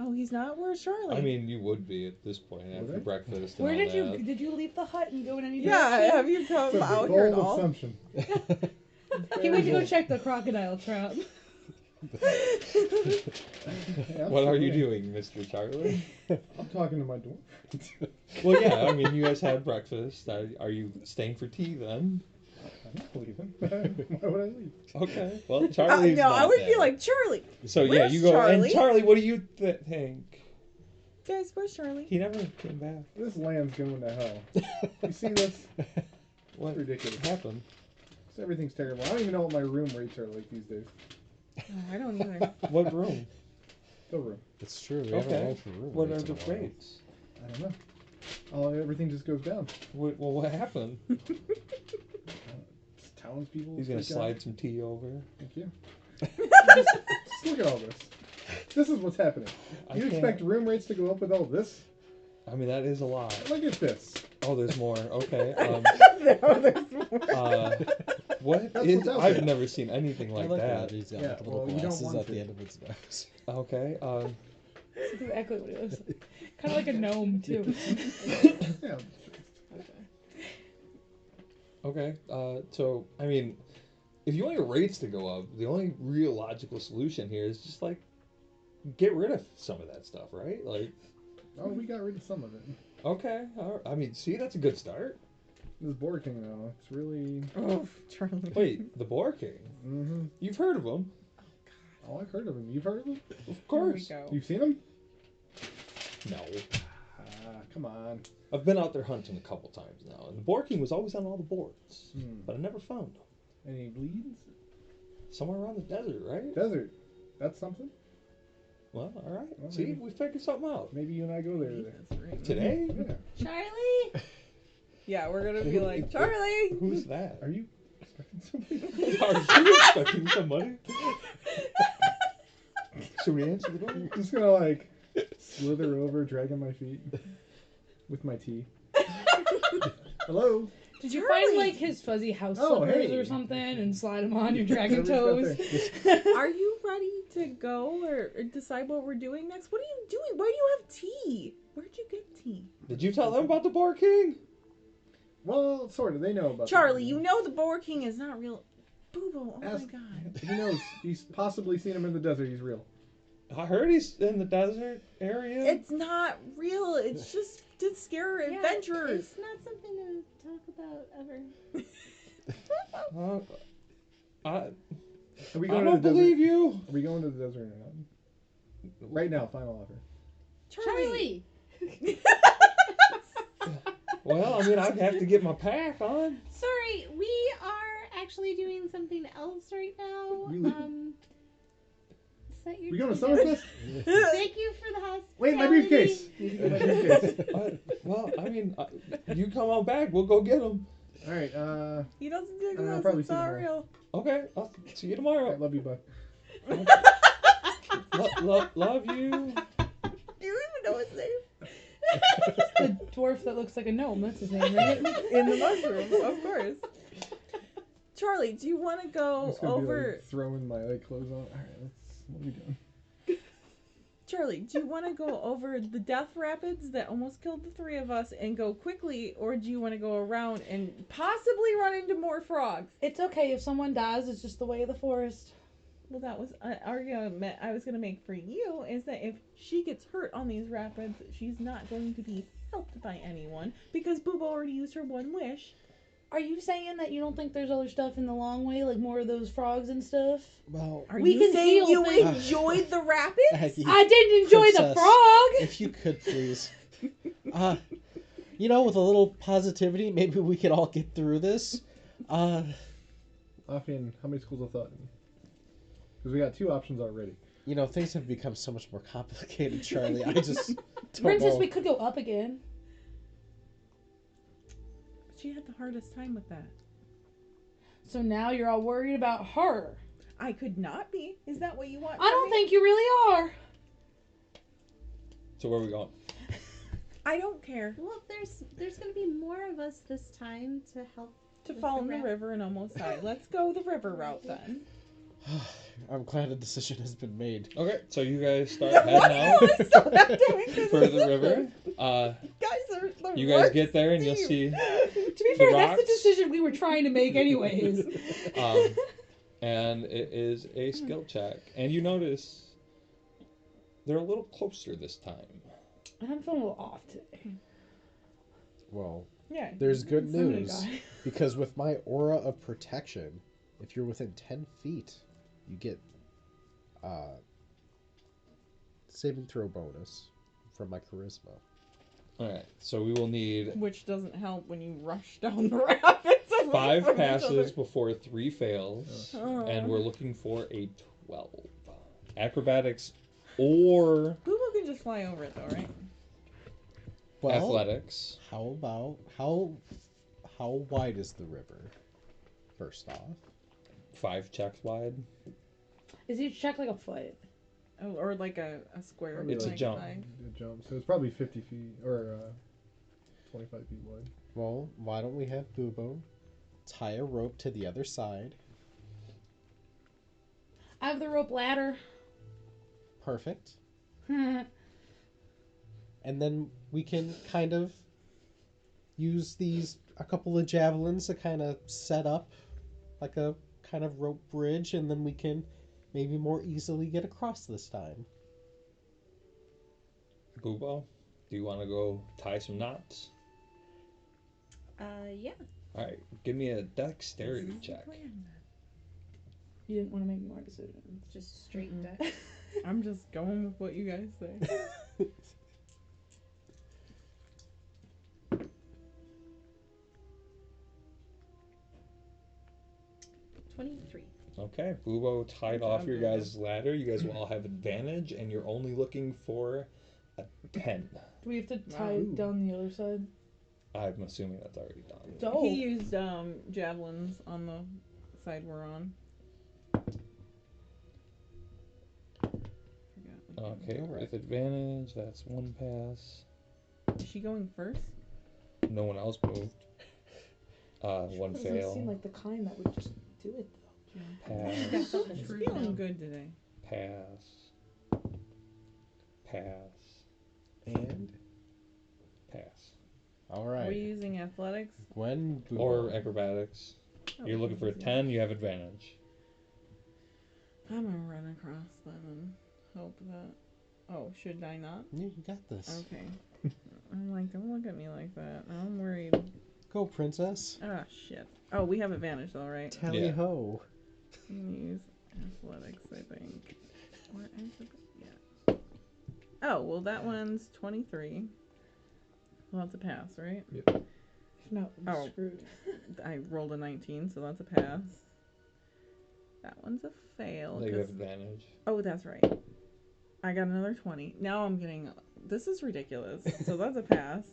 Oh, he's not? Where's Charlie? I mean, you would be at this point Would after I? breakfast. And Where all did you leave the hut and go in any yeah, direction? have you come It's a out here at bold all? assumption. He went to go check the crocodile trap. Yeah, What are you absolutely. doing, Mr. Charlie? I'm talking to my dwarf. Well, yeah, I mean, you guys had breakfast. Are you staying for tea then? I'm not leaving. Why would I leave? Okay. Well, Charlie's no, not I would there. be like, Charlie. So yeah, Where's you go. Charlie? And Charlie, what do you think? Guys, where's Charlie? He never came back. This land's going to hell. You see this? What It's ridiculous. happened? Everything's terrible. I don't even know what my room rates are like these days. Oh, I don't either. What room? The room. It's true. We haven't Okay. rolled for room What are rates the in a while. rates? I don't know. Everything just goes down. Well, what happened? Townspeople. He's gonna freak out. slide some tea over. Thank you. just look at all this. This is what's happening. I You can't- expect room rates to go up with all this? I mean, that is a lot. Look at this. Oh, there's more. Okay. No, there's more. What That's is? what's out I've there. never seen anything like I like that. He's got Yeah, like little well, you don't glasses want at the to. end of his nose. Okay. That's exactly what it was. Kind of like a gnome, too. Yeah. Okay. So I mean, if you want your rates to go up, the only real logical solution here is just like get rid of some of that stuff, right? Like, Oh, we got rid of some of it. okay. I mean, see, that's a good start. This board king, though, it's really. Oh, Charlie. Wait, the Boar King. Mm-hmm. You've heard of him, Oh, I've heard of him. You've heard of him? of course. Here we go. You've seen him? No, Come on. I've been out there hunting a couple times now, and the Boar King was always on all the boards, Hmm. but I never found him. Any bleeds? Somewhere around the desert, right? Desert. That's something? Well, all right. Well, See, maybe- we figured something out Maybe you and I go there today. That's right. today. Yeah. Charlie! Yeah, we're gonna be like, Charlie! Who's that? Are you expecting somebody? Are you expecting somebody? Should we answer the door? I'm just gonna, like, slither over, dragging my feet with my tea. Hello? Did you Charlie! find, like, his fuzzy house Oh, slippers hey. or something and slide them on your dragon Whatever's toes? got there. Are you ready to go or decide what we're doing next? What are you doing? Why do you have tea? Where'd you get tea? Did you tell them about the Boar King? Well, sort of. They know about Charlie, that. you know the Boar King is not real. Boo-boo, oh Ask- my god. He knows. He's possibly seen him in the desert. He's real. I heard he's in the desert area. It's not real. It's just to scare Yeah, adventurers. It's not something to talk about ever. I Are we I going don't to the believe desert? you. Are we going to the desert or not? Right now, final offer. Charlie! Well, I mean, I'd have to get my pack on. Sorry, we are actually doing something else right now. Really? Is that your We going to tea Summerfest? bag? Thank you for the hospitality. Wait, my briefcase. Need to get my briefcase. Well, I mean, you come on back. We'll go get them. All right. He doesn't I'll exist. probably It's see you not tomorrow. real. Okay, I'll see you I tomorrow. love you, Buck. Love you. Do you even know his name? The dwarf that looks like a gnome, that's his name, right? In the mushroom, of course. Charlie, do you want to I'm go just gonna over? be like throwing my clothes on. All right, what are we doing? Charlie, do you want to go over the death rapids that almost killed the three of us and go quickly, or do you want to go around and possibly run into more frogs? It's okay if someone dies, it's just the way of the forest. Well, that was an argument I was going to make for you, is that if she gets hurt on these rapids, she's not going to be helped by anyone, because Boobo already used her one wish. Are you saying that you don't think there's other stuff in the long way, like more of those frogs and stuff? Well, Are We you can saying heal you things. enjoyed the rapids? Aggie, I didn't enjoy the Princess, frog! if you could please. You know, with a little positivity, maybe we could all get through this. Lafian, how many schools of thought? Because we got two options already. You know, things have become so much more complicated, Charlie. I just don't Princess, know. we could go up again. She had the hardest time with that. So now you're all worried about her. I could not be. Is that what you want? I don't think you really are. So where are we going? I don't care. Well, there's gonna be more of us this time to help. To with fall in the raft. river and almost die. Let's go the river route then. I'm glad a decision has been made. Okay, so you guys start heading out for the river. Guys are the You guys worst get there and you'll team. see, To be fair, that's rocks. the decision we were trying to make anyways. and it is a skill check. And you notice they're a little closer this time. I'm feeling a little off today. Well, Yeah. there's good I'm gonna news. die. Because with my aura of protection, if you're within 10 feet, you get saving throw bonus from my charisma. Alright, so we will need Which doesn't help when you rush down the rapids. away 5 from each passes before 3 fails. other. And we're looking for a 12. Acrobatics or Google can just fly over it though, right? Well, athletics. how about how wide is the river? First off, 5 checks wide. Is each check like a foot? Oh, or like a square. Probably It's a like jump. A jump. So it's probably 50 feet or 25 feet wide. well, why don't we have Bubo tie a rope to the other side? I have the rope ladder. Perfect. And then we can kind of use a couple of javelins to kind of set up like a kind of rope bridge, and then we can maybe more easily get across this time. Bubo, do you want to go tie some knots? Yeah. Alright, give me a dexterity check. You didn't want to make more decisions. Just straight Mm-mm. deck. I'm just going with what you guys say. 23. Okay, Bubo tied Good off job, your Bubo. guys' ladder. You guys will all have advantage, and you're only looking for a 10. Do we have to tie Wow. down the other side? I'm assuming that's already done. Dope. He used javelins on the side we're on. Forgot. Okay, with advantage, that's 1 pass. Is she going first? No one else moved. 1 Doesn't fail. seem like the kind that would just do it though. Pass. She's feeling good today. Pass. Pass. And Pass. all Are right, we using athletics? Gwen, Bubo. Or acrobatics. Oh, You're looking for a yeah. 10, you have advantage. I'm gonna run across them and hope that. Oh, should I not? You got this. Okay. I'm like, don't look at me like that. I'm worried. Go, princess. Ah, shit. Oh, we have advantage though, right? Tally Yeah. ho. I'm gonna use athletics, I think. Or yeah. Oh, well, that one's 23. Well, that's a pass, right? No, I'm Oh. screwed. I rolled a 19, so that's a pass. That one's a fail. They have 'cause- advantage. Oh, that's right. I got another 20. Now I'm getting. This is ridiculous. So that's a pass.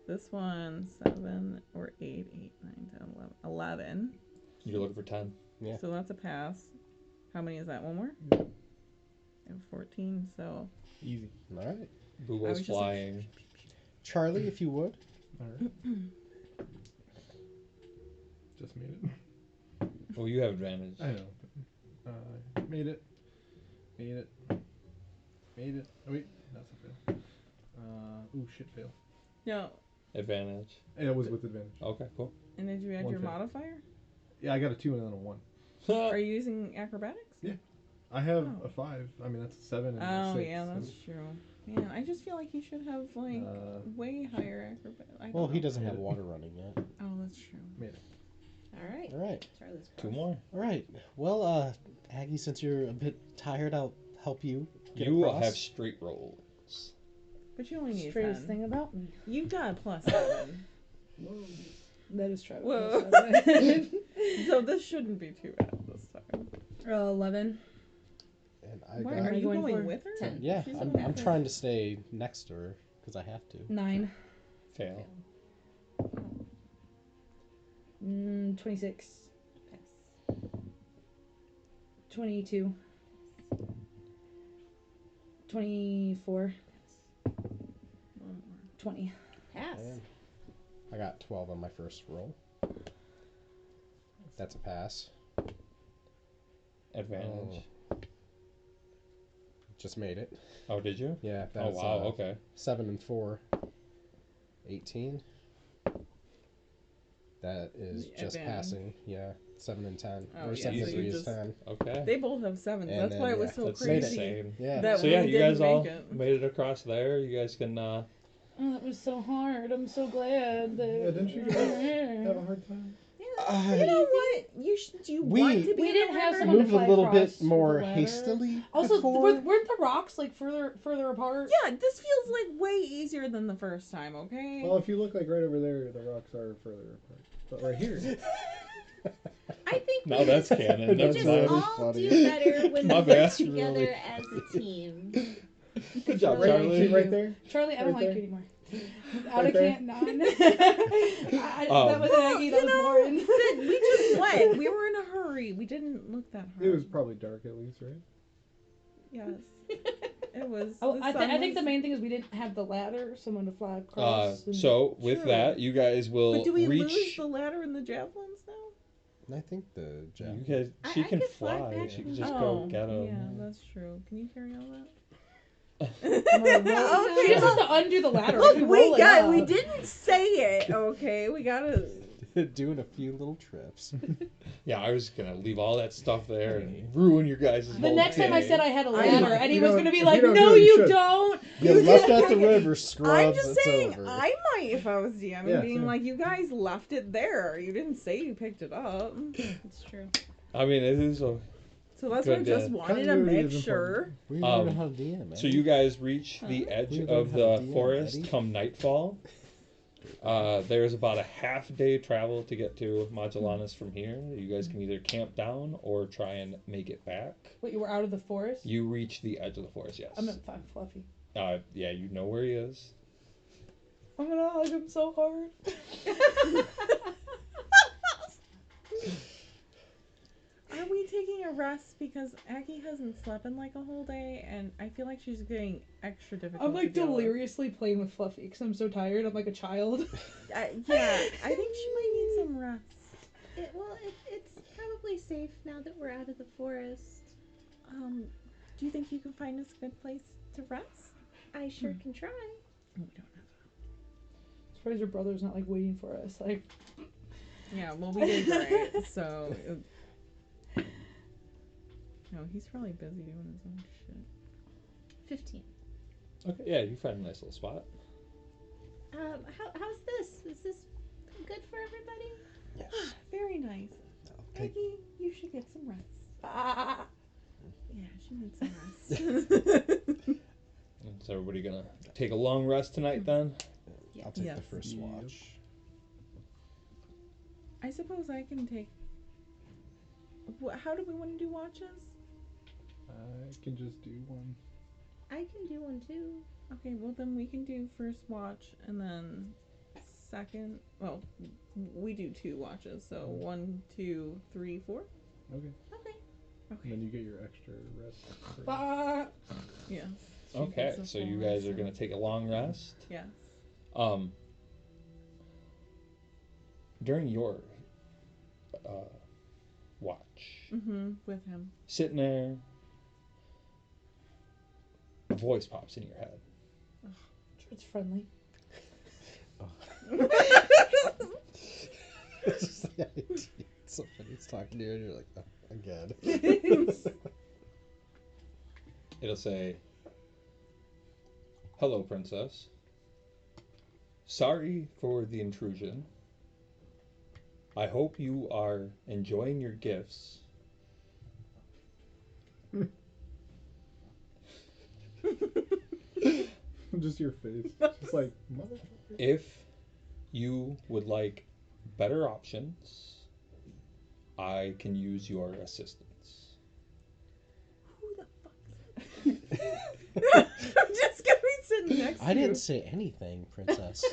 This one, 7 or 8, 8, 9, 10, 11. 11. You're looking for 10. Yeah. So that's a pass. How many is that? One more? Yeah. I have 14, so. Easy. All right. I Bubo's was just like, flying. Charlie, if you would. Alright. Just made it. Well, you have advantage. I know. Made it. Made it. Made it. Oh, wait. That's a fail. Ooh, shit, fail. No. Advantage. It was with advantage. Okay, cool. And did you add One your fail. modifier? Yeah, I got a 2 and then a 1. Are you using acrobatics? I have Oh. a 5. I mean, that's a 7 and a Oh, 6. yeah, that's true. Man, I just feel like you should have, like, way higher acrobatics. Well, he doesn't have water running yet. Oh, that's true. Alright. All right. Charlie's 2 more. All right. Well, Aggie, since you're a bit tired, I'll help you get You will across. have straight rolls. But you only need Straightest 10. thing about me. You got a plus 7. That is true. Whoa. So this shouldn't be too bad this time. 11. And I Why, got, are you going going for with her? 10. yeah, She's I'm okay. trying to stay next to her because I have to. 9. Fail. 26. Pass. 22. 24. One more. 20. Pass. And I got 12 on my first roll. That's a pass. Advantage. Just made it. Oh, did you? Yeah. Oh, That's, wow. Okay. 7 and 4. 18. That is just Advantage. passing. Yeah. 7 and 10. Oh, Or yeah, 7 so and you 3 is just- 10. Okay. They both have 7s. And That's then, why it was yeah, so That's crazy. insane. Yeah. That So we yeah, you didn't guys all make it. made it across there. You guys can Oh, that was so hard. I'm so glad that. Yeah, didn't you guys have a hard time? You know what? You We- want to be We in didn't the have river? someone to Moved a fly little across bit with more the ladder. hastily. Also, before. weren't the rocks like further apart? Yeah, this feels like way easier than the first time, okay? Well, if you look like right over there, the rocks are further apart. But right here, I think now that's canon. we That's just really fine. all funny. do better when My we work bad. together Really as a team. Good job, Charlie. Charlie. see right there. Charlie, I don't Right like there. you anymore. Out Right of there. can't none. That was Aggie. That was Lauren. We just went. We were in a hurry. We didn't look that hard. It was probably dark at least, right? Yes. It was. Oh, the I sun think the was- main thing is we didn't have the ladder, someone to fly across. and- So with True. that, you guys will But do we lose reach. the ladder and the javelins now? I think the You javelin. guys, she I can could fly fly. back She can and just oh, go get them. yeah, that's true. Can you carry all that? I'm gonna roll- Okay. She just has to undo the ladder. Look, We we roll it got. We up. didn't say it. Okay, we gotta. Doing a few little trips. Yeah, I was gonna leave all that stuff there and ruin your guys' The whole next time I day. said I had a I- ladder, and he you was don't- gonna be if like, you don't "No, do it, you you should." don't." You left at the river, scrubs. I'm just it's saying, over. I might if I was DMing, Yeah, being same. like, you guys left it there. You didn't say you picked it up. It's true. I mean, it is a. So that's why I Good, just wanted to Continuity make is sure. important. We Um, learned how to DM, man. So you guys reach the edge We of learned how the to DM, forest Eddie. come nightfall. There's about a half-day travel to get to Magellanes from here. You guys can either camp down or try and make it back. Wait, you were out of the forest? You reach the edge of the forest, yes. I'm gonna find Fluffy. Yeah, you know where he is. I'm gonna hug him so hard. Are we taking a rest because Aggie hasn't slept in like a whole day, and I feel like she's getting extra difficult. I'm like to deal with. deliriously playing with Fluffy because I'm so tired. I'm like a child. Yeah, I think she might need some rest. It's probably safe now that we're out of the forest. Do you think you can find us a good place to rest? I sure can try. We don't have. Surprised your brother's not like waiting for us. Like, Yeah, well, we did great, so. No, he's probably busy doing his own shit. 15. Okay, yeah, you find a nice little spot. How's this? Is this good for everybody? Yes. Very nice. I'll take- Aggie, you should get some rest. ah. Yeah, she needs some rest. Is everybody gonna take a long rest tonight then? I'll take Yes. the first Yep. watch. I suppose I can take. How do we want to do watches? I can just do one. I can do one too. Okay, well then we can do first watch and then second. Well, we do 2 watches, so 1, 2, 3, 4. Okay. Okay. And Okay. then you get your extra rest. for- Ah. Yes. She Okay, gets a so full you guys are rest. gonna take a long rest. Yes. During your watch, With him. sitting there, a voice pops in your head. It's friendly. It's just the idea. Somebody's talking to you and you're like, oh, again. It'll say, "Hello, princess. Sorry for the intrusion. I hope you are enjoying your gifts. Just your face. Just like, motherfucker. If you would like better options, I can use your assistance." Who the fuck? I'm just gonna be sitting next to I you. didn't say anything, princess.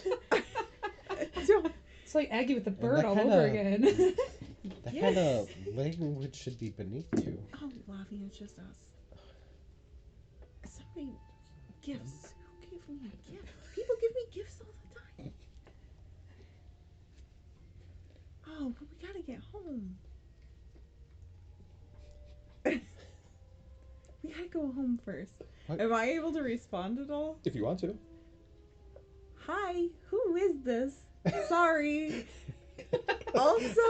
Don't- It's like Aggie with the And bird that all kinda- over again. That Yes. kind of language should be beneath you. Oh, Lafian, it's just us. Somebody gifts. Who gave me a gift? People give me gifts all the time. Oh, but we gotta get home. We gotta go home first. What? Am I able to respond at all? If you want to. Hi, who is this? Sorry. Also,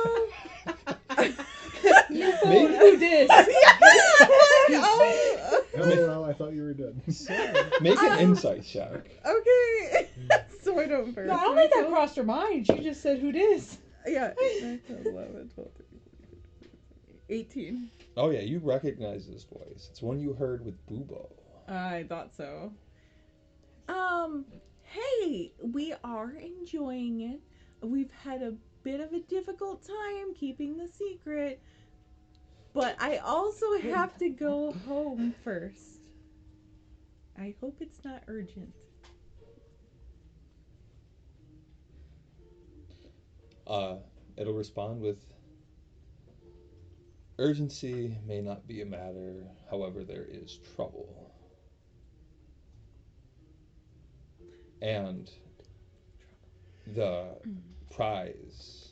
New phone, who dis? Oh, LOL, I thought you were dead. Make an insight check. okay. So I don't embarrass No, I don't think that myself. crossed her mind. She just said, who dis? Yeah. 9, 10, 11, 12, 13, 18. Oh yeah, you recognize this voice. It's one you heard with Bubo. I thought so. Hey, we are enjoying it. We've had a bit of a difficult time keeping the secret, but I also have to go home first. I hope it's not urgent. It'll respond with, urgency may not be a matter, however there is trouble. And the prize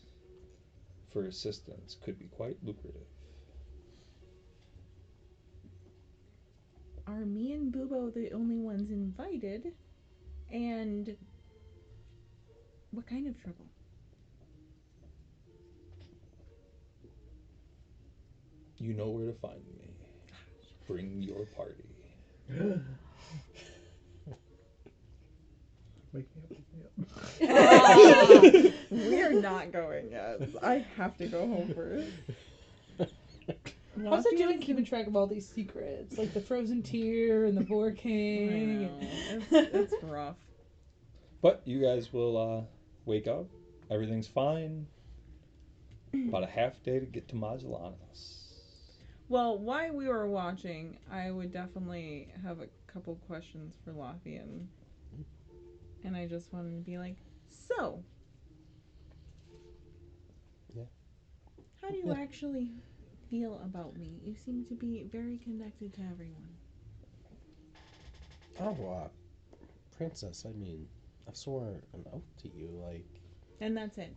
for assistance could be quite lucrative. Are me and Bubo the only ones invited? And what kind of trouble? You know where to find me. Bring your party. Wake me up. We are not going yet. I have to go home first. How's it doing keeping track of all these secrets? Like the frozen tear and the boar I king. know. It's rough. But you guys will wake up. Everything's fine. About a half day to get to Magellanos. Well, while we were watching, I would definitely have a couple questions for Lafian. And I just wanted to be like, so. Yeah. How do you actually feel about me? You seem to be very connected to everyone. Oh, princess, I mean, I swore an oath to you, like... And that's it.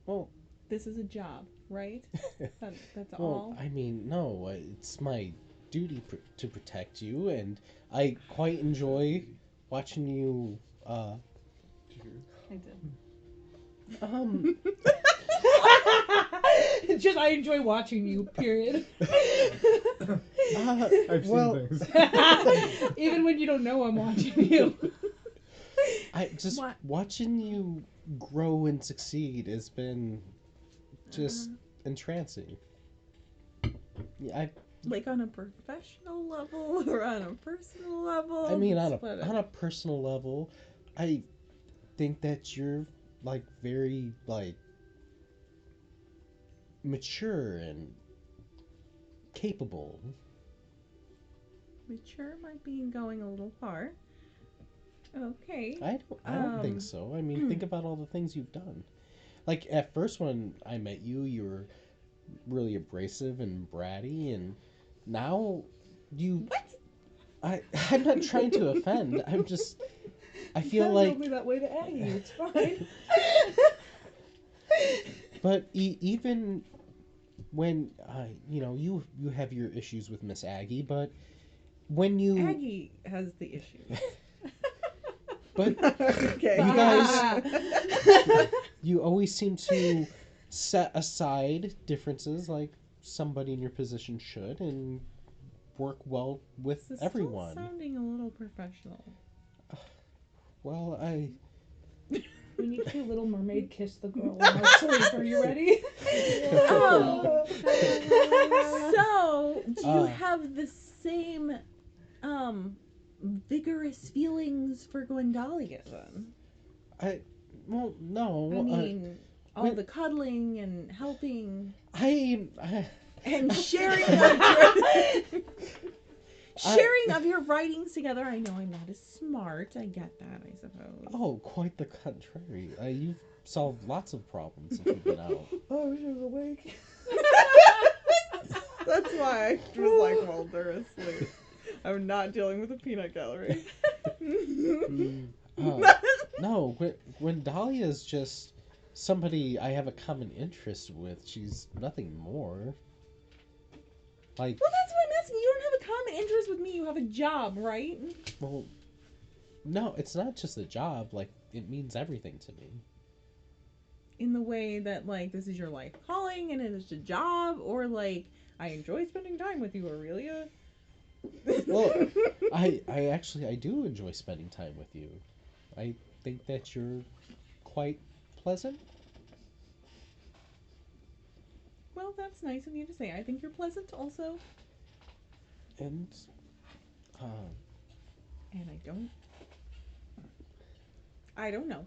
Well... This is a job, right? That's well, all? I mean, no, it's my duty to protect you, and I quite enjoy watching you, I did. It's just I enjoy watching you, period. I've seen things. Even when you don't know I'm watching you. I just watching you grow and succeed has been just entrancing. Yeah, Like on a professional level or on a personal level? I mean, on a personal level, I think that you're like very like mature and capable. Mature might be going a little far. Okay. I don't think so. I mean, think about all the things you've done. Like at first when I met you, you were really abrasive and bratty, and now you. What? I'm not trying to offend. I feel like. Told me that way to Aggie. It's fine. But even when you have your issues with Miss Aggie, but when you Aggie has the issue. but Okay. you guys, you always seem to set aside differences like somebody in your position should and work well with This is everyone. Still sounding a little professional. Well, We need to do Little Mermaid kiss the girl in our sleep. Are you ready? So, do you Uh. have the same vigorous feelings for Gwendalia then? well, no. I mean, all when- the cuddling and helping I and sharing of sharing of your writings together. I know I'm not as smart. I get that, I suppose. Oh, quite the contrary. You've solved lots of problems since you've been out. Oh, I wish I was awake. That's why I was like, well, they're asleep. I'm not dealing with a peanut gallery. No, when Dahlia's just somebody I have a common interest with. She's nothing more. Like, Well, that's what I'm asking. You don't have a common interest with me. You have a job, right? well, no, it's not just a job. Like, it means everything to me. In the way that, like, this is your life calling and it is a job, or, like, I enjoy spending time with you, Aurelia. Well, I do enjoy spending time with you. I think that you're quite pleasant. Well, that's nice of you to say. I think you're pleasant also. And, And I don't know.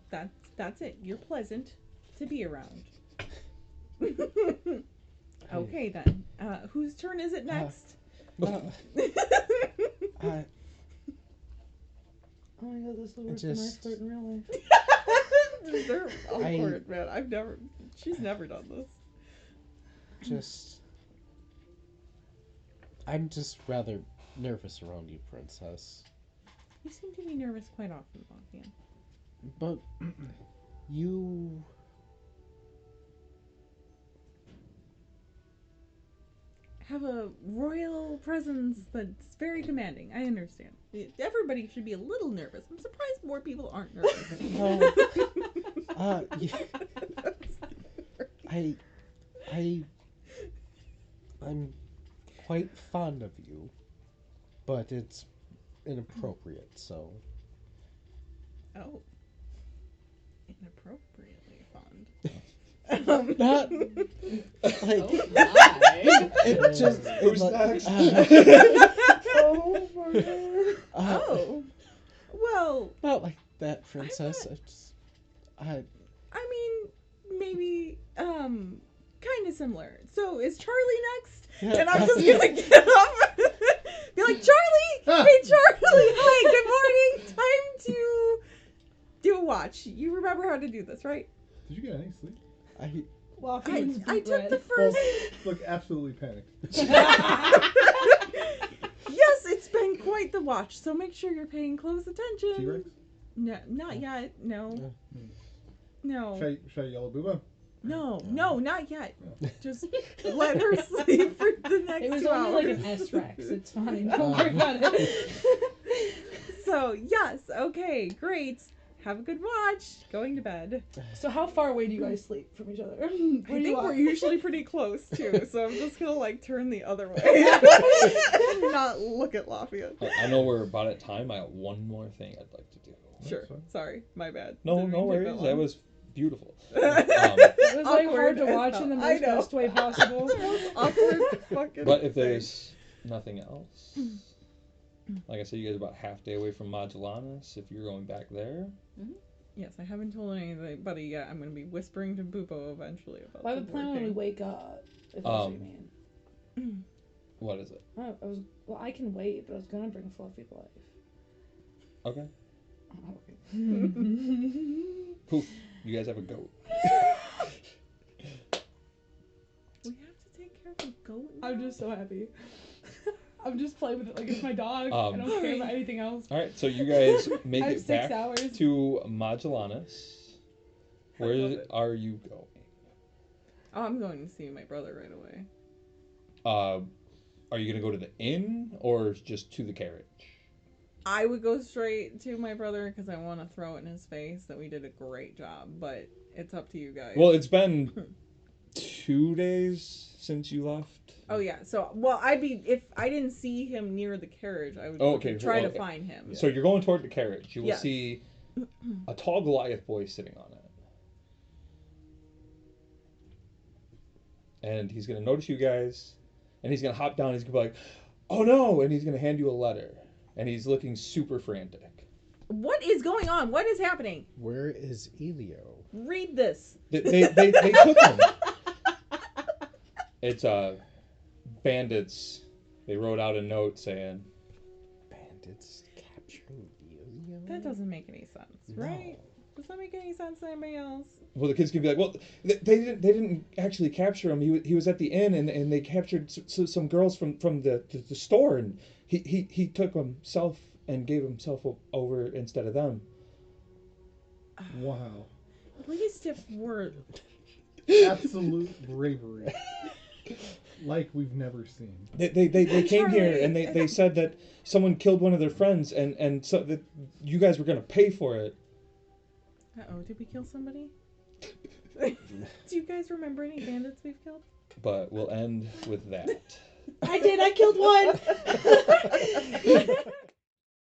That's it. You're pleasant to be around. Okay then. Whose turn is it next? Oh my god, this is the worst Just- nice flirt in real life. They're awkward, man. She's never done this. I'm just rather nervous around you, Princess. You seem to be nervous quite often, Lafian. But you... Have a royal presence that's very commanding. I understand. Everybody should be a little nervous. I'm surprised more people aren't nervous. No. Yeah. I'm quite fond of you, but it's inappropriate, so... Oh. Inappropriately fond. Not... Like... Oh my. It just... Who's like, next? Oh my god. Oh. Well, Not like that, Princess. I mean, maybe, kind of similar. So, is Charlie next? Yeah. And I'm just gonna get up. Be like, Charlie! Hey, Charlie! Hi, good morning! Time to do a watch. You remember how to do this, right? Did you get any sleep? Lafian's I beet took red. the first... Look, absolutely panicked. Yes, it's been quite the watch, so make sure you're paying close attention. T-Rex? No, not yet. No. No. Should I yell at Bubo? No, not yet. Just let her sleep for the next It was 2 only hours. like an S-Rex. It's fine. Don't worry about it. So, yes, okay, great. Have a good watch. Going to bed. So how far away do you guys sleep from each other? I think we're usually pretty close, too, so I'm just gonna, like, turn the other way. And not look at Lafian. I know we're about at time. I got one more thing I'd like to do. Sure. Sorry, my bad. No, Didn't no mean to take worries. That was beautiful. It was like Awkward hard to as watch hell. in the I most know. best way possible. The most awkward fucking But if thing. there's nothing else, like I said, you guys are about half day away from Modulanis. If you're going back there, Yes, I haven't told anybody yet. I'm going to be whispering to Bubo eventually about Well, I the would plan when we working. wake up. If that's what you mean. what is it? Well, I can wait, but I was gonna bring Fluffy to life. Okay. Oh, okay. Poof. You guys have a goat. We have to take care of the goat now? I'm just so happy. I'm just playing with it like it's my dog. I Um, don't care about anything else. All right. So you guys make I have it 6 back hours. to Modulanis. I love Where it. are you going? Oh, I'm going to see my brother right away. Are you gonna go to the inn or just to the carriage? I would go straight to my brother because I want to throw it in his face that we did a great job, but it's up to you guys. Well, it's been 2 days since you left. Oh yeah, so if I didn't see him near the carriage, I would try to find him. So you're going toward the carriage. You will Yes. see a tall Goliath boy sitting on it. And he's going to notice you guys. And he's going to hop down. He's going to be like, oh no. And he's going to hand you a letter. And he's looking super frantic. What is going on? What is happening? Where is Elio? Read this. They took him. It's bandits. They wrote out a note saying, Bandits capturing Elio? That doesn't make any sense, right? Does that make any sense to anybody else? well, the kids can be like, well, they didn't actually capture him. He was at the inn, and they captured some girls from the store, and he took himself and gave himself over instead of them. Wow. At least if we're Absolute bravery. Like we've never seen. They came here Charlie. and they said that someone killed one of their friends and so that you guys were gonna pay for it. Uh-oh, did we kill somebody? Do you guys remember any bandits we've killed? But we'll end with that. I did. I killed one.